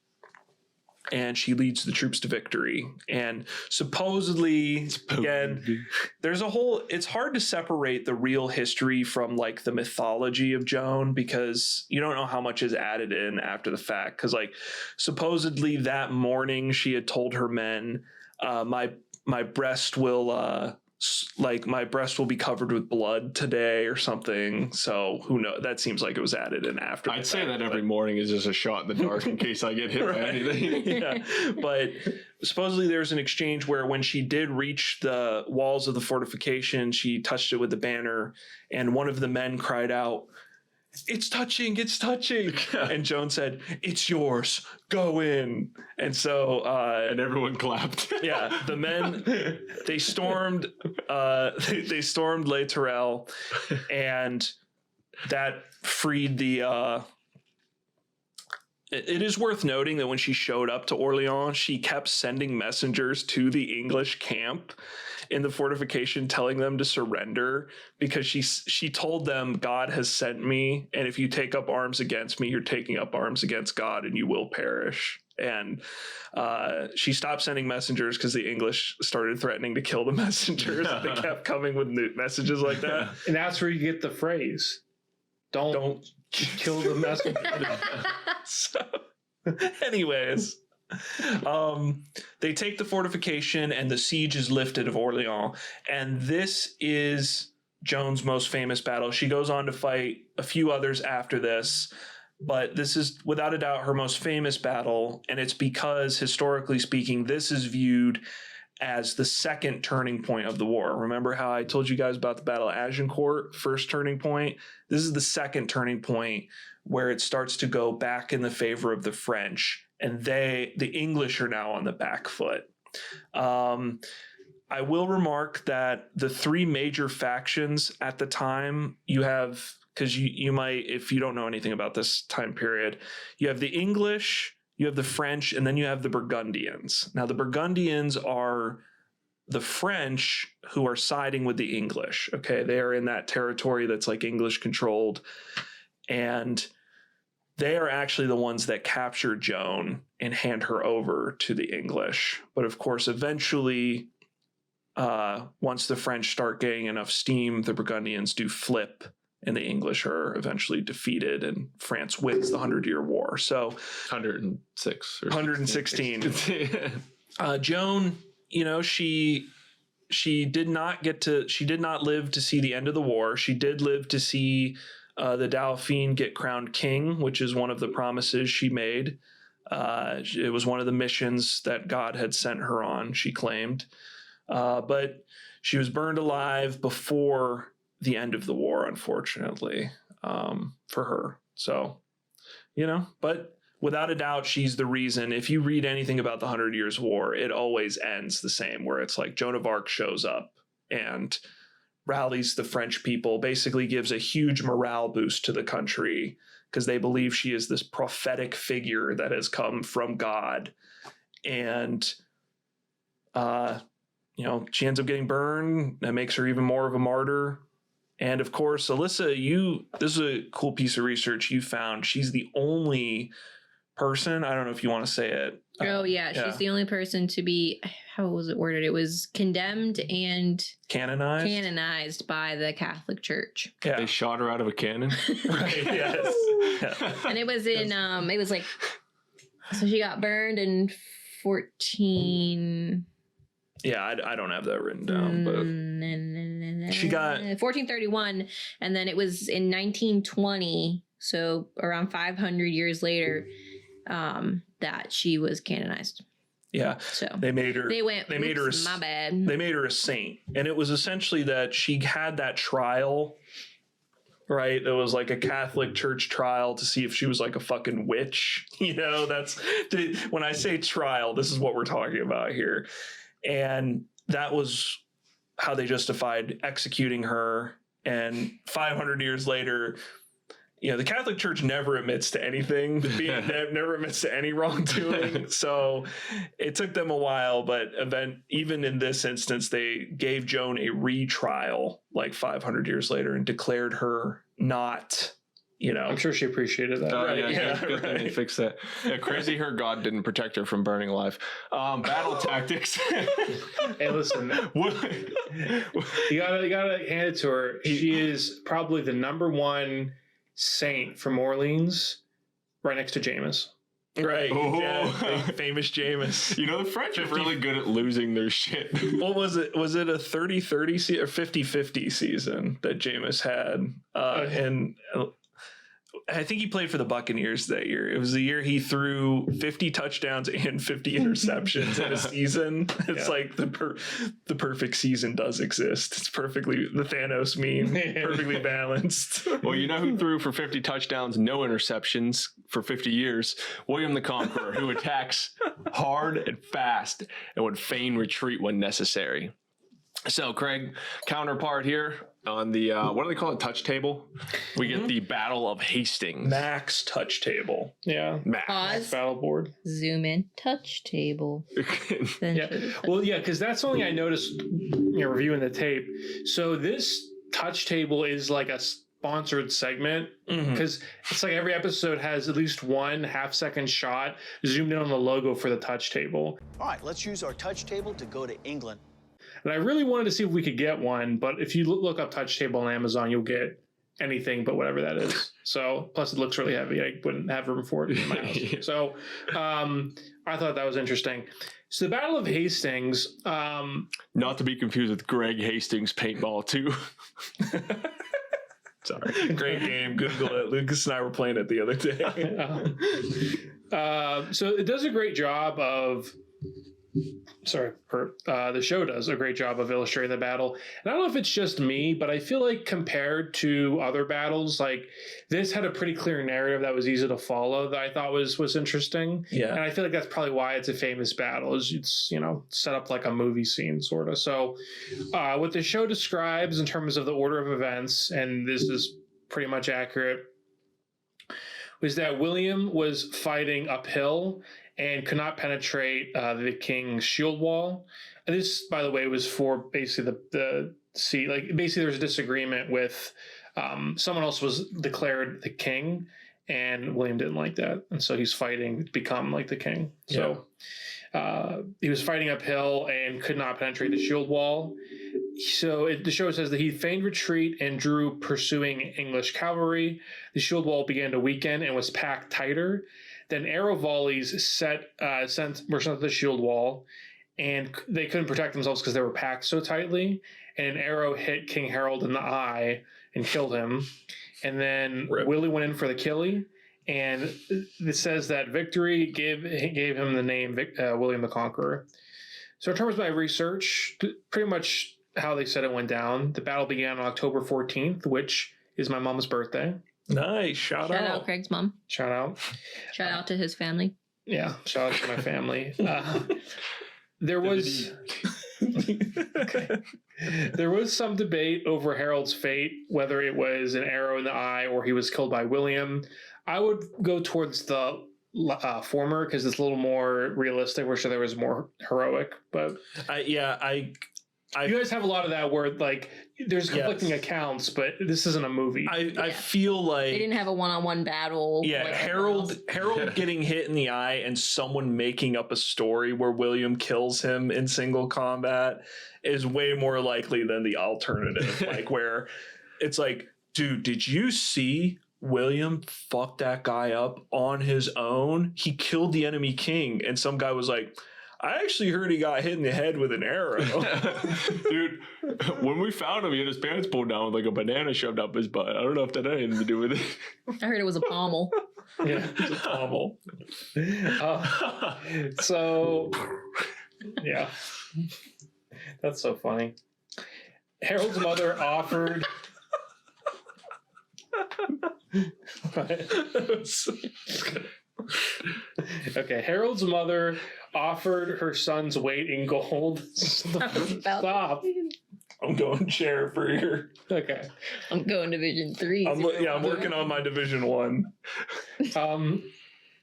and she leads the troops to victory. And supposedly, again, it's hard to separate the real history from like the mythology of Joan because you don't know how much is added in after the fact. Because like supposedly that morning she had told her men, my breast will be covered with blood today or something. So who knows? That seems like it was added in after.
I'd say that every morning is just a shot in the dark in case I get hit by anything.
Yeah. But supposedly there's an exchange where when she did reach the walls of the fortification, she touched it with the banner and one of the men cried out, it's touching. And Joan said, it's yours, go in. And so
and everyone clapped.
Yeah, the men, they stormed Les Tourelles, and that freed the it is worth noting that when she showed up to Orleans, she kept sending messengers to the English camp in the fortification telling them to surrender because she told them, God has sent me, and if you take up arms against me, you're taking up arms against God and you will perish. And she stopped sending messengers because the English started threatening to kill the messengers. They kept coming with new messages like that.
And that's where you get the phrase, don't kill the messenger.
So, anyways, they take the fortification and the siege is lifted of Orleans. And this is Joan's most famous battle. She goes on to fight a few others after this, but this is without a doubt her most famous battle. And it's because, historically speaking, this is viewed as the second turning point of the war. Remember how I told you guys about the Battle of Agincourt, first turning point? This is the second turning point where it starts to go back in the favor of the French, and the English are now on the back foot. I will remark that the three major factions at the time you have, because you might, if you don't know anything about this time period, you have the English, you have the French, and then you have the Burgundians. Now, the Burgundians are the French who are siding with the English. Okay, they are in that territory that's like English controlled, and they are actually the ones that capture Joan and hand her over to the English. But of course, eventually, once the French start getting enough steam, the Burgundians do flip and the English are eventually defeated and France wins the 100-Year War. So
106 or
116. Joan, she did not live to see the end of the war. She did live to see the Dauphin get crowned king, which is one of the promises she made. It was one of the missions that God had sent her on, she claimed. But she was burned alive before the end of the war, unfortunately. for her. So, but without a doubt, she's the reason. If you read anything about the 100 Years' War, it always ends the same, where it's like Joan of Arc shows up and rallies the French people, basically gives a huge morale boost to the country because they believe she is this prophetic figure that has come from God. And, she ends up getting burned. That makes her even more of a martyr. And of course, Alyssa, this is a cool piece of research you found. She's the only person, I don't know if you want to say it.
She's the only person to be, how was it worded? It was condemned and canonized by the Catholic Church.
Yeah.
They shot her out of a cannon.
Right, yes. Yeah.
And it was in, it was like, so she got burned in 14...
Yeah, I don't have that written down, but she got
1431, and then it was in 1920, so around 500 years later, that she was canonized.
Yeah,
so
they made her.
They made her. My bad.
They made her a saint, and it was essentially that she had that trial. Right, it was like a Catholic Church trial to see if she was like a fucking witch. That's when I say trial, this is what we're talking about here. And that was how they justified executing her. And 500 years later, the Catholic Church never admits to anything, never admits to any wrongdoing. So it took them a while, but even in this instance, they gave Joan a retrial like 500 years later and declared her not.
I'm sure she appreciated that.
Good thing they fixed that. Yeah, crazy her God didn't protect her from burning alive. Battle tactics.
Hey, listen. you gotta hand it to her. She is probably the number one saint from Orleans, right next to Jameis.
Right.
Oh.
Yeah, famous Jameis.
The French are really good at losing their shit.
What was it? Was it a 30-30 or 50-50 season that Jameis had? And I think he played for the Buccaneers that year. It was the year he threw 50 touchdowns and 50 interceptions in a season. It's like the perfect season does exist. It's perfectly the Thanos meme, perfectly balanced.
Well, who threw for 50 touchdowns, no interceptions for 50 years? William the Conqueror, who attacks hard and fast and would feign retreat when necessary. So, Craig, counterpart here on the, what do they call it, touch table? We get the Battle of Hastings.
Max touch table.
Yeah.
Pause.
Battle board.
Zoom in. Touch table.
Yeah. Well, yeah, because that's something I noticed, reviewing the tape. So this touch table is like a sponsored segment because it's like every episode has at least one half-second shot zoomed in on the logo for the touch table.
All right, let's use our touch table to go to England.
And I really wanted to see if we could get one, but if you look up touch table on Amazon, you'll get anything but whatever that is. So, plus it looks really heavy. I wouldn't have room for it in my house. So, I thought that was interesting. So the Battle of Hastings.
Not to be confused with Greg Hastings Paintball 2.
Sorry. Great game. Google it. Lucas and I were playing it the other day.
So it does a great job of... the show does a great job of illustrating the battle. And I don't know if it's just me, but I feel like compared to other battles, like this had a pretty clear narrative that was easy to follow that I thought was interesting.
Yeah.
And I feel like that's probably why it's a famous battle, is it's set up like a movie scene sort of. So what the show describes in terms of the order of events, and this is pretty much accurate, was that William was fighting uphill and could not penetrate the king's shield wall. And this, by the way, was for basically the seat. Like basically, there's a disagreement with someone else was declared the king, and William didn't like that, and so he's fighting to become like the king.
Yeah.
So he was fighting uphill and could not penetrate the shield wall. So the show says that he feigned retreat and drew pursuing English cavalry. The shield wall began to weaken and was packed tighter. Then arrow volleys were sent to the shield wall, and they couldn't protect themselves because they were packed so tightly. And an arrow hit King Harold in the eye and killed him. And then Willie went in for the killie, and it says that victory gave him the name William the Conqueror. So in terms of my research, pretty much how they said it went down. The battle began on October 14th, which is my mom's birthday.
Nice. Shout out.
Craig's mom.
Shout out.
Shout out to his family.
Yeah, shout out to my family. There was there was some debate over Harold's fate, whether it was an arrow in the eye or he was killed by William. I would go towards the former because it's a little more realistic. We're sure there was more heroic, but you guys have a lot of that where like there's conflicting accounts, but this isn't a movie.
I feel like
they didn't have a one-on-one battle.
Yeah,
like
Harold getting hit in the eye and someone making up a story where William kills him in single combat is way more likely than the alternative. Like where it's like, dude, did you see William fuck that guy up on his own? He killed the enemy king, and some guy was like, I actually heard he got hit in the head with an arrow.
Dude, when we found him, he had his pants pulled down with like a banana shoved up his butt. I don't know if that had anything to do with it.
I heard it was a pommel.
Yeah, it's a pommel. So, yeah. That's so funny. Harold's mother offered... Okay, Harold's mother offered her son's weight in gold. Stop.
I'm going chair for your.
Okay.
I'm going Division 3.
I'm working on my Division 1.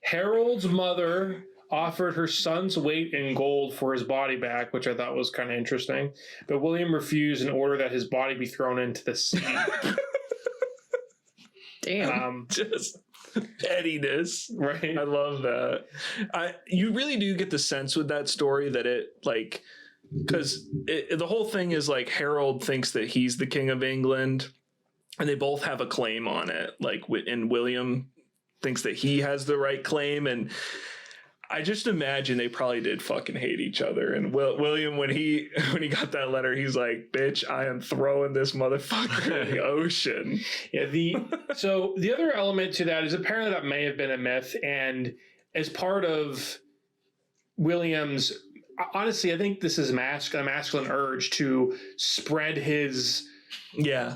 Harold's mother offered her son's weight in gold for his body back, which I thought was kind of interesting. But William refused and ordered that his body be thrown into the sea.
Damn.
Just pettiness,
right?
I love that. You really do get the sense with that story that it like, because the whole thing is like Harold thinks that he's the king of England, and they both have a claim on it. Like, and William thinks that he has the right claim, and I just imagine they probably did fucking hate each other. And William, when he got that letter, he's like, "Bitch, I am throwing this motherfucker in the ocean."
Yeah. So the other element to that is apparently that may have been a myth, and as part of William's, honestly, I think this is a masculine urge to spread his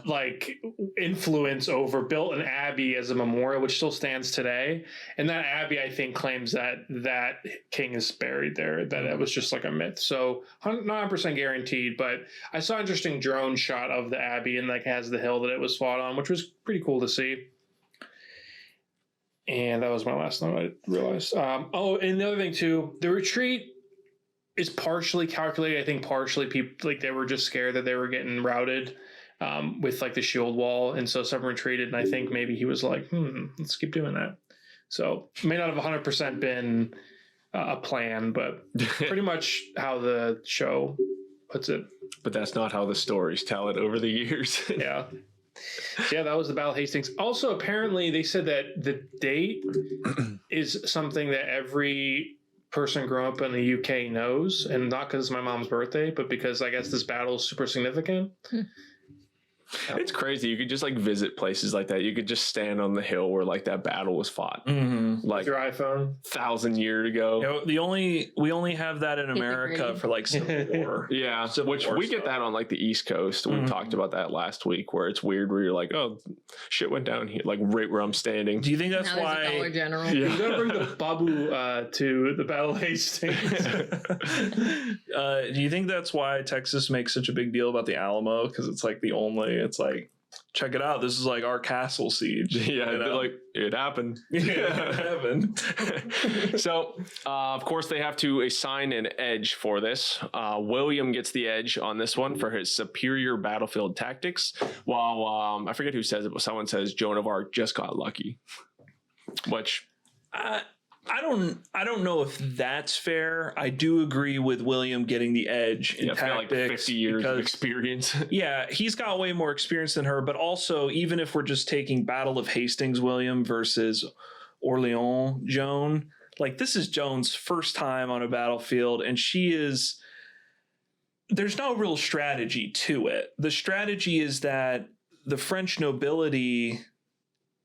like influence over, built an abbey as a memorial, which still stands today. And that abbey, I think, claims that king is buried there, that it was just like a myth. So 100% guaranteed, but I saw an interesting drone shot of the abbey and like has the hill that it was fought on, which was pretty cool to see. And that was my last note, I realized. And the other thing too, the retreat is partially calculated. I think partially people, like, they were just scared that they were getting routed with like the shield wall, and so some retreated, and I think maybe he was like, let's keep doing that. So it may not have 100% been a plan, but pretty much how the show puts it.
But that's not how the stories tell it over the years.
Yeah. Yeah, that was the Battle of Hastings. Also, apparently they said that the date is something that every person growing up in the UK knows, and not because it's my mom's birthday, but because I guess this battle is super significant.
It's crazy. You could just like visit places like that. You could just stand on the hill where like that battle was fought, like
your iPhone
1,000 years ago.
We only have that in America for like Civil War.
Yeah, which
War
we
stuff.
get that on like the East Coast. We talked about that last week, where it's weird, where you're like, oh, shit went down here, like right where I'm standing.
Do you think that's
now there's a Dollar
why?
General.
Yeah.
You gotta bring the babu to the Battle of Hastings.
Do you think that's why Texas makes such a big deal about the Alamo? Because it's like it's like, check it out, this is like our castle siege.
Yeah, like it happened.
Yeah, it happened.
So, of course, they have to assign an edge for this. William gets the edge on this one for his superior battlefield tactics, while I forget who says it, but someone says Joan of Arc just got lucky. Which
I don't know if that's fair. I do agree with William getting the edge in tactics.
Like 50 years of experience.
Yeah, he's got way more experience than her, but also, even if we're just taking Battle of Hastings William versus Orleans Joan, like, this is Joan's first time on a battlefield, and there's no real strategy to it. The strategy is that the French nobility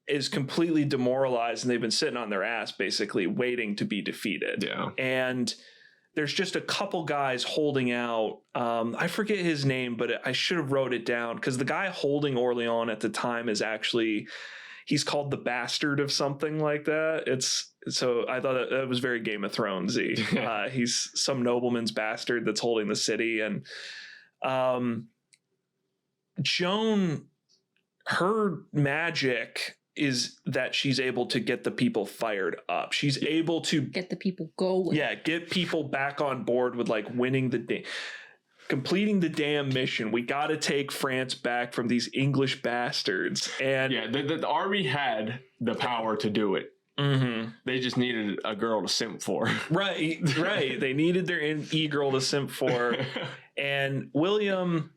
is completely demoralized, and they've been sitting on their ass basically waiting to be defeated.
Yeah.
And there's just a couple guys holding out. I forget his name, but I should have wrote it down, because the guy holding Orleans at the time is actually, he's called the bastard of something like that. So I thought that was very Game of Thronesy. He's some nobleman's bastard that's holding the city. And Joan, her magic is that she's able to get the people fired up. She's able to
Get the people going.
yeah, get people back on board with like winning completing the damn mission. We got to take France back from these English bastards. And
Yeah, the army had the power to do it.
Mhm.
They just needed a girl to simp for.
Right. They needed their e-girl to simp for. And William,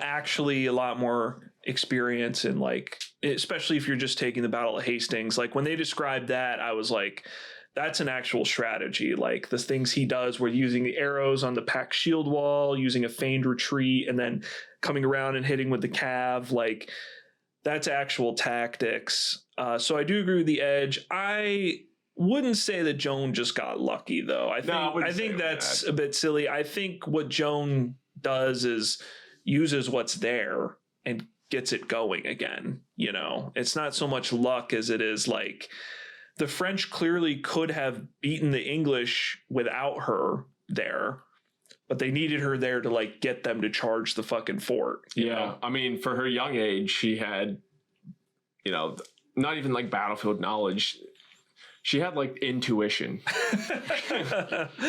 actually a lot more experience in like, especially if you're just taking the Battle of Hastings. Like when they described that, I was like, that's an actual strategy. Like the things he does where using the arrows on the packed shield wall, using a feigned retreat, and then coming around and hitting with the cav, like that's actual tactics. So I do agree with the edge. I wouldn't say that Joan just got lucky though. I think that's a bit silly. I think what Joan does is uses what's there and gets it going again. It's not so much luck as it is like the French clearly could have beaten the English without her there, but they needed her there to like get them to charge the fucking fort. You know?
I mean, for her young age, she had, not even like battlefield knowledge. She had like intuition.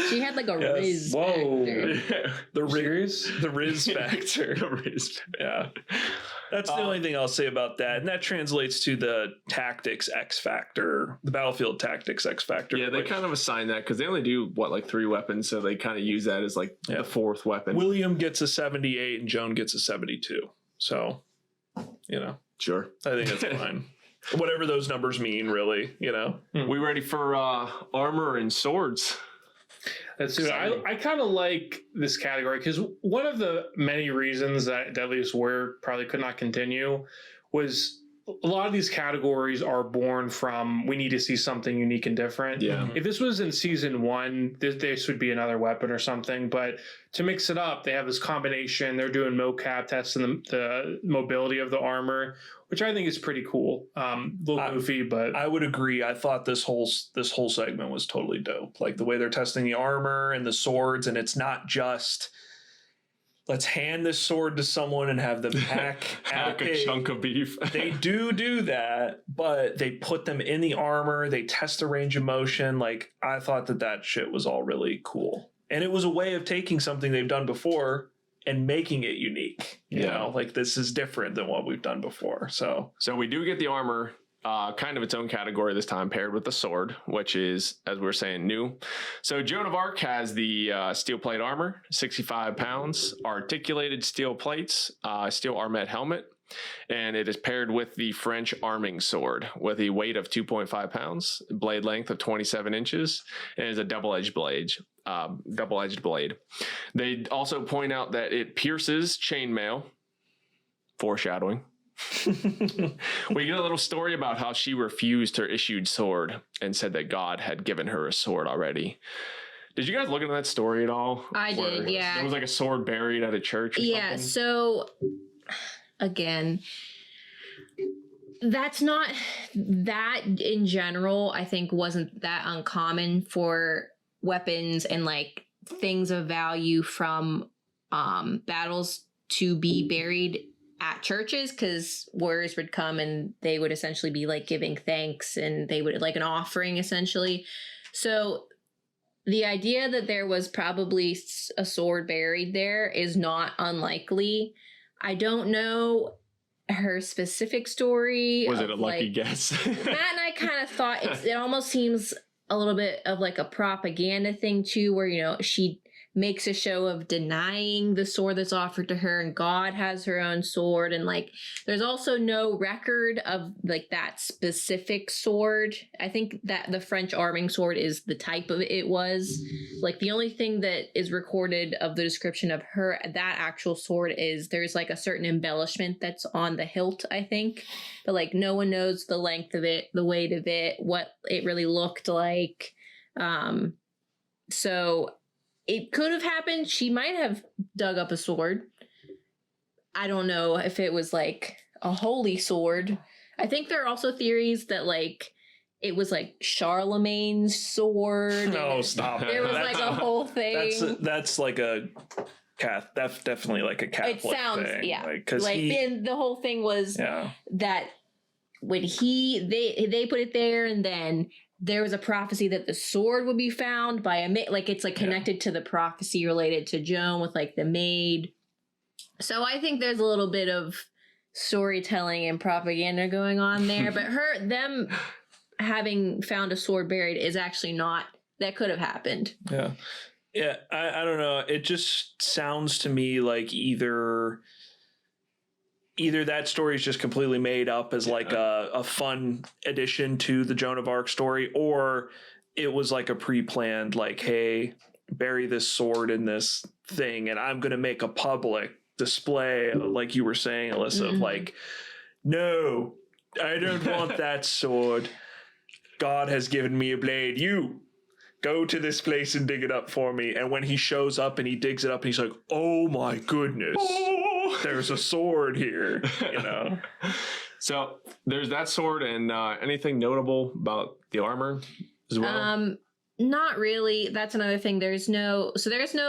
She had like a Riz factor.
The Riz factor. Yeah. That's the only thing I'll say about that. And that translates to the tactics X factor, the battlefield tactics X factor.
Yeah, they kind of assign that because they only do like 3 weapons. So they kind of use that as like the 4th weapon.
William gets a 78 and Joan gets a 72. So,
Sure.
I think that's fine. Whatever those numbers mean, really,
We ready for armor and swords?
Let's do it. I kind of like this category because one of the many reasons that Deadliest Warrior probably could not continue was a lot of these categories are born from we need to see something unique and different.
Yeah.
If this was in season 1, this would be another weapon or something. But to mix it up, they have this combination. They're doing mocap, testing the mobility of the armor, which I think is pretty cool. A little goofy, but
I would agree. I thought this whole segment was totally dope. Like the way they're testing the armor and the swords, and it's not just let's hand this sword to someone and have them hack
a chunk of beef.
They do that, but they put them in the armor. They test the range of motion. Like I thought that shit was all really cool, and it was a way of taking something they've done before and making it unique. You know, like this is different than what we've done before. So
we do get the armor, kind of its own category this time, paired with the sword, which is, as we were saying, new. So Joan of Arc has the steel plate armor, 65 pounds, articulated steel plates, steel armet helmet, and it is paired with the French arming sword with a weight of 2.5 pounds, blade length of 27 inches, and is a double-edged blade. They also point out that it pierces chainmail, foreshadowing. We get a little story about how she refused her issued sword and said that God had given her a sword already. Did you guys look into that story at all?
I did, yeah.
There was like a sword buried at a church or something?
So again, that's not that in general, I think wasn't that uncommon for weapons and like things of value from battles to be buried at churches, because warriors would come and they would essentially be like giving thanks and they would like an offering essentially. So the idea that there was probably a sword buried there is not unlikely. I don't know her specific story.
Was it a lucky guess?
Matt and I kind of thought it almost seems a little bit of like a propaganda thing too, where, she makes a show of denying the sword that's offered to her and God has her own sword. And like, there's also no record of like that specific sword. I think that the French arming sword is the type of it was. Like the only thing that is recorded of the description of her, that actual sword is there's like a certain embellishment that's on the hilt, I think. But like no one knows the length of it, the weight of it, what it really looked like. So it could have happened. She might have dug up a sword. I don't know if it was like a holy sword. I think there are also theories that like it was like Charlemagne's sword.
No, stop.
There was like a whole thing.
That's like a that's definitely like a Catholic
it sounds
thing.
yeah.
Like, cause
like then the whole thing was that when they put it there, and then there was a prophecy that the sword would be found by a like it's like connected to the prophecy related to Joan with like the maid. So I think there's a little bit of storytelling and propaganda going on there, but them having found a sword buried is actually not, that could have happened.
Yeah, I don't know. It just sounds to me like either that story is just completely made up as like a fun addition to the Joan of Arc story, or it was like a pre-planned, like, hey, bury this sword in this thing, and I'm going to make a public display, like you were saying, Alyssa, of like, no, I don't want that sword. God has given me a blade. You go to this place and dig it up for me. And when he shows up and he digs it up and he's like, oh my goodness, there's a sword here, you know?
So there's that sword, and anything notable about the armor as well?
Not really. That's another thing. There's no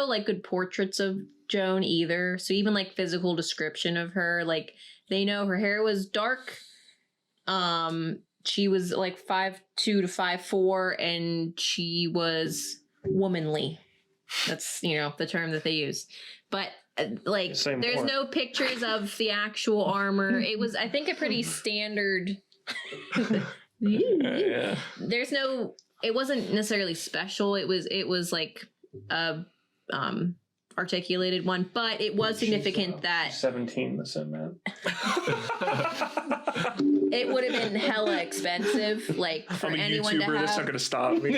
like good portraits of Joan either. So even like physical description of her, like they know her hair was dark. She was like 5'2" to 5'4", and she was womanly. That's, the term that they use. But like there's no pictures of the actual armor. It was, I think, a pretty standard. There's no, it wasn't necessarily special. It was like a articulated one, but it was significant that
17 the sim man.
It would have been hella expensive, like for anyone
YouTuber,
to
that's not
have.
gonna stop me.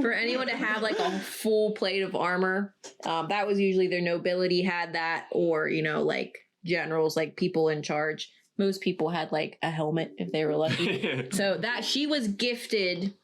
For anyone to have like a full plate of armor, that was usually their nobility had that, or like generals, like people in charge. Most people had like a helmet if they were lucky. So that she was gifted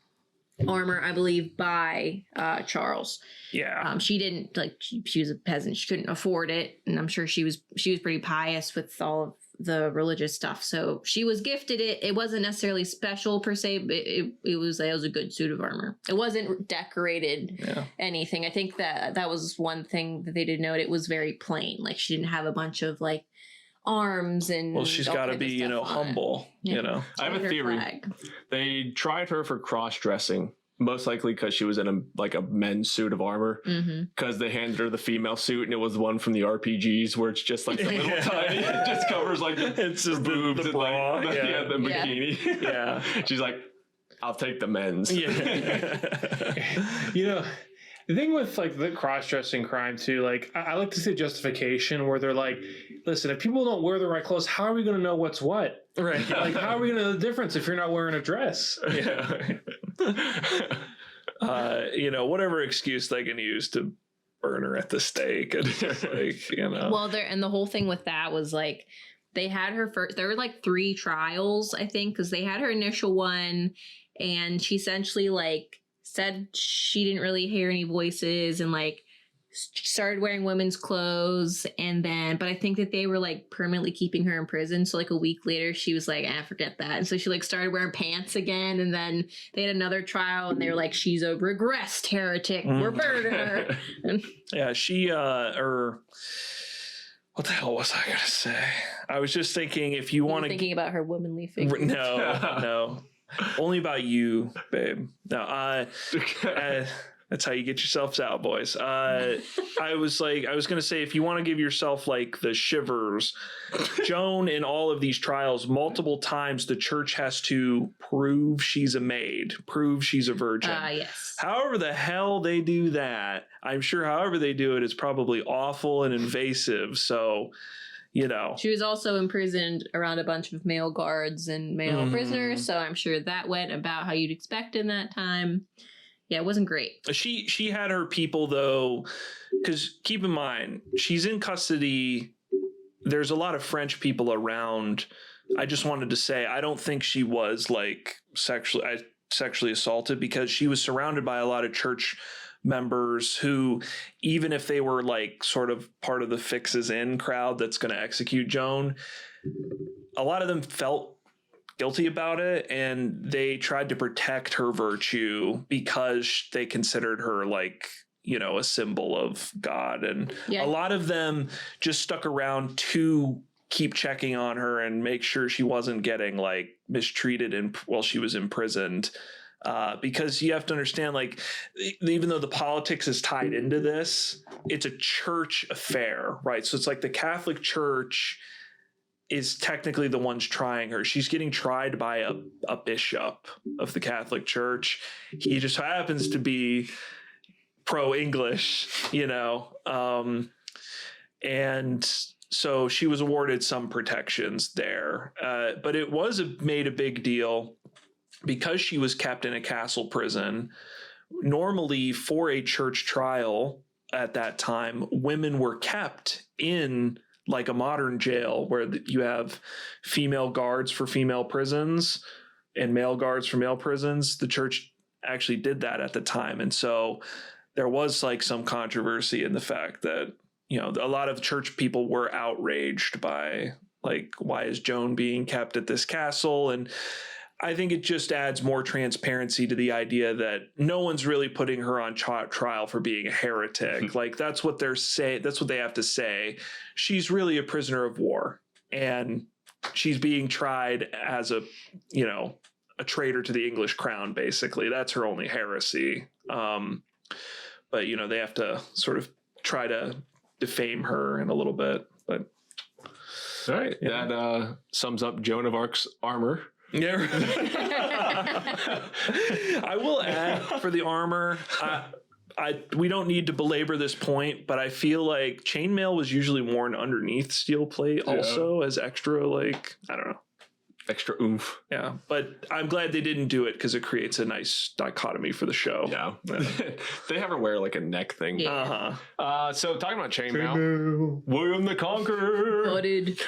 armor, I believe, by Charles.
Yeah.
She didn't like she was a peasant. She couldn't afford it, and I'm sure she was pretty pious with all of the religious stuff. So she was gifted it. It wasn't necessarily special per se, but it was a good suit of armor. It wasn't decorated anything. I think that was one thing that they did note. It was very plain. Like she didn't have a bunch of like arms and.
Well, she's got to be humble.
Yeah.
I have a theory.
Flag.
They tried her for cross-dressing, most likely because she was in a men's suit of armor, because they handed her the female suit, and it was the one from the RPGs where it's just like the little tiny, it just covers like
it's just
the boobs
the
and
bra,
like the bikini.
Yeah.
She's like, I'll take the men's.
The thing with like the cross-dressing crime too, like I like to see justification where they're like, listen, if people don't wear the right clothes, how are we going to know what's what?
Right.
Like, how are we going to know the difference if you're not wearing a dress?
Whatever excuse they can use to burn her at the stake. And
Well, and the whole thing with that was like, they had her first, there were like 3 trials, I think, because they had her initial one, and she essentially like said she didn't really hear any voices, and like started wearing women's clothes, and then but I think that they were like permanently keeping her in prison, so like a week later she was like, forget that, and so she like started wearing pants again, and then they had another trial and they were like, she's a regressed heretic, we're burning her. And
she what the hell was I gonna say? I was just thinking, if you want to
thinking about her womanly figure.
No only about you, babe. No, that's how you get yourselves out, boys. I was going to say, if you want to give yourself like the shivers, Joan, in all of these trials, multiple times the church has to prove she's a maid, prove she's a virgin.
Yes.
However the hell they do that, I'm sure however they do it is probably awful and invasive. So, she was also imprisoned around a bunch of male guards and male prisoners. So I'm sure that went about how you'd expect in that time. Yeah, it wasn't great. She had her people, though, because keep in mind, she's in custody. There's a lot of French people around. I just wanted to say, I don't think she was like sexually assaulted, because she was surrounded by a lot of church members who, even if they were like sort of part of the fixes in crowd that's going to execute Joan, a lot of them felt guilty about it, and they tried to protect her virtue because they considered her like, you know, a symbol of God. And a lot of them just stuck around to keep checking on her and make sure she wasn't getting like mistreated while she was imprisoned. Because you have to understand, like, even though the politics is tied into this, it's a church affair, right? So it's like the Catholic Church is technically the ones trying her. She's getting tried by a bishop of the Catholic Church. He just happens to be pro-English, you know, and so she was awarded some protections there. But it was made a big deal because she was kept in a castle prison. Normally, for a church trial at that time, women were kept in like a modern jail where you have female guards for female prisons and male guards for male prisons. The church actually did that at the time. And so there was like some controversy in the fact that, you know, a lot of church people were outraged by like, why is Joan being kept at this castle? And I think it just adds more transparency to the idea that no one's really putting her on trial for being a heretic. Like that's what they're saying. That's what they have to say. She's really a prisoner of war, and she's being tried as a, you know, a traitor to the English crown. Basically, that's her only heresy. But you know, they have to sort of try to defame her in a little bit. But
all right, that sums up Joan of Arc's armor.
Yeah. I will add for the armor, we don't need to belabor this point, but I feel like chainmail was usually worn underneath steel plate also as extra, like, I don't know.
Extra oomph.
Yeah, but I'm glad they didn't do it because it creates a nice dichotomy for the show.
Yeah. They have her wear like a neck thing.
Yeah.
So talking about chainmail, William the Conqueror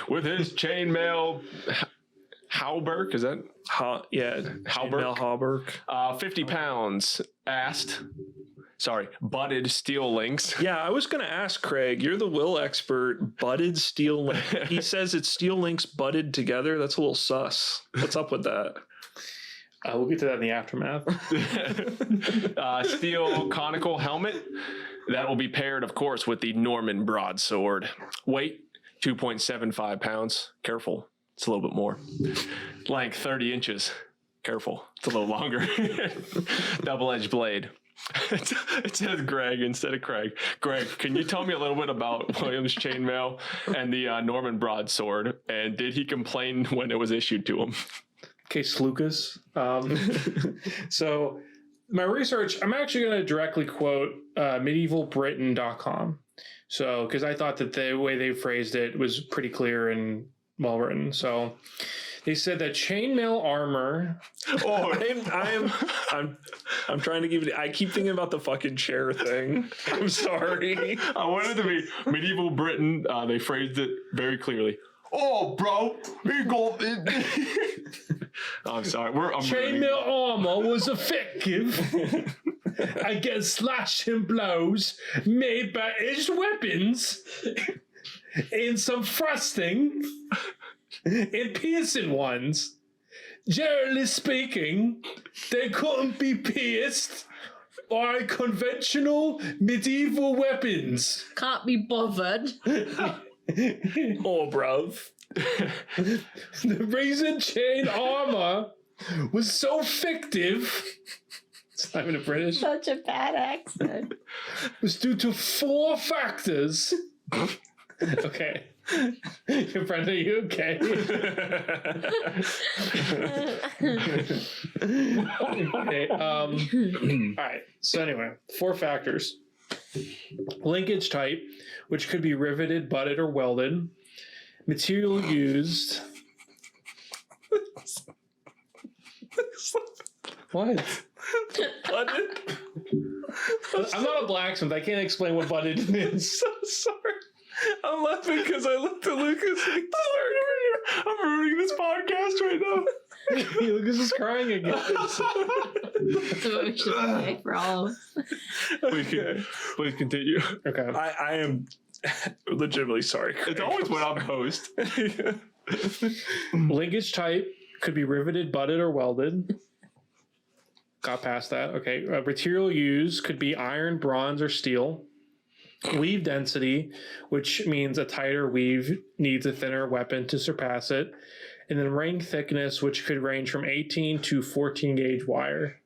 with his chainmail hauberk, is that?
Hauberk.
50 pounds butted steel links.
Yeah, I was going to ask Craig, you're the will expert, butted steel link. He says it's steel links butted together. That's a little sus. What's up with that?
We'll get to that in the aftermath.
Steel conical helmet that will be paired, of course, with the Norman broadsword. Weight 2.75 pounds. Careful. It's a little bit more. Length 30 inches. Careful. It's a little longer. Double-edged blade. It says Greg instead of Craig. Greg, can you tell me a little bit about William's chainmail and the Norman broadsword? And did he complain when it was issued to him?
Case Lucas. So my research, I'm actually going to directly quote medievalbritain.com. So, because I thought that the way they phrased it was pretty clear and well written. So they said that chainmail armor.
Oh, I'm trying to give it. I keep thinking about the fucking chair thing. I'm sorry.
I wanted to be medieval Britain. They phrased it very clearly. Oh, bro, we go. I'm sorry.
Chainmail armor was effective against slashing blows made by edged weapons and some thrusting and piercing ones. Generally speaking, they couldn't be pierced by conventional medieval weapons.
Can't be bothered.
Oh, bruv.
The reason chain armor was so effective, it's not even a British,
Such a bad accent.
was due to 4 factors. Okay. Your friend, are you okay? Okay. All right. So anyway, 4 factors. Linkage type, which could be riveted, butted, or welded. Material used. What?
Butted?
I'm not a blacksmith. I can't explain what butted means.
So sorry. I'm laughing because I looked at Lucas and I'm ruining this podcast right now.
Lucas is crying again.
That's what we should say for all of us.
Please continue.
Okay.
I am legitimately sorry, Craig.
It's always when I'm host.
Linkage type could be riveted, butted, or welded. Got past that. Okay. Material used could be iron, bronze, or steel. Weave density, which means a tighter weave needs a thinner weapon to surpass it. And then ring thickness, which could range from 18 to 14 gauge wire.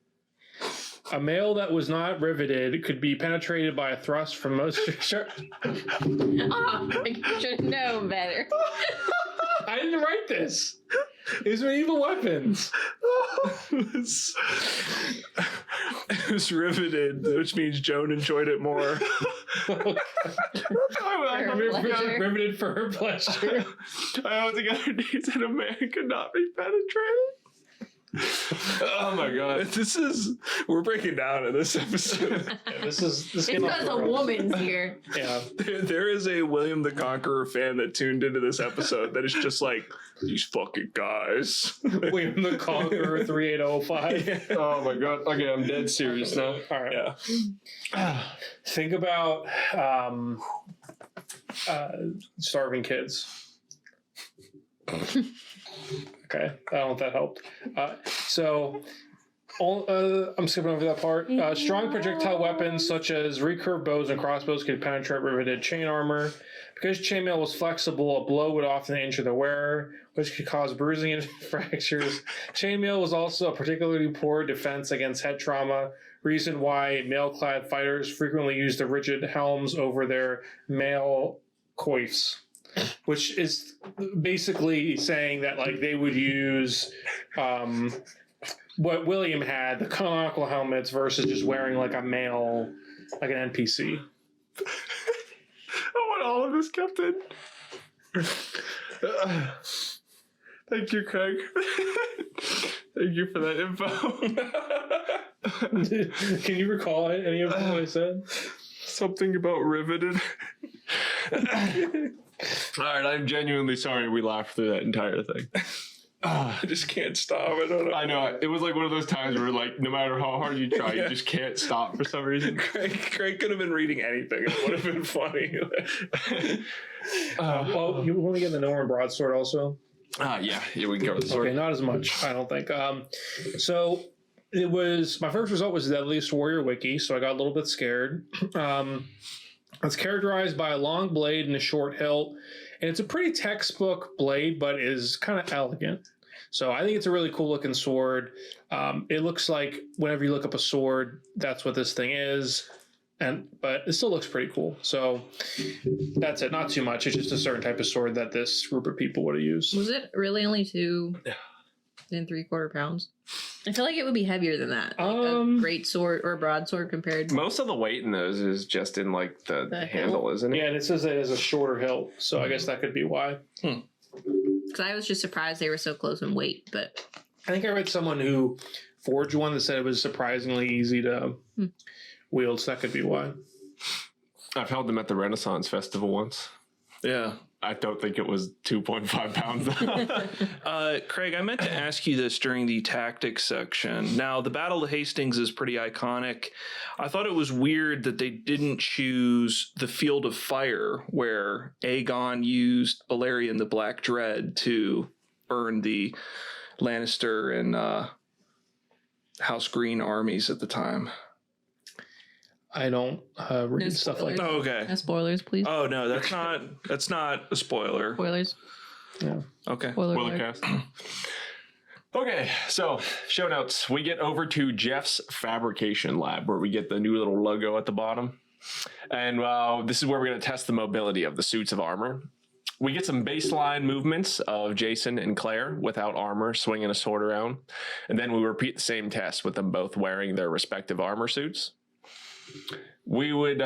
A mail that was not riveted could be penetrated by a thrust from most.
Oh, I should know better.
I didn't write this. These are evil weapons.
It was riveted, which means Joan enjoyed it more.
Riveted for her pleasure.
I held together knees and a man could not be penetrated. Oh my god.
We're breaking down in this episode.
This
It's because a woman's here.
Yeah.
There is a William the Conqueror fan that tuned into this episode that is just like, these fucking guys.
William the Conqueror 3805.
Oh my god. Okay, I'm dead serious now.
All right.
Yeah.
Think about starving kids. Okay, I don't know if that helped. I'm skipping over that part. Strong projectile weapons such as recurve bows and crossbows could penetrate riveted chain armor. Because chainmail was flexible, a blow would often injure the wearer, which could cause bruising and fractures. Chainmail was also a particularly poor defense against head trauma, reason why mail-clad fighters frequently used the rigid helms over their mail coifs. Which is basically saying that like they would use what William had, the canonical helmets, versus just wearing like a mail, like an NPC.
I want all of this kept in. Thank you, Craig. Thank you for that info.
Can you recall any of what I said?
Something about riveted. All right, I'm genuinely sorry we laughed through that entire thing.
I just can't stop. I don't know.
I know. It was like one of those times where like no matter how hard you try, you just can't stop for some reason.
Craig could have been reading anything. It would have been funny.
Well, you want to get the Norman broadsword also?
Yeah, we can cover the sword.
Okay, not as much, I don't think. So it was my first result was Deadliest Warrior Wiki, so I got a little bit scared. It's characterized by a long blade and a short hilt, and it's a pretty textbook blade, but is kind of elegant. So I think it's a really cool looking sword. It looks like whenever you look up a sword, that's what this thing is. But it still looks pretty cool. So that's it. Not too much. It's just a certain type of sword that this group of people would have used.
Was it really only 2 3/4 pounds? I feel like it would be heavier than that. Like a great sword or a broadsword compared.
Most of the weight in those is just in like the handle, isn't it?
Yeah, and it says it has a shorter hilt, so I guess that could be why.
Because I was just surprised they were so close in weight, but
I think I read someone who forged one that said it was surprisingly easy to wield, so that could be why.
I've held them at the Renaissance Festival once.
Yeah.
I don't think it was 2.5 pounds though.
Craig, I meant to ask you this during the tactics section. Now, the Battle of Hastings is pretty iconic. I thought it was weird that they didn't choose the Field of Fire, where Aegon used Balerion the Black Dread to burn the Lannister and House Green armies at the time.
I don't read stuff like that.
Oh, okay.
no spoilers, please.
Oh no, that's not a spoiler.
Spoilers.
Yeah.
Okay.
Spoiler
Spoiler
alert.
cast. Okay, so show notes. We get over to Jeff's fabrication lab where we get the new little logo at the bottom. And this is where we're going to test the mobility of the suits of armor. We get some baseline movements of Jason and Claire without armor, swinging a sword around. And then we repeat the same test with them both wearing their respective armor suits. We would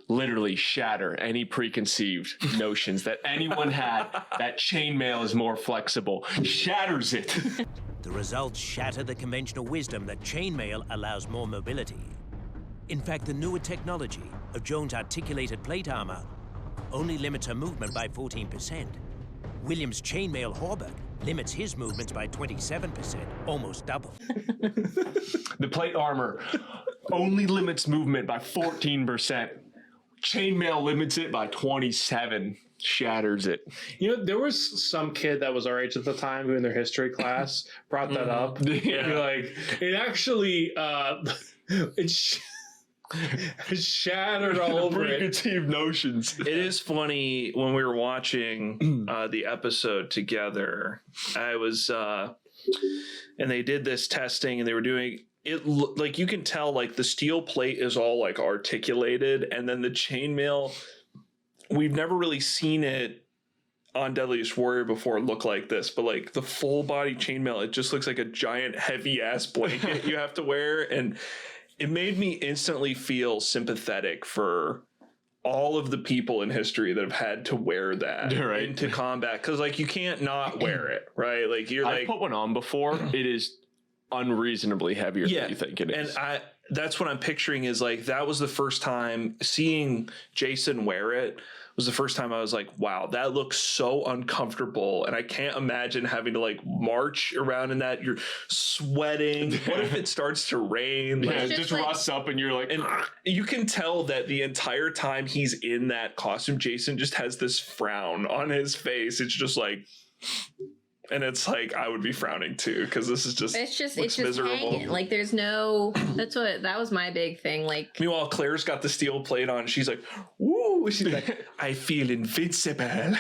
literally shatter any preconceived notions that anyone had that chainmail is more flexible. Shatters it.
The results shatter the conventional wisdom that chainmail allows more mobility. In fact, the newer technology of Joan's articulated plate armor only limits her movement by 14%. William's chainmail hauberk limits his movements by 27%, almost double.
The plate armor only limits movement by 14%. Chainmail limits it by 27. shatters it.
You know, there was some kid that was our age at the time who in their history class brought that up.
Yeah.
You're like, it actually, it shattered all over it.
Preconceived notions.
It is funny when we were watching the episode together. I was, and they did this testing, and they were doing it. Like you can tell, like the steel plate is all like articulated, and then the chainmail. We've never really seen it on Deadliest Warrior before look like this, but like the full body chainmail, it just looks like a giant heavy ass blanket you have to wear, and it made me instantly feel sympathetic for all of the people in history that have had to wear that into combat, because like you can't not wear it, right? Like you're
I've put one on before. It is unreasonably heavier than you think it is.
And that's what I'm picturing is like that was the first time seeing Jason wear it. Was the first time I was like, wow, that looks so uncomfortable, and I can't imagine having to like march around in that. You're sweating. What if it starts to rain?
Yeah,
Like,
it just rusts up, and you're like,
and you can tell that the entire time he's in that costume, Jason just has this frown on his face. It's just like, and it's like I would be frowning too, because this is just
It's just
miserable.
hanging. Like there's no. That was my big thing. Like
Meanwhile, Claire's got the steel plate on. She's like, "Woo!" She's like, "I feel invincible."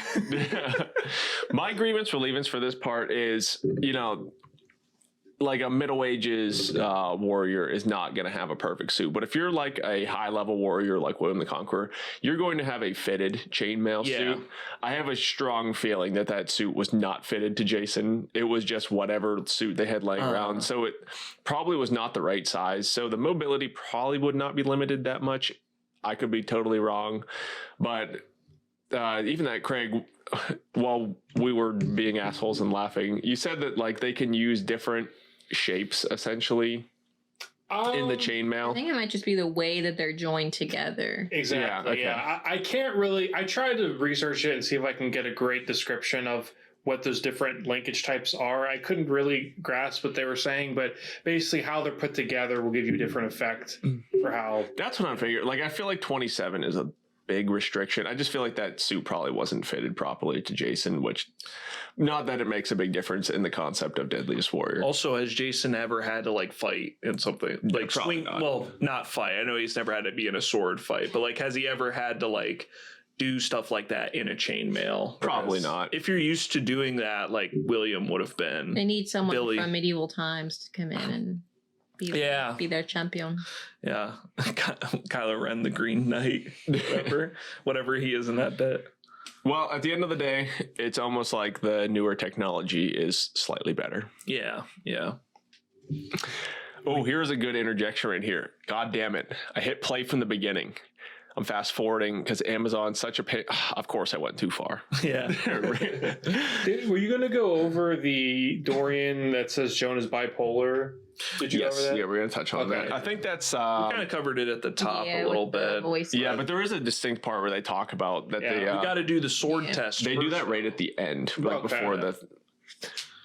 my grievance relievance for this part is, you know, like a Middle Ages warrior is not going to have a perfect suit. But if you're like a high level warrior like William the Conqueror, you're going to have a fitted chainmail suit. I have a strong feeling that suit was not fitted to Jason. It was just whatever suit they had laying around. So it probably was not the right size. So the mobility probably would not be limited that much. I could be totally wrong. But even that, Craig, while we were being assholes and laughing, you said that like they can use different shapes essentially in the
I
chainmail.
think it might just be the way that they're joined together.
Exactly. Yeah. I can't really. I tried to research it and see if I can get a great description of what those different linkage types are. I couldn't really grasp what they were saying, but basically how they're put together will give you a different effect for how.
That's what I'm figuring. Like I feel like 27 is a big restriction. I just feel like that suit probably wasn't fitted properly to Jason, which not that it makes a big difference in the concept of Deadliest Warrior.
Also, has Jason ever had to like fight in something like
probably
swing?
not.
Well, not fight. I know he's never had to be in a sword fight, but like, has he ever had to like do stuff like that in a chainmail?
Probably not.
If you're used to doing that, like William would have been.
They need someone
Billy.
from medieval times to come in and be their champion.
Yeah, Kylo Ren, the Green Knight, whatever he is in that bit.
Well, at the end of the day, it's almost like the newer technology is slightly better.
Yeah, yeah.
Oh, here's a good interjection right here. God damn it. I hit play from the beginning. I'm fast forwarding because Amazon's such a pain. Of course, I went too far.
Yeah.
Were you going to go over the Dorian that says Joan is bipolar? Did you cover that?
Yeah, we're going to touch on
Okay.
that. I think that's...
We kind of covered it at the top a little bit.
Yeah, but there is a distinct part where they talk about that they...
we got to do the sword test.
They do that right at the end, right before the...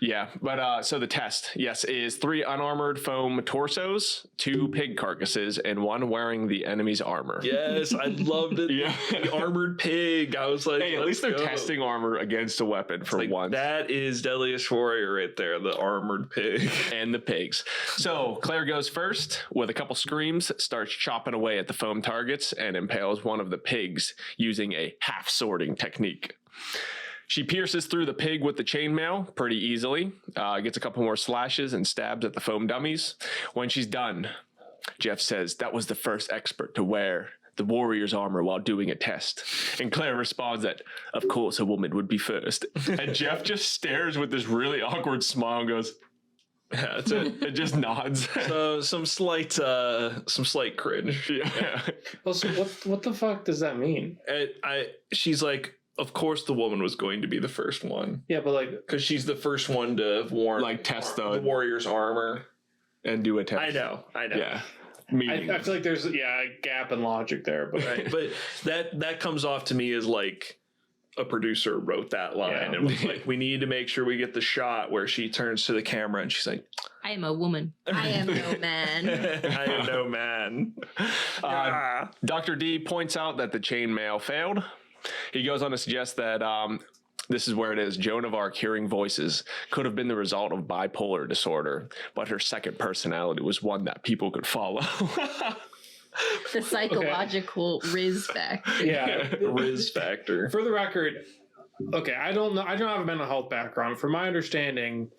Yeah, but so the test, yes, is 3 unarmored foam torsos, 2 pig carcasses, and 1 wearing the enemy's armor.
Yes, I loved it.
Yeah.
The armored pig. I was like,
Hey, at least they're testing armor against a weapon for once.
That is Deadliest Warrior right there, the armored pig.
And the pigs. So Claire goes first with a couple screams, starts chopping away at the foam targets, and impales one of the pigs using a half swording technique. She pierces through the pig with the chainmail pretty easily, gets a couple more slashes and stabs at the foam dummies. When she's done, Jeff says that was the first expert to wear the warrior's armor while doing a test. And Claire responds that, of course, a woman would be first. And Jeff just stares with this really awkward smile and goes, yeah, that's it. It just nods.
So some slight cringe.
Yeah.
Also, what the fuck does that mean?
She's like, of course the woman was going to be the first one.
Yeah, but like,
because she's the first one to have worn
like test
the warrior's armor
and do a test.
I know.
Yeah.
I feel like there's a gap in logic there, but
right. But that comes off to me as like a producer wrote that line and was like, we need to make sure we get the shot where she turns to the camera and she's like,
I am a woman. I am no man.
I am no man.
Dr. D points out that the chainmail failed. He goes on to suggest that this is where it is. Joan of Arc hearing voices could have been the result of bipolar disorder, but her second personality was one that people could follow.
The psychological Riz factor.
Yeah,
Riz factor.
For the record, okay, I don't know. I don't have a mental health background. From my understanding,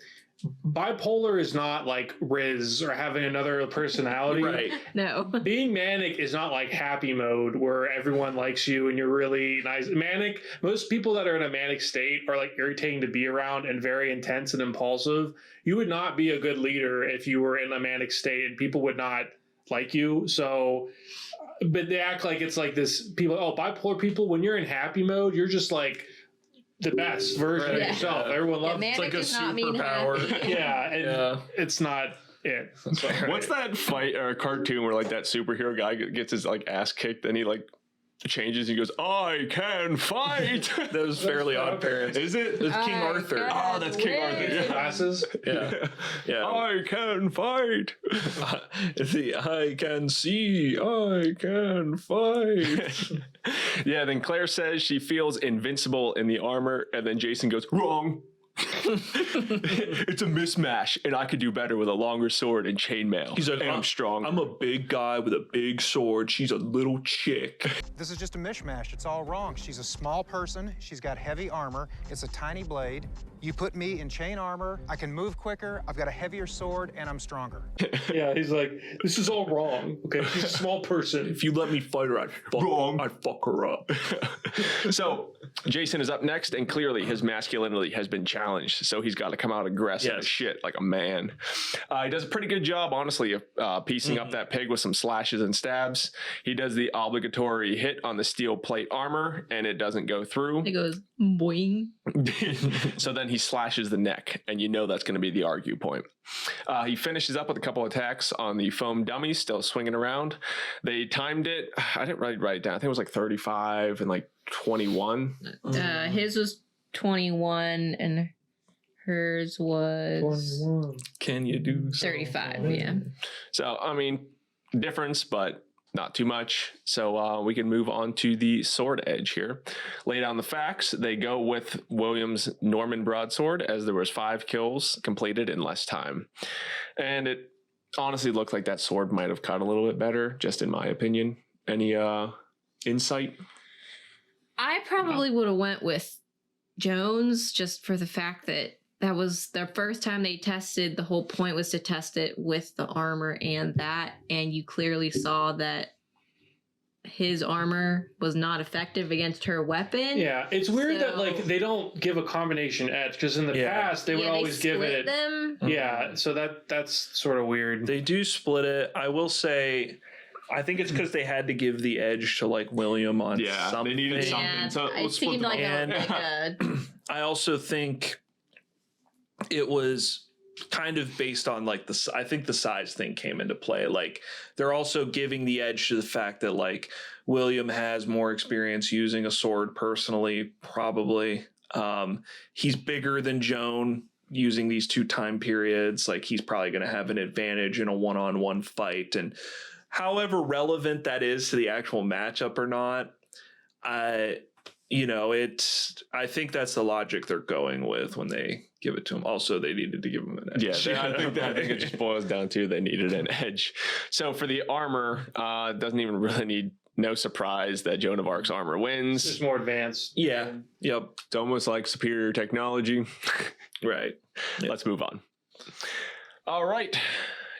bipolar is not like Riz or having another personality.
Right.
No.
Being manic is not like happy mode where everyone likes you and you're really nice. Manic, most people that are in a manic state are like irritating to be around and very intense and impulsive. You would not be a good leader if you were in a manic state, and people would not like you. So, but they act like it's like this people, bipolar people, when you're in happy mode, you're just like the best version of yourself. Everyone loves
manic
It's like a
does not mean
superpower.
happy.
Yeah, and it's not it.
What's that fight or cartoon where like that superhero guy gets his like ass kicked and he like changes? He goes, "I can fight."
That was Fairly Odd Parents.
Is it?
It's King Arthur.
can
Oh, that's King
win.
Arthur. Yeah.
Glasses.
Yeah. Yeah.
I can fight.
I can see. I can fight.
Yeah, then Claire says she feels invincible in the armor, and then Jason goes, "Wrong. It's a mismatch, and I could do better with a longer sword and chainmail.
He's like,
and I'm strong."
I'm a big guy with a big sword. She's a little chick.
This is just a mishmash. It's all wrong. She's a small person. She's got heavy armor. It's a tiny blade. You put me in chain armor. I can move quicker. I've got a heavier sword, and I'm stronger.
Yeah, he's like, this is all wrong. Okay, she's a small person.
If you let me fight her, I'd fuck her up.
So Jason is up next, and clearly his masculinity has been challenged, so he's got to come out aggressive as shit, like a man. He does a pretty good job, honestly, of piecing up that pig with some slashes and stabs. He does the obligatory hit on the steel plate armor, and it doesn't go through.
It goes boing.
So then he slashes the neck, and you know that's going to be the argue point. He finishes up with a couple attacks on the foam dummies, still swinging around. They timed it. I didn't really write it down. I think it was like 35 and like 21.
His was 21 and hers was
21.
Can you do
35. Yeah.
So, I mean, difference, but not too much. So we can move on to the sword edge here. Lay down the facts. They go with William's Norman broadsword, as there was 5 kills completed in less time. And it honestly looked like that sword might have cut a little bit better, just in my opinion. Any insight?
I probably would have went with Jones, just for the fact that that was the first time they tested. The whole point was to test it with the armor and that, and you clearly saw that his armor was not effective against her weapon.
Yeah, it's weird that
So-
like they don't give a combination edge, because in the past they would always give
split
it.
them.
Yeah, so that's sort of weird.
They do split it. I will say, I think it's because they had to give the edge to like William on something.
they needed something.
Yeah,
So
it
let's split
seemed
them
like
up.
a
I also think it was kind of based on like I think the size thing came into play. Like they're also giving the edge to the fact that like William has more experience using a sword personally, probably. He's bigger than Joan using these 2 time periods. Like he's probably going to have an advantage in a one-on-one fight. And however relevant that is to the actual matchup or not, I think that's the logic they're going with when they give it to him. Also, they needed to give him an edge.
Yeah, I think it just boils down to they needed an edge. So for the armor, doesn't even really need. No surprise that Joan of Arc's armor wins.
It's more advanced.
Yeah. Yep.
It's almost like superior technology.
Right. Yep.
Let's move on. All right.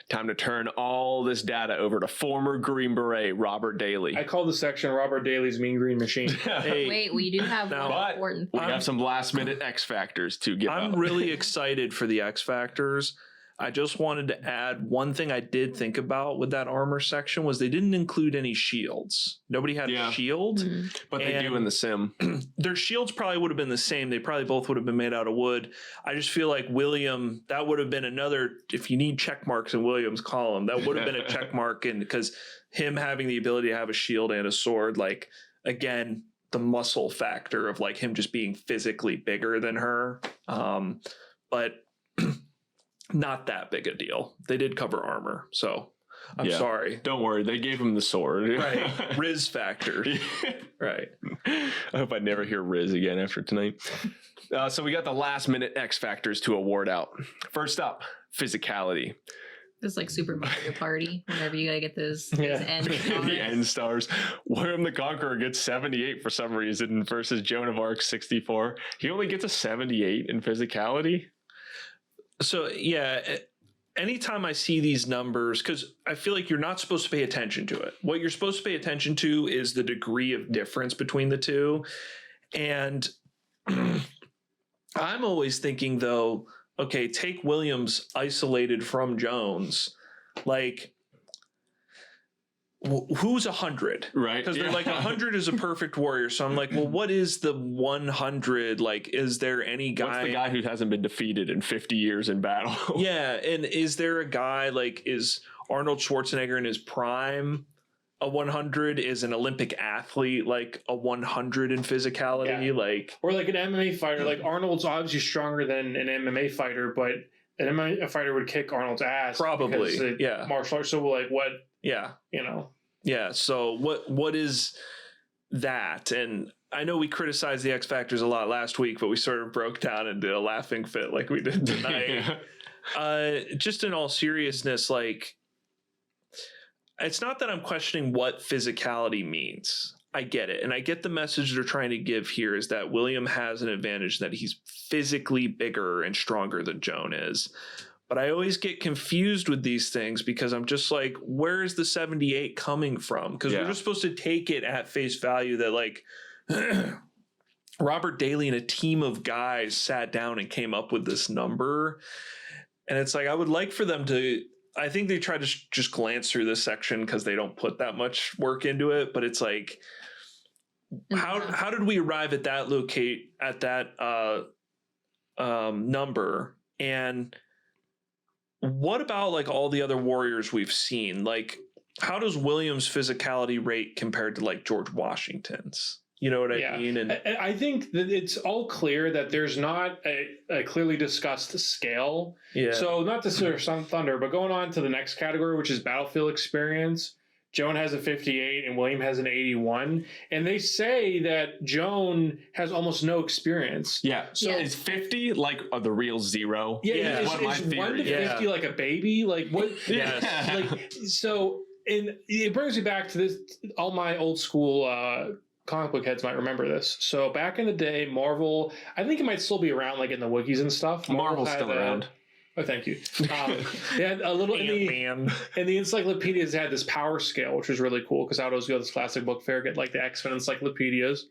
Time to turn all this data over to former Green Beret Robert Daly.
I call this section Robert Daly's Mean Green Machine.
Hey,
Wait, we do have
Now-
one
But
important
we
thing.
have some last minute X factors to give
I'm
out.
really excited for the X Factors. I just wanted to add one thing I did think about with that armor section was they didn't include any shields. Nobody had a shield.
But they do in the sim.
Their shields probably would have been the same. They probably both would have been made out of wood. I just feel like William, that would have been another, if you need check marks in William's column, that would have been a check mark. And because him having the ability to have a shield and a sword, like, again, the muscle factor of like him just being physically bigger than her. But not that big a deal. They did cover armor. So I'm sorry.
Don't worry. They gave him the sword.
Right. Riz factor. Right.
I hope I never hear Riz again after tonight. So we got the last minute X factors to award out. First up, physicality.
This is like Super Mario Party. Whenever you gotta get those end
The end stars. William the Conqueror gets 78 for some reason versus Joan of Arc 64. He only gets a 78 in physicality.
So yeah, anytime I see these numbers, because I feel like you're not supposed to pay attention to it. What you're supposed to pay attention to is the degree of difference between the two. And I'm always thinking though, okay, take Williams isolated from Jones. Like, who's 100?
Right.
Because they're like 100 is a perfect warrior. So I'm like, well, what is the 100? Like, is there any guy?
What's the guy who hasn't been defeated in 50 years in battle?
Yeah. And is there a guy like, is Arnold Schwarzenegger in his prime a 100? Is an Olympic athlete like a 100 in physicality?
Yeah.
Like,
or like an MMA fighter. Like Arnold's obviously stronger than an MMA fighter, but an MMA fighter would kick Arnold's ass.
Probably, yeah.
Martial arts. So like, what?
yeah,
You know.
yeah. So what is that? And I know we criticized the X Factors a lot last week, but we sort of broke down and did a laughing fit like we did tonight. Just in all seriousness, like, it's not that I'm questioning what physicality means. I get it. And I get the message they're trying to give here is that William has an advantage that he's physically bigger and stronger than Joan is. But I always get confused with these things because I'm just like, where is the 78 coming from? Because we're just supposed to take it at face value that like Robert Daly and a team of guys sat down and came up with this number. And it's like, I would like for them to, I think they try to just glance through this section because they don't put that much work into it. But it's like, how did we arrive at that number? And what about like all the other warriors we've seen? Like, how does William's physicality rate compared to like George Washington's? You know what I mean? And
I think that it's all clear that there's not a clearly discussed scale.
Yeah.
So not to sort of some thunder, but going on to the next category, which is battlefield experience. Joan has a 58 and William has an 81. And they say that Joan has almost no experience.
Yeah. So is 50 like the real zero?
Yeah.
Is what my
Is 1
theory
to
is.
50 like a baby? Like what?
Yes.
Like, so, and it brings me back to this, all my old school, comic book heads might remember this. So back in the day, Marvel, I think it might still be around like in the wikis and stuff.
Marvel's still around.
Oh, thank you. They had a little in the encyclopedias. They had this power scale, which was really cool because I would always go to this classic book fair, get like the X-Men encyclopedias,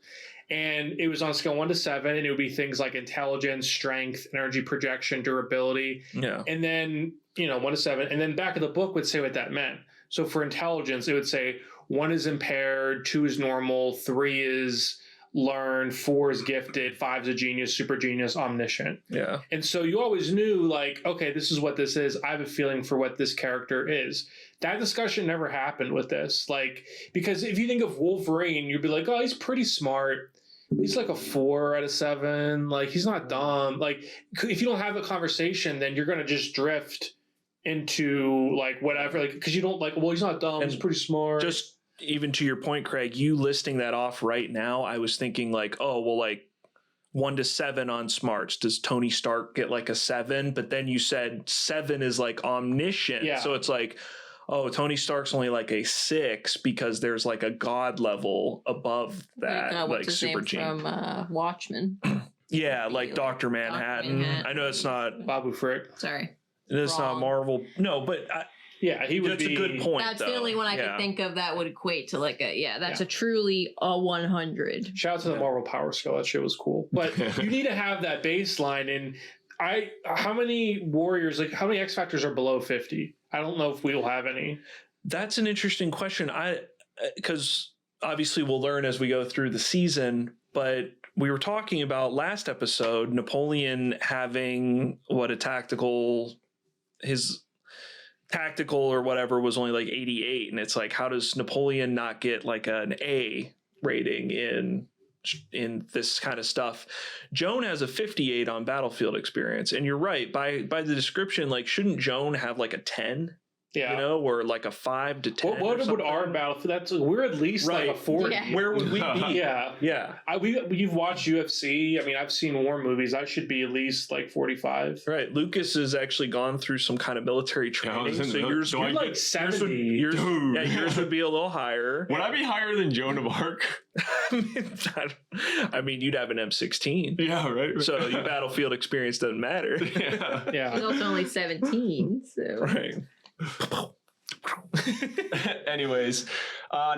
and it was on a scale 1 to 7, and it would be things like intelligence, strength, energy projection, durability, and then 1 to 7, and then back of the book would say what that meant. So for intelligence, it would say 1 is impaired, 2 is normal, 3 is learned, 4 is gifted, 5 is a genius, super genius, omniscient.
Yeah.
And so you always knew like, okay, this is what this is. I have a feeling for what this character is. That discussion never happened with this. Like, because if you think of Wolverine, you'd be like, oh, he's pretty smart. He's like a 4 out of 7. Like, he's not dumb. Like, if you don't have a conversation, then you're going to just drift into like whatever, like, because you don't like, well, he's not dumb. He's pretty smart.
Just even to your point, Craig, you listing that off right now, I was thinking like, oh, well, like 1 to 7 on smarts. Does Tony Stark get like a 7? But then you said 7 is like omniscient.
Yeah.
So it's like, oh, Tony Stark's only like a 6 because there's like a god level above that,
what's
like
his
super
name
genius.
from Watchmen.
Yeah, like Dr. Manhattan. I know it's not
Babu Frick.
Sorry.
It's not Marvel. No, but
he would
that's
be
a good point.
That's
though.
the only one I could think of that would equate to like that's a truly a 100.
Shout out to the Marvel Power Scale. That shit was cool. But you need to have that baseline. And how many warriors, like how many X Factors are below 50? I don't know if we'll have any.
That's an interesting question. Because obviously we'll learn as we go through the season, but we were talking about last episode, Napoleon having his tactical or whatever was only like 88. And it's like, how does Napoleon not get like an A rating in this kind of stuff? Joan has a 58 on battlefield experience. And you're right, by the description, like, shouldn't Joan have like a 10?
Yeah.
You know, we're like a 5 to 10.
What
or
would
something.
our battlefield? We're at least like a
Right.
40.
Yeah.
Where would we be?
Yeah.
Yeah.
You've watched UFC. I mean, I've seen war movies. I should be at least like 45.
Right. Lucas has actually gone through some kind of military training. So yours,
Do I
You're like
get-
70.
yours would be a little higher.
Would I be higher than Joan of Arc?
I mean, you'd have an M16.
Yeah, right.
So your battlefield experience doesn't matter.
yeah.
He's
Yeah.
also only 17, so.
Right.
Anyways,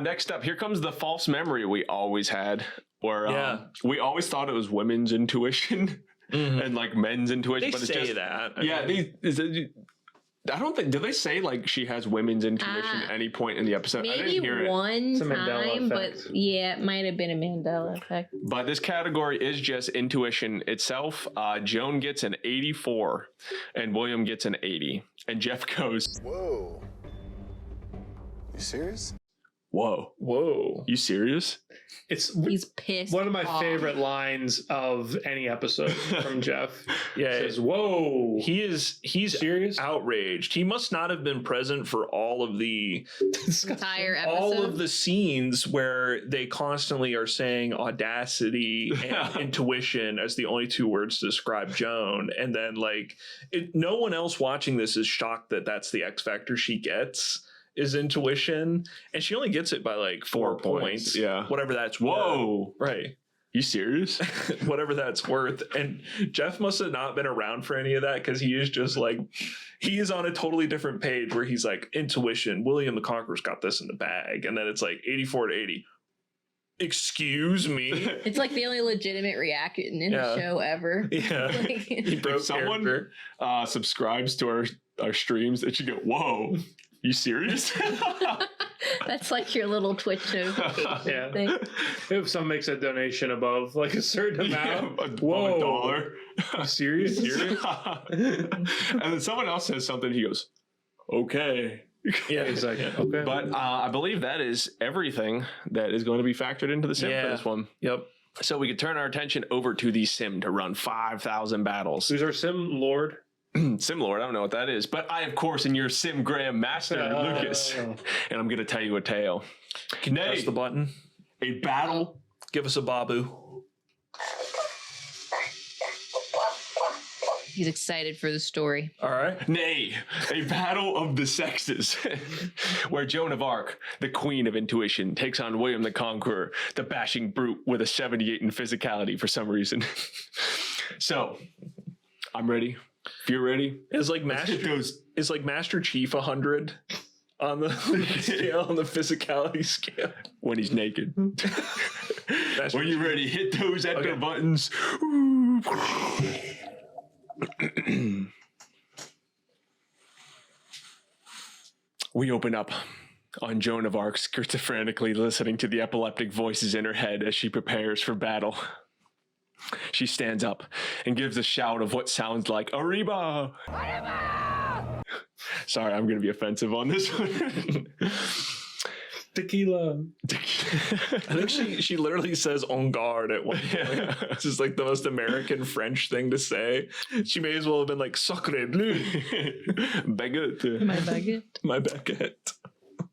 next up, here comes the false memory we always had, where
Yeah.
we always thought it was women's intuition and like men's intuition.
They
but it's
say
just,
that. I
Yeah,
mean,
I don't think. Do they say like she has women's intuition at any point in the episode? I didn't
Maybe
hear it.
one
It's a Mandela
time, but
effect.
yeah, it might have been a Mandela effect.
But this category is just intuition itself. Joan gets an 84, and William gets an 80, and Jeff goes,
Whoa. You serious?
"Whoa,
whoa.
you serious?"
He's pissed.
One of my
off.
favorite lines of any episode from Jeff.
Yeah.
Says, "Whoa,
He's
serious?"
outraged. He must not have been present for all of the
Entire episode.
all of the scenes where they constantly are saying audacity and intuition as the only 2 words to describe Joan, and then like no one else watching this is shocked that that's the X factor she gets is intuition, and she only gets it by like 4 points.
Yeah.
Whatever that's
Whoa,
worth. Right.
you serious?
Whatever that's worth. And Jeff must have not been around for any of that, because he is just like, he is on a totally different page where he's like, intuition, William the Conqueror's got this in the bag. And then it's like 84 to 80. Excuse me.
It's like the only legitimate reaction in
Yeah.
the show ever.
Yeah.
Like,
He broke
If someone
character.
subscribes to our streams, it should go, "Whoa, you serious?"
that's like your little Twitch notification
Yeah.
thing.
If someone makes a donation above like a certain amount,
$1.
You serious?
and then someone else says something, he goes, "Okay."
Yeah.
He's like, okay.
But I believe that is everything that is going to be factored into the sim for
Yeah.
this one.
Yep.
So we could turn our attention over to the sim to run 5,000 battles.
Who's our sim lord?
Sim Lord, I don't know what that is, but I, of course, in your Sim Graham Master, Lucas, and I'm going to tell you a tale.
Press the button.
A battle.
Give us a Babu.
He's excited for the story.
All right.
Nay, a battle of the sexes, where Joan of Arc, the queen of intuition, takes on William the Conqueror, the bashing brute with a 78 in physicality for some reason. So, I'm ready. If you're ready,
It's like
let's hit
Master.
those.
Is like Master Chief 100 on the scale, on the physicality scale.
When he's naked.
Master
When you're ready, hit those enter
Okay.
buttons. We open up on Joan of Arc schizophrenically listening to the epileptic voices in her head as she prepares for battle. She stands up and gives a shout of what sounds like Arriba! Sorry, I'm going to be offensive on this one.
Tequila.
I think she literally says "on guard" at one point. This is like the most American French thing to say. She may as well have been like "sacre bleu."
Baguette.
My baguette.
My baguette.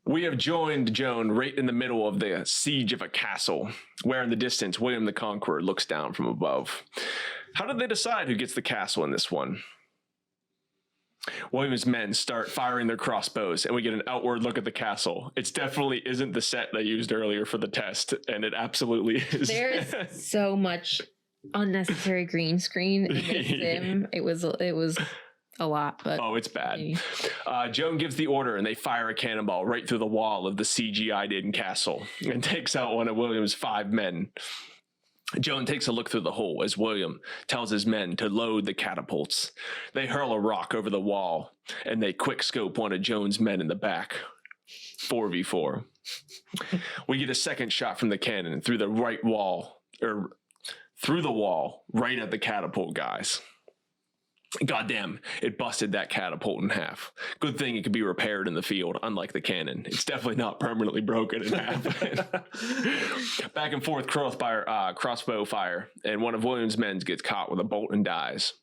We have joined Joan right in the middle of the siege of a castle, where in the distance William the Conqueror looks down from above. How did they decide who gets the castle in this one? William's men start firing their crossbows, and we get an outward look at the castle. It definitely isn't the set they used earlier for the test, and it absolutely is.
There's so much unnecessary green screen in this sim. It was a lot, but
Oh, it's bad.
maybe.
Joan gives the order, and they fire a cannonball right through the wall of the CGI'd-in castle and takes out one of William's 5 men. Joan takes a look through the hole as William tells his men to load the catapults. They hurl a rock over the wall, and they quick scope one of Joan's men in the back. 4v4. We get a second shot from the cannon through the right wall, or through the wall, right at the catapult guys. Goddamn, it busted that catapult in half. Good thing it could be repaired in the field, unlike the cannon. It's definitely not permanently broken in half. Back and forth crossbow fire, and one of William's men gets caught with a bolt and dies.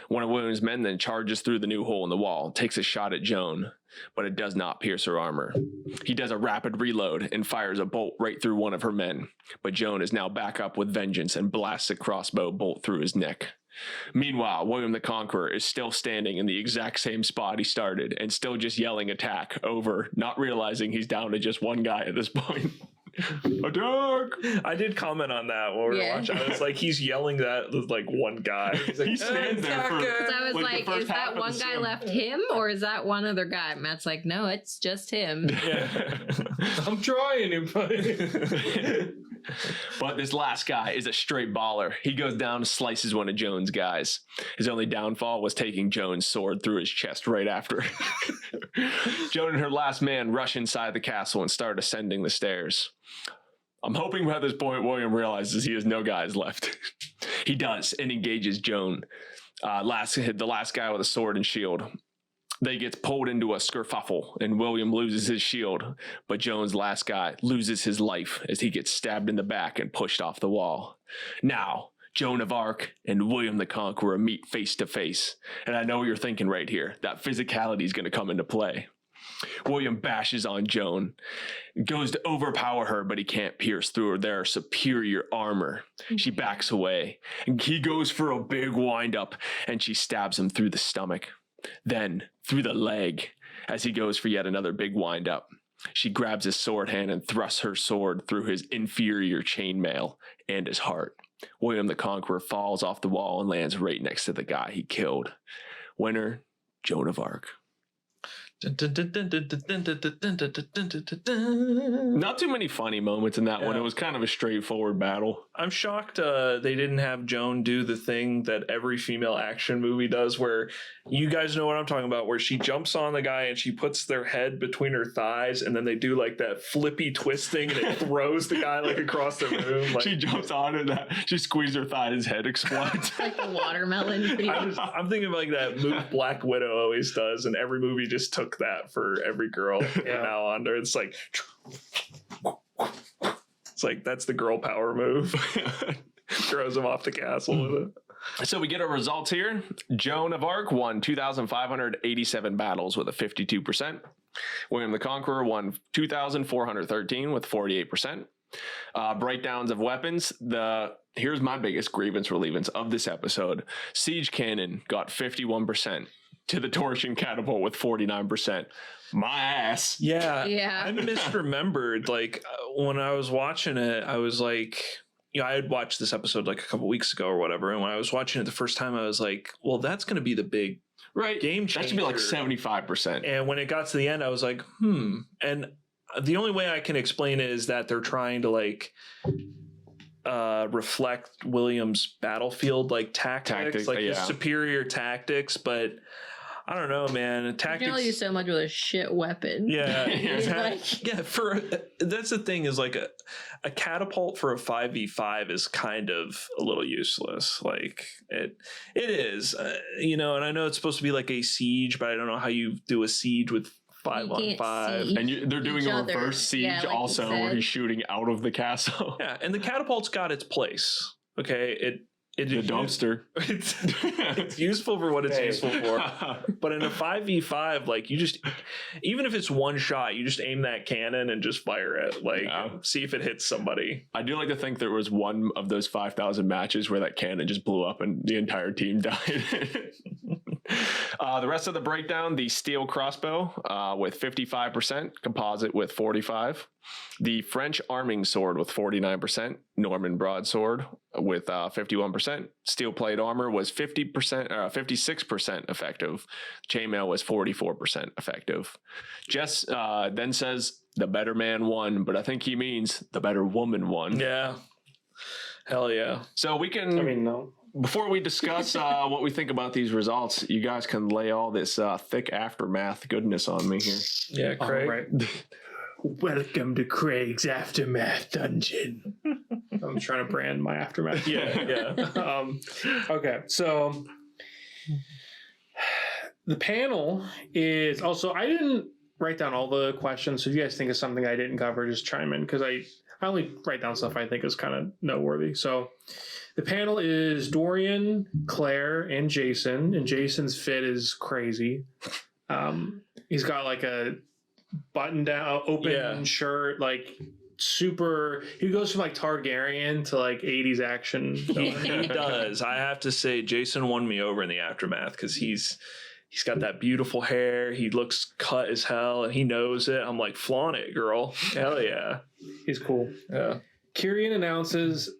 One of William's men then charges through the new hole in the wall, takes a shot at Joan, but it does not pierce her armor. He does a rapid reload and fires a bolt right through one of her men, but Joan is now back up with vengeance and blasts a crossbow bolt through his neck. Meanwhile, William the Conqueror is still standing in the exact same spot he started and still just yelling attack over, not realizing he's down to just one guy at this point. Attack!
I did comment on that while we were watching. I was like, he's yelling that with like one guy. He's like,
he stands there for.
So I was like,
the
is that one guy left him or is that one other guy? Matt's like, no, it's just him.
Yeah.
I'm trying,
But this last guy is a straight baller. He goes down and slices one of Joan's guys. His only downfall was taking Joan's sword through his chest right after. Joan and her last man rush inside the castle and start ascending the stairs. I'm hoping by this point William realizes he has no guys left. He does and engages Joan. The last guy with a sword and shield. They gets pulled into a skerfuffle and William loses his shield, but Joan's last guy loses his life as he gets stabbed in the back and pushed off the wall. Now, Joan of Arc and William the Conqueror meet face to face, and I know what you're thinking right here. That physicality is going to come into play. William bashes on Joan, goes to overpower her, but he can't pierce through their superior armor. She backs away, and he goes for a big wind-up, and she stabs him through the stomach. Then, through the leg, as he goes for yet another big wind-up. She grabs his sword hand and thrusts her sword through his inferior chainmail and his heart. William the Conqueror falls off the wall and lands right next to the guy he killed. Winner, Joan of Arc. Not too many funny moments in that one. It was kind of a straightforward battle.
I'm shocked they didn't have Joan do the thing that every female action movie does, where you guys know what I'm talking about, where she jumps on the guy and she puts their head between her thighs and then they do like that flippy twist thing and it throws the guy like across the room. Like,
she jumps on it, she squeezes her thigh, his head explodes.
Like the watermelon.
I'm thinking like that move Black Widow always does, and every movie just took that for every girl from now on. It's like that's the girl power move. Throws him off the castle with it.
So we get our results here. Joan of Arc won 2,587 battles with a 52%. William the Conqueror won 2,413 with 48%. Breakdowns of weapons. Here's my biggest grievance relievance of this episode. Siege Cannon got 51%. To the torch and catapult with 49%. My ass.
Yeah. I misremembered. Like when I was watching it, I was like, I had watched this episode like a couple weeks ago or whatever. And when I was watching it the first time, I was like, well, that's going to be the big game changer.
That should be like 75%.
And when it got to the end, I was like, And the only way I can explain it is that they're trying to like reflect William's battlefield like tactics like his superior tactics, but I don't know, man. Tactics. You can only
do so much with a shit weapon.
Yeah, that's the thing is like a catapult for a 5v5 is kind of a little useless. Like it is, and I know it's supposed to be like a siege, but I don't know how you do a siege with 5-on-5,
and they're doing a reverse siege also, where he's shooting out of the castle.
Yeah, and the catapult's got its place. Okay, it's
a dumpster.
It's useful for what it's useful for. But in a 5v5, like you just, even if it's one shot, you just aim that cannon and just fire it. Like see if it hits somebody.
I do like to think there was one of those 5,000 matches where that cannon just blew up and the entire team died. The rest of the breakdown, the steel crossbow with 55%, composite with 45%, the French arming sword with 49%, Norman broadsword with 51%, steel plate armor was 56% effective, chainmail was 44% effective. Jess then says the better man won, but I think he means the better woman won.
Yeah. Hell yeah.
So we can...
no.
Before we discuss what we think about these results, you guys can lay all this thick aftermath goodness on me here.
Yeah, Craig.
Right. Welcome to Craig's Aftermath Dungeon. I'm trying to brand my aftermath.
Yeah.
Okay, so the panel is also, I didn't write down all the questions, so if you guys think of something I didn't cover, just chime in, because I only write down stuff I think is kind of noteworthy. So the panel is Dorian, Claire, and Jason. And Jason's fit is crazy. He's got like a button down, open shirt, like super. He goes from like Targaryen to like 80s action.
He does. I have to say, Jason won me over in the aftermath because he's got that beautiful hair. He looks cut as hell, and he knows it. I'm like, flaunt it, girl. Hell yeah.
He's cool.
Yeah.
Kyrian announces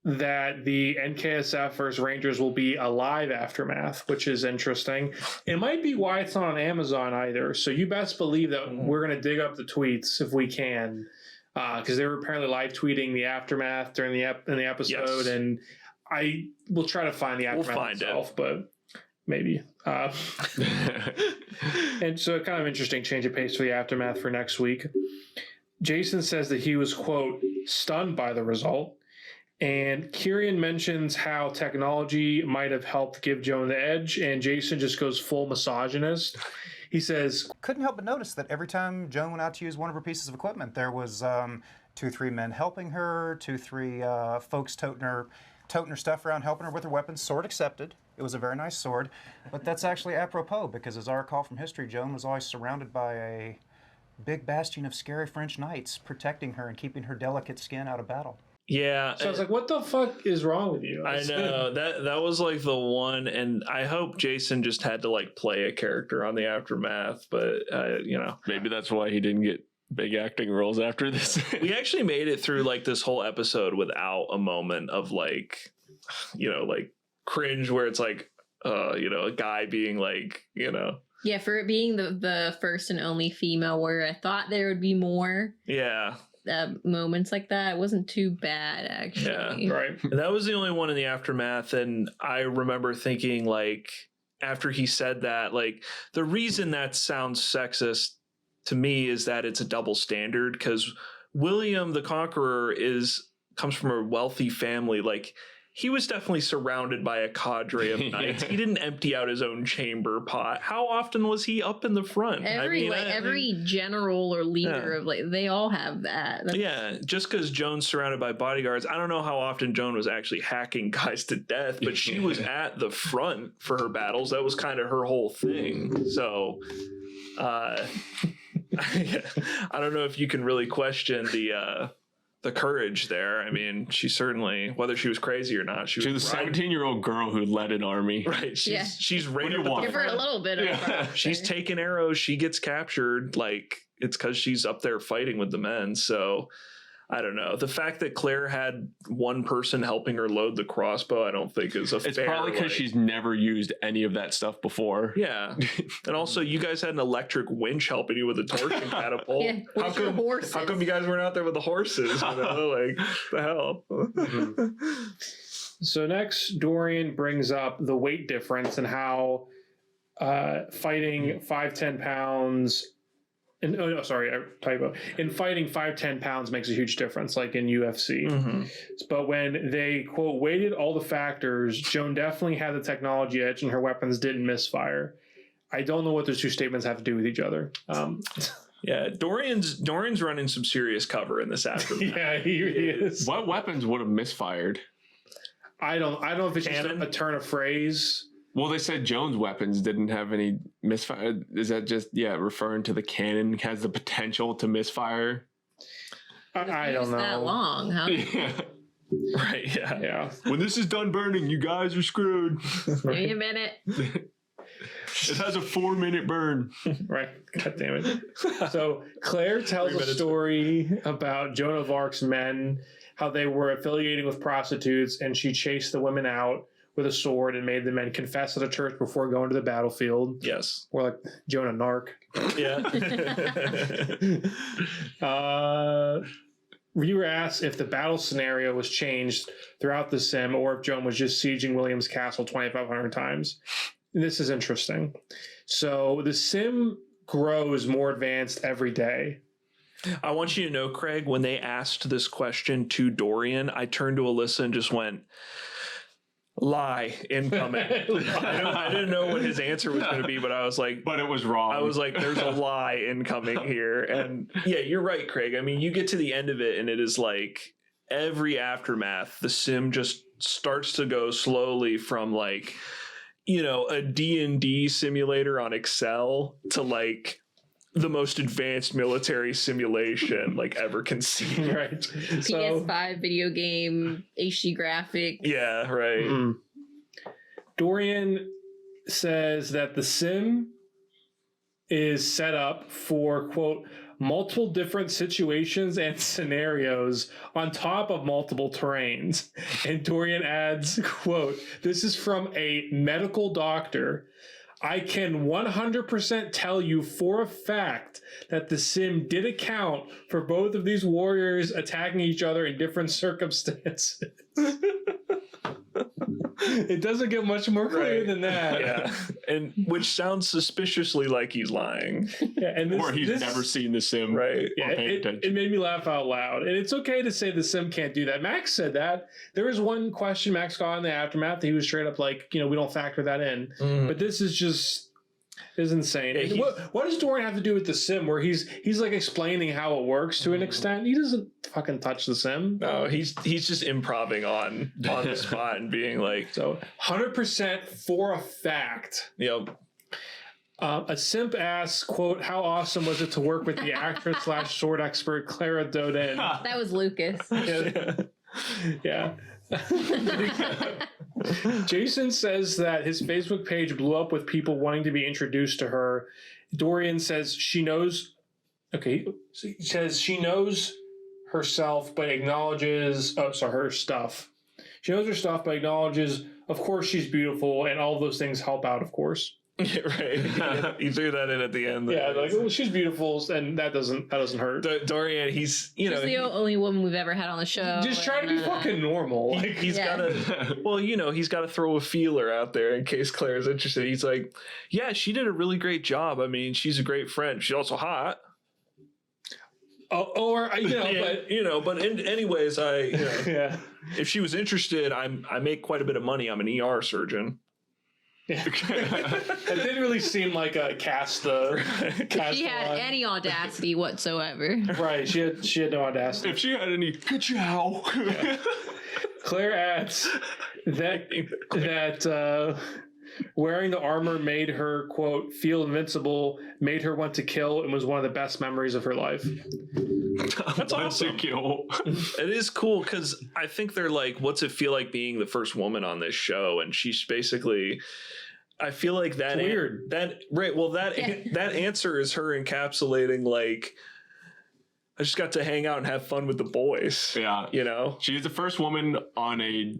that the NKSF versus Rangers will be a live aftermath, which is interesting. It might be why it's not on Amazon either. So you best believe that we're going to dig up the tweets if we can, because they were apparently live tweeting the aftermath during the episode,
Yes.
and I will try to find the aftermath myself, but maybe. And so kind of interesting change of pace for the aftermath for next week. Jason says that he was, quote, stunned by the result. And Kyrian mentions how technology might have helped give Joan the edge, and Jason just goes full misogynist. He says,
Couldn't help but notice that every time Joan went out to use one of her pieces of equipment, there was 2 or 3 men helping her, 2 or 3 folks toting her stuff around, helping her with her weapons, sword accepted. It was a very nice sword. But that's actually apropos, because as I recall from history, Joan was always surrounded by a big bastion of scary French knights protecting her and keeping her delicate skin out of battle.
Yeah.
so I was like, what the fuck is wrong with you?
I know that was like the one, and I hope Jason just had to like play a character on the aftermath, but
Maybe that's why he didn't get big acting roles after this.
we actually made it through like this whole episode without a moment of like, like cringe where it's like, a guy being like,
Yeah, for it being the first and only female warrior, I thought there would be more
yeah.
moments like that. It wasn't too bad, actually.
Yeah,
right.
And that was the only one in the aftermath. And I remember thinking, like, after he said that, like, the reason that sounds sexist to me is that it's a double standard, because William the Conqueror comes from a wealthy family. Like, he was definitely surrounded by a cadre of knights. He didn't empty out his own chamber pot. How often was he up in the front?
Every general or leader of they all have that.
Just because Joan's surrounded by bodyguards, I don't know how often Joan was actually hacking guys to death, but she was at the front for her battles. That was kind of her whole thing. So, I don't know if you can really question the courage there. I mean, she certainly, whether she was crazy or not, she was
a 17-year-old girl who led an army.
Right. She's right up at the
Give her a
front.
little bit of
She's taking arrows. She gets captured. Like, it's because she's up there fighting with the men. So I don't know. The fact that Claire had one person helping her load the crossbow, I don't think is
It's probably because she's never used any of that stuff before.
Yeah. And also, you guys had an electric winch helping you with a torch and catapult.
Yeah,
how come you guys weren't out there with the horses? Like, the hell?
So next, Dorian brings up the weight difference and how fighting 5-10 pounds. Typo. In fighting, 5-10 pounds makes a huge difference, like in UFC.
Mm-hmm.
But when they, quote, weighted all the factors, Joan definitely had the technology edge and her weapons didn't misfire. I don't know what those two statements have to do with each other.
Yeah, Dorian's running some serious cover in this aftermath.
Yeah, he is.
What weapons would have misfired?
I don't know if it's just a turn of phrase.
Well, they said Joan's weapons didn't have any misfire. Is that just, referring to the cannon has the potential to misfire?
I don't know.
That long, huh?
Yeah.
Right, yeah.
When this is done burning, you guys are screwed.
Wait a minute.
It has a 4-minute burn.
Right. God damn it. So Claire tells a story about Joan of Arc's men, how they were affiliating with prostitutes, and she chased the women out with a sword and made the men confess at a church before going to the battlefield.
Yes.
Or like Joan of Narc.
Yeah.
You were asked if the battle scenario was changed throughout the sim or if Joan was just sieging William's castle 2,500 times. And this is interesting. So the sim grows more advanced every day.
I want you to know, Craig, when they asked this question to Dorian, I turned to Alyssa and just went, lie incoming. I didn't know what his answer was going to be, but I was like,
but it was wrong.
I was like, there's a lie incoming here. And yeah, you're right, Craig. I mean, you get to the end of it and it is like every aftermath, the sim just starts to go slowly from like, you know, a D&D simulator on Excel to like the most advanced military simulation like ever conceived.
Right.
PS5 video game, HD graphics.
Yeah, right.
Dorian says that the sim is set up for, quote, multiple different situations and scenarios on top of multiple terrains. And Dorian adds, quote, this is from a medical doctor. I can 100% tell you for a fact that the sim did account for both of these warriors attacking each other in different circumstances. It doesn't get much more clear than that.
Yeah, and which sounds suspiciously like he's lying.
Yeah, and
or he's never seen the sim.
Right.
Yeah, it made me laugh out loud. And it's okay to say the sim can't do that. Max said that. There was one question Max got in the aftermath that he was straight up like, you know, we don't factor that in. But this is just is insane.
Yeah,
what does Dorian have to do with the sim where he's like explaining how it works to an extent? He doesn't fucking touch the sim.
No, he's just improvising on the spot and being like,
so 100% for a fact.
Yep.
A simp asks, quote, how awesome was it to work with the actress / sword expert Clara Doden?
That was Lucas.
Yeah. Jason says that his Facebook page blew up with people wanting to be introduced to her. Dorian says she knows. Okay, so he says she knows herself, but acknowledges. Oh, sorry, her stuff. She knows her stuff, but acknowledges. Of course, she's beautiful, and all of those things help out. Of course.
Yeah, right. You threw that in at the end.
Yeah, like, well, she's beautiful, and that doesn't hurt.
Dorian, he's
She's the only woman we've ever had on the show.
Just try to be fucking normal. Like,
he's gotta. Well, you know, he's got to throw a feeler out there in case Claire's interested. He's like, yeah, she did a really great job. I mean, she's a great friend. She's also hot.
Or you know,
yeah,
but
you know, but anyways,
yeah.
If she was interested, I make quite a bit of money. I'm an ER surgeon.
Yeah. It didn't really seem like a cast.
If she had any audacity whatsoever.
Right, she had no audacity.
If she had any, ka-chow.
Claire adds that wearing the armor made her, quote, feel invincible, made her want to kill, and was one of the best memories of her life.
That's awesome. It is cool because I think they're like, what's it feel like being the first woman on this show? And she's basically, I feel like that
weird.
That answer is her encapsulating like, I just got to hang out and have fun with the boys.
Yeah,
you know,
she's the first woman on a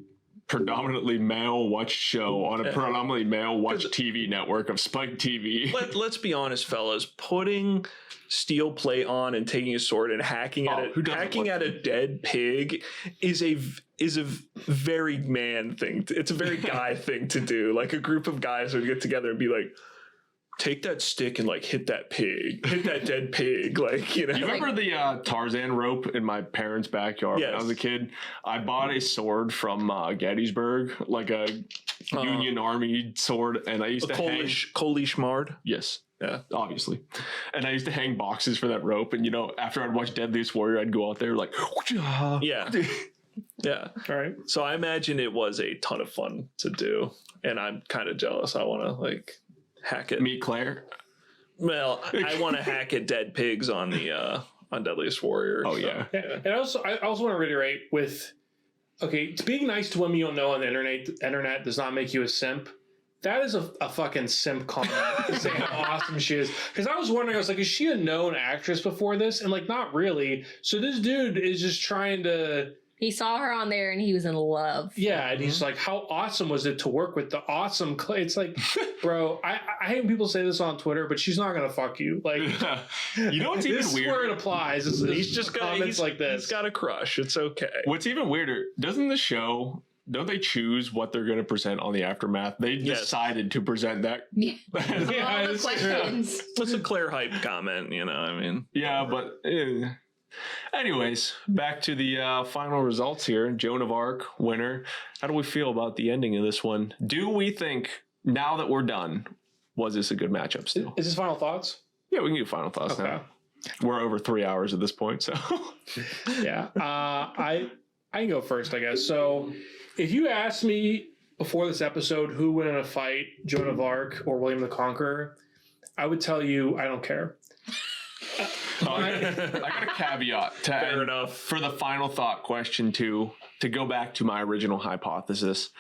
predominantly male watched show on a predominantly male watched TV network of Spike TV.
Let's be honest, fellas. Putting steel plate on and taking a sword and hacking at a dead pig is a very man thing. It's a very guy thing to do. Like a group of guys would get together and be like, take that stick and like hit that dead pig. Like, you know.
You remember the Tarzan rope in my parents' backyard when I was a kid? I bought a sword from Gettysburg, like a Union Army sword, and I used to hang
Kolishmard.
Yes.
Yeah,
obviously. And I used to hang boxes for that rope. And, you know, after I'd watch Deadliest Warrior, I'd go out there like,
yeah. Yeah.
All right.
So I imagine it was a ton of fun to do. And I'm kind of jealous. I want to like hack it.
Meet Claire?
Well, I want to hack at dead pigs on the on Deadliest Warrior.
Oh,
so.
yeah.
And I also want to reiterate with, okay, being nice to women you don't know on the internet does not make you a simp. That is a fucking simp comment to say how awesome she is. Because I was wondering, I was like, is she a known actress before this? And like, not really. So this dude is just trying to...
He saw her on there and he was in love.
Yeah, and he's like, how awesome was it to work with the awesome Clay? It's like, bro, I hate when people say this on Twitter, but she's not going to fuck you. Like,
you know what's even
this
weird?
This is where it applies.
He's just got comments
like this.
He's got a crush. It's okay.
What's even weirder, doesn't the show... Don't they choose what they're going to present on the aftermath? They decided to present that.
Yeah. All the questions.
That's a Claire hype comment, you know. I mean,
yeah, but Anyways, back to the final results here. Joan of Arc, winner. How do we feel about the ending of this one? Do we think, now that we're done, was this a good matchup still?
Is this final thoughts?
Yeah, we can do final thoughts now. We're over 3 hours at this point, so.
Yeah. I can go first, I guess. So if you asked me before this episode who would win in a fight, Joan of Arc or William the Conqueror, I would tell you I don't care.
I got a caveat to
Fair
add
enough.
for the final thought question to go back to my original hypothesis.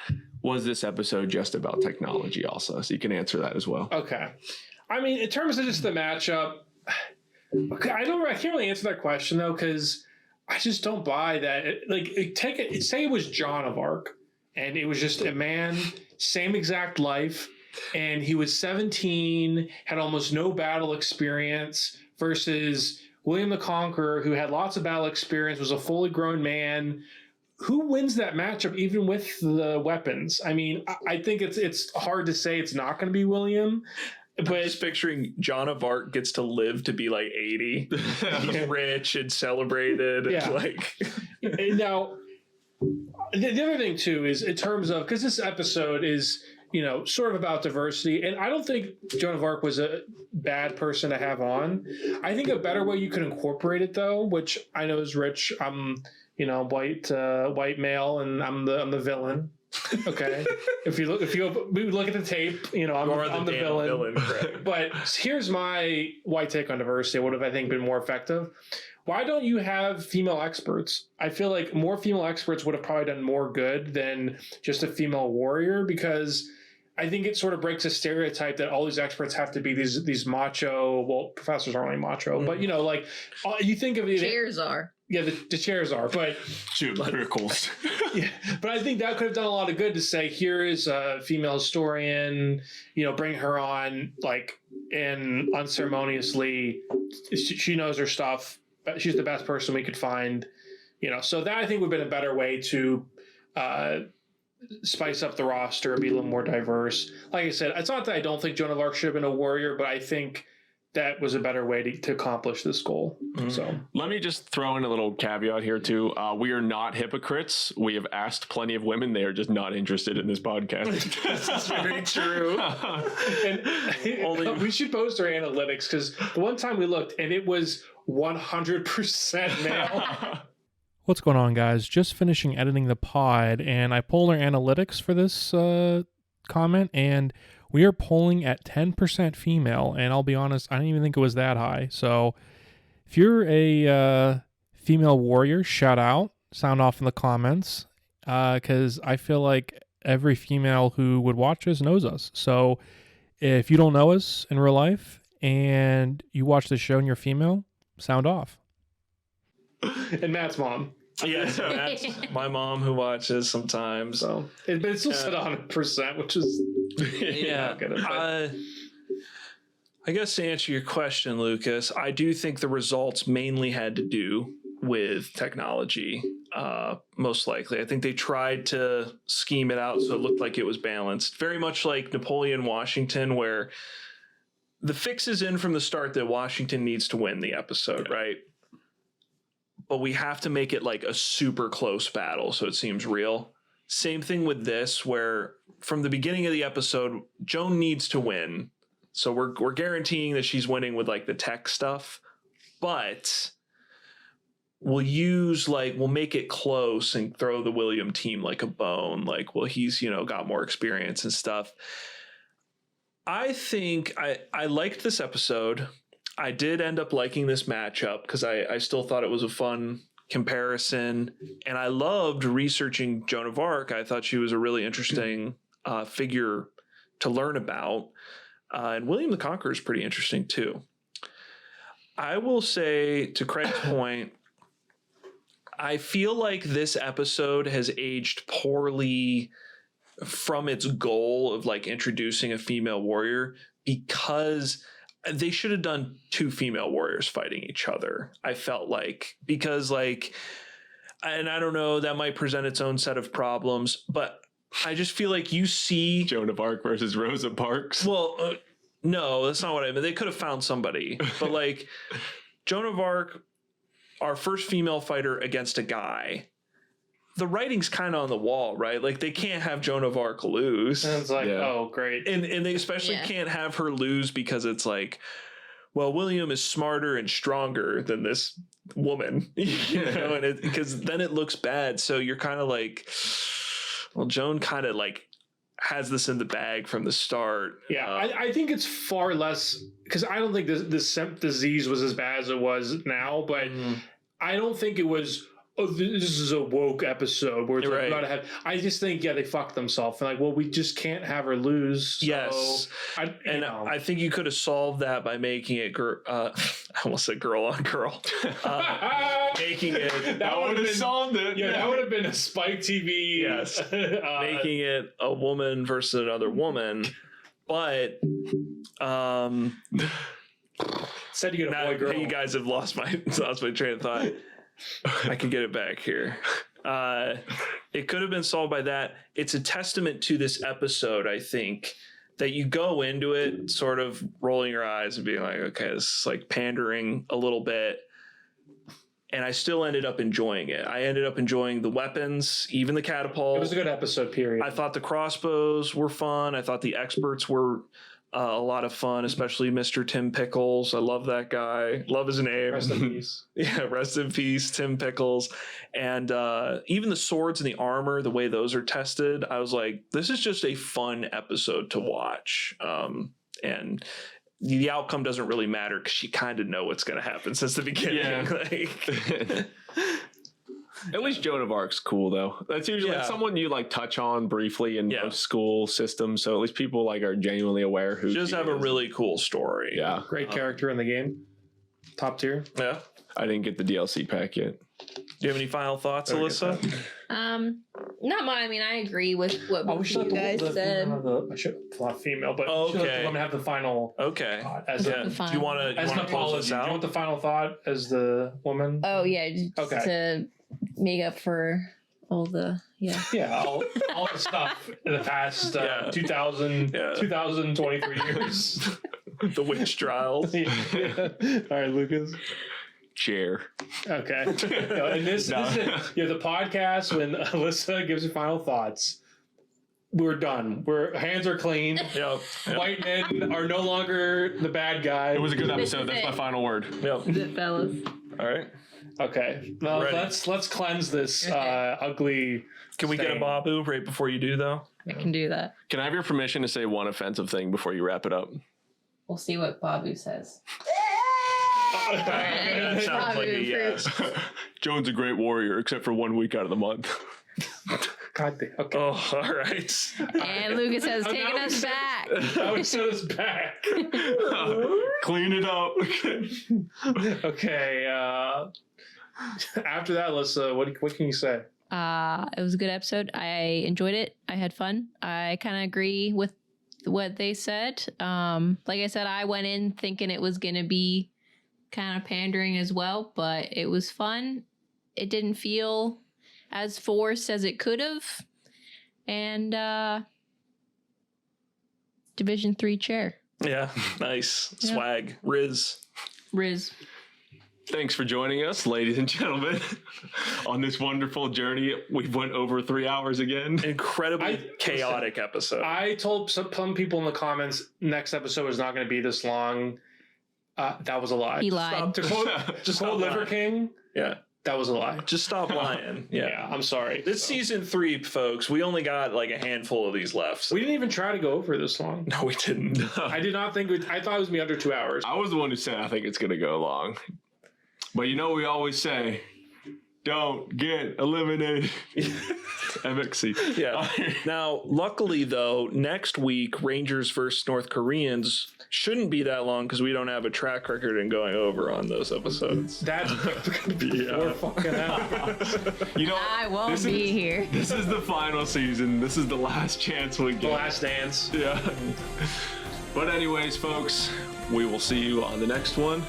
Was this episode just about technology also? So you can answer that as well.
Okay. I mean, in terms of just the matchup, I can't really answer that question though, because I just don't buy that. Say it was Joan of Arc, and it was just a man, same exact life, and he was 17, had almost no battle experience, versus William the Conqueror, who had lots of battle experience, was a fully grown man. Who wins that matchup, even with the weapons? I mean, I think it's hard to say it's not going to be William. But
just picturing Joan of Arc gets to live to be like 80. He's rich and celebrated.
Yeah.
And like
and now, the other thing too is in terms of, because this episode is, sort of about diversity, and I don't think Joan of Arc was a bad person to have on. I think a better way you could incorporate it though, which I know is Rich. I'm, white male, and I'm the villain. Okay, we look at the tape, I'm the villain. But here's my white take on diversity. What have I think been more effective? Why don't you have female experts? I feel like more female experts would have probably done more good than just a female warrior, because I think it sort of breaks a stereotype that all these experts have to be these macho. Well, professors aren't really macho, but you think of it.
Chairs are.
Yeah, the chairs are, but
miracles.
Yeah, but I think that could have done a lot of good to say, here is a female historian, bring her on, and unceremoniously, she knows her stuff. She's the best person we could find, so that I think would have been a better way to spice up the roster and be a little more diverse. Like I said, it's not that I don't think Joan of Arc should have been a warrior, but I think that was a better way to accomplish this goal. Mm-hmm. So
let me just throw in a little caveat here too. We are not hypocrites. We have asked plenty of women. They are just not interested in this podcast.
This is very true. And we should post our analytics, because the one time we looked and it was 100% male.
What's going on, guys? Just finishing editing the pod, and I pulled our analytics for this comment, and we are polling at 10% female, and I'll be honest, I didn't even think it was that high. So if you're a female warrior, shout out, sound off in the comments, because I feel like every female who would watch us knows us. So if you don't know us in real life and you watch the show and you're female, sound off.
And Matt's mom.
Yeah, so that's my mom who watches sometimes.
So, but it's still set 100%, which is
yeah. I guess to answer your question, Lucas, I do think the results mainly had to do with technology. Most likely, I think they tried to scheme it out so it looked like it was balanced, very much like Napoleon, Washington, where the fix is in from the start that Washington needs to win the episode, right? But we have to make it like a super close battle so it seems real. Same thing with this, where from the beginning of the episode, Joan needs to win. So we're guaranteeing that she's winning with like the tech stuff, but we'll make it close and throw the William team like a bone. Like, well, he's, got more experience and stuff. I think I liked this episode. I did end up liking this matchup because I still thought it was a fun comparison, and I loved researching Joan of Arc. I thought she was a really interesting figure to learn about, and William the Conqueror is pretty interesting too. I will say, to Craig's point, I feel like this episode has aged poorly from its goal of like introducing a female warrior, because they should have done two female warriors fighting each other. I felt like, because and I don't know, that might present its own set of problems, but I just feel like you see
Joan of Arc versus Rosa Parks.
Well, no, that's not what I mean. They could have found somebody, but Joan of Arc, our first female fighter against a guy. The writing's kind of on the wall, right? Like they can't have Joan of Arc lose.
And it's like, oh, great.
And they especially can't have her lose because it's like, well, William is smarter and stronger than this woman, you know, and because then it looks bad. So you're kind of like, well, Joan kind of like has this in the bag from the start.
Yeah, I think it's far less, because I don't think this disease was as bad as it was now, but I don't think it was, oh, this is a woke episode where it's like, gotta have. I just think, they fucked themselves. And like, well, we just can't have her lose. So
yes. I think you could have solved that by making it, I almost said girl on girl. Making it.
That would have
solved it.
Yeah, that would have been a Spike TV.
Yes. Making it a woman versus another woman. But,
said you get a boy girl.
You guys have lost my train of thought. I can get it back here. It could have been solved by that. It's a testament to this episode, I think, that you go into it sort of rolling your eyes and being like, okay, this is like pandering a little bit. And I still ended up enjoying it. I ended up enjoying the weapons, even the catapult.
It was a good episode, period.
I thought the crossbows were fun. I thought the experts were a lot of fun, especially Mr. Tim Pickles. I love that guy. Love his name.
Rest in peace.
Yeah, rest in peace, Tim Pickles. And even the swords and the armor, the way those are tested, I was like, this is just a fun episode to watch. And the outcome doesn't really matter because you kind of know what's going to happen since the beginning. Yeah.
At least Joan of Arc's cool though. That's usually like someone you like touch on briefly in most school systems. So at least people like are genuinely aware who
she does have a really cool story.
Yeah.
Great character in the game. Top tier.
Yeah.
I didn't get the DLC pack yet.
Do you have any final thoughts, Alyssa?
Not mine. I mean, I agree with what both you guys said.
I should not female, but
okay.
I'm gonna have the final.
Okay.
As
do you want to close this out?
Do you want the final thought as the woman?
Oh yeah. Just to make up for all the
all the stuff in the past 2023 years.
The witch trials.
All right, Lucas.
Chair.
Okay. And this is the podcast when Alyssa gives her final thoughts. We're done. Hands are clean. White men are no longer the bad guy.
It was a good episode. That's my final word.
That's it, fellas.
All right.
Okay. Well, let's cleanse this ugly.
Can we get a Babu right before you do though?
I can do that.
Can I have your permission to say one offensive thing before you wrap it up?
We'll see what Babu says.
That sounds like a yes.
Joan's a great warrior, except for 1 week out of the month.
God damn. Okay.
Oh, all right.
And Lucas has taken us back.
Now he set us back.
Clean it up.
Okay. After that, Alyssa, what can you say?
It was a good episode. I enjoyed it. I had fun. I kind of agree with what they said. Like I said, I went in thinking it was going to be kind of pandering as well, but it was fun. It didn't feel as forced as it could have. And Division 3 chair.
Yeah, nice. Swag. Riz.
Thanks for joining us, ladies and gentlemen, on this wonderful journey. We've went over 3 hours again.
Incredibly chaotic episode.
I told some people in the comments next episode was not going to be this long. That was a lie.
He lied.
To quote Liver King.
Yeah.
That was a lie.
Just stop lying.
Yeah, I'm sorry.
This season 3, folks, we only got like a handful of these left. So.
We didn't even try to go over this long.
No, we didn't.
I did not think I thought it was going to be under 2 hours.
I was the one who said I think it's going to go long. But you know, we always say, don't get eliminated. MXC.
Yeah. Now, luckily, though, next week, Rangers versus North Koreans shouldn't be that long because we don't have a track record in going over on those episodes.
That's going to be 4 fucking hours.
You know,
I won't be here.
This is the final season. This is the last chance we get.
The last dance.
Yeah. But anyways, folks, we will see you on the next one.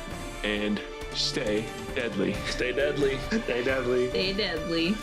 And stay deadly.
Stay deadly.
Stay deadly.
Stay deadly.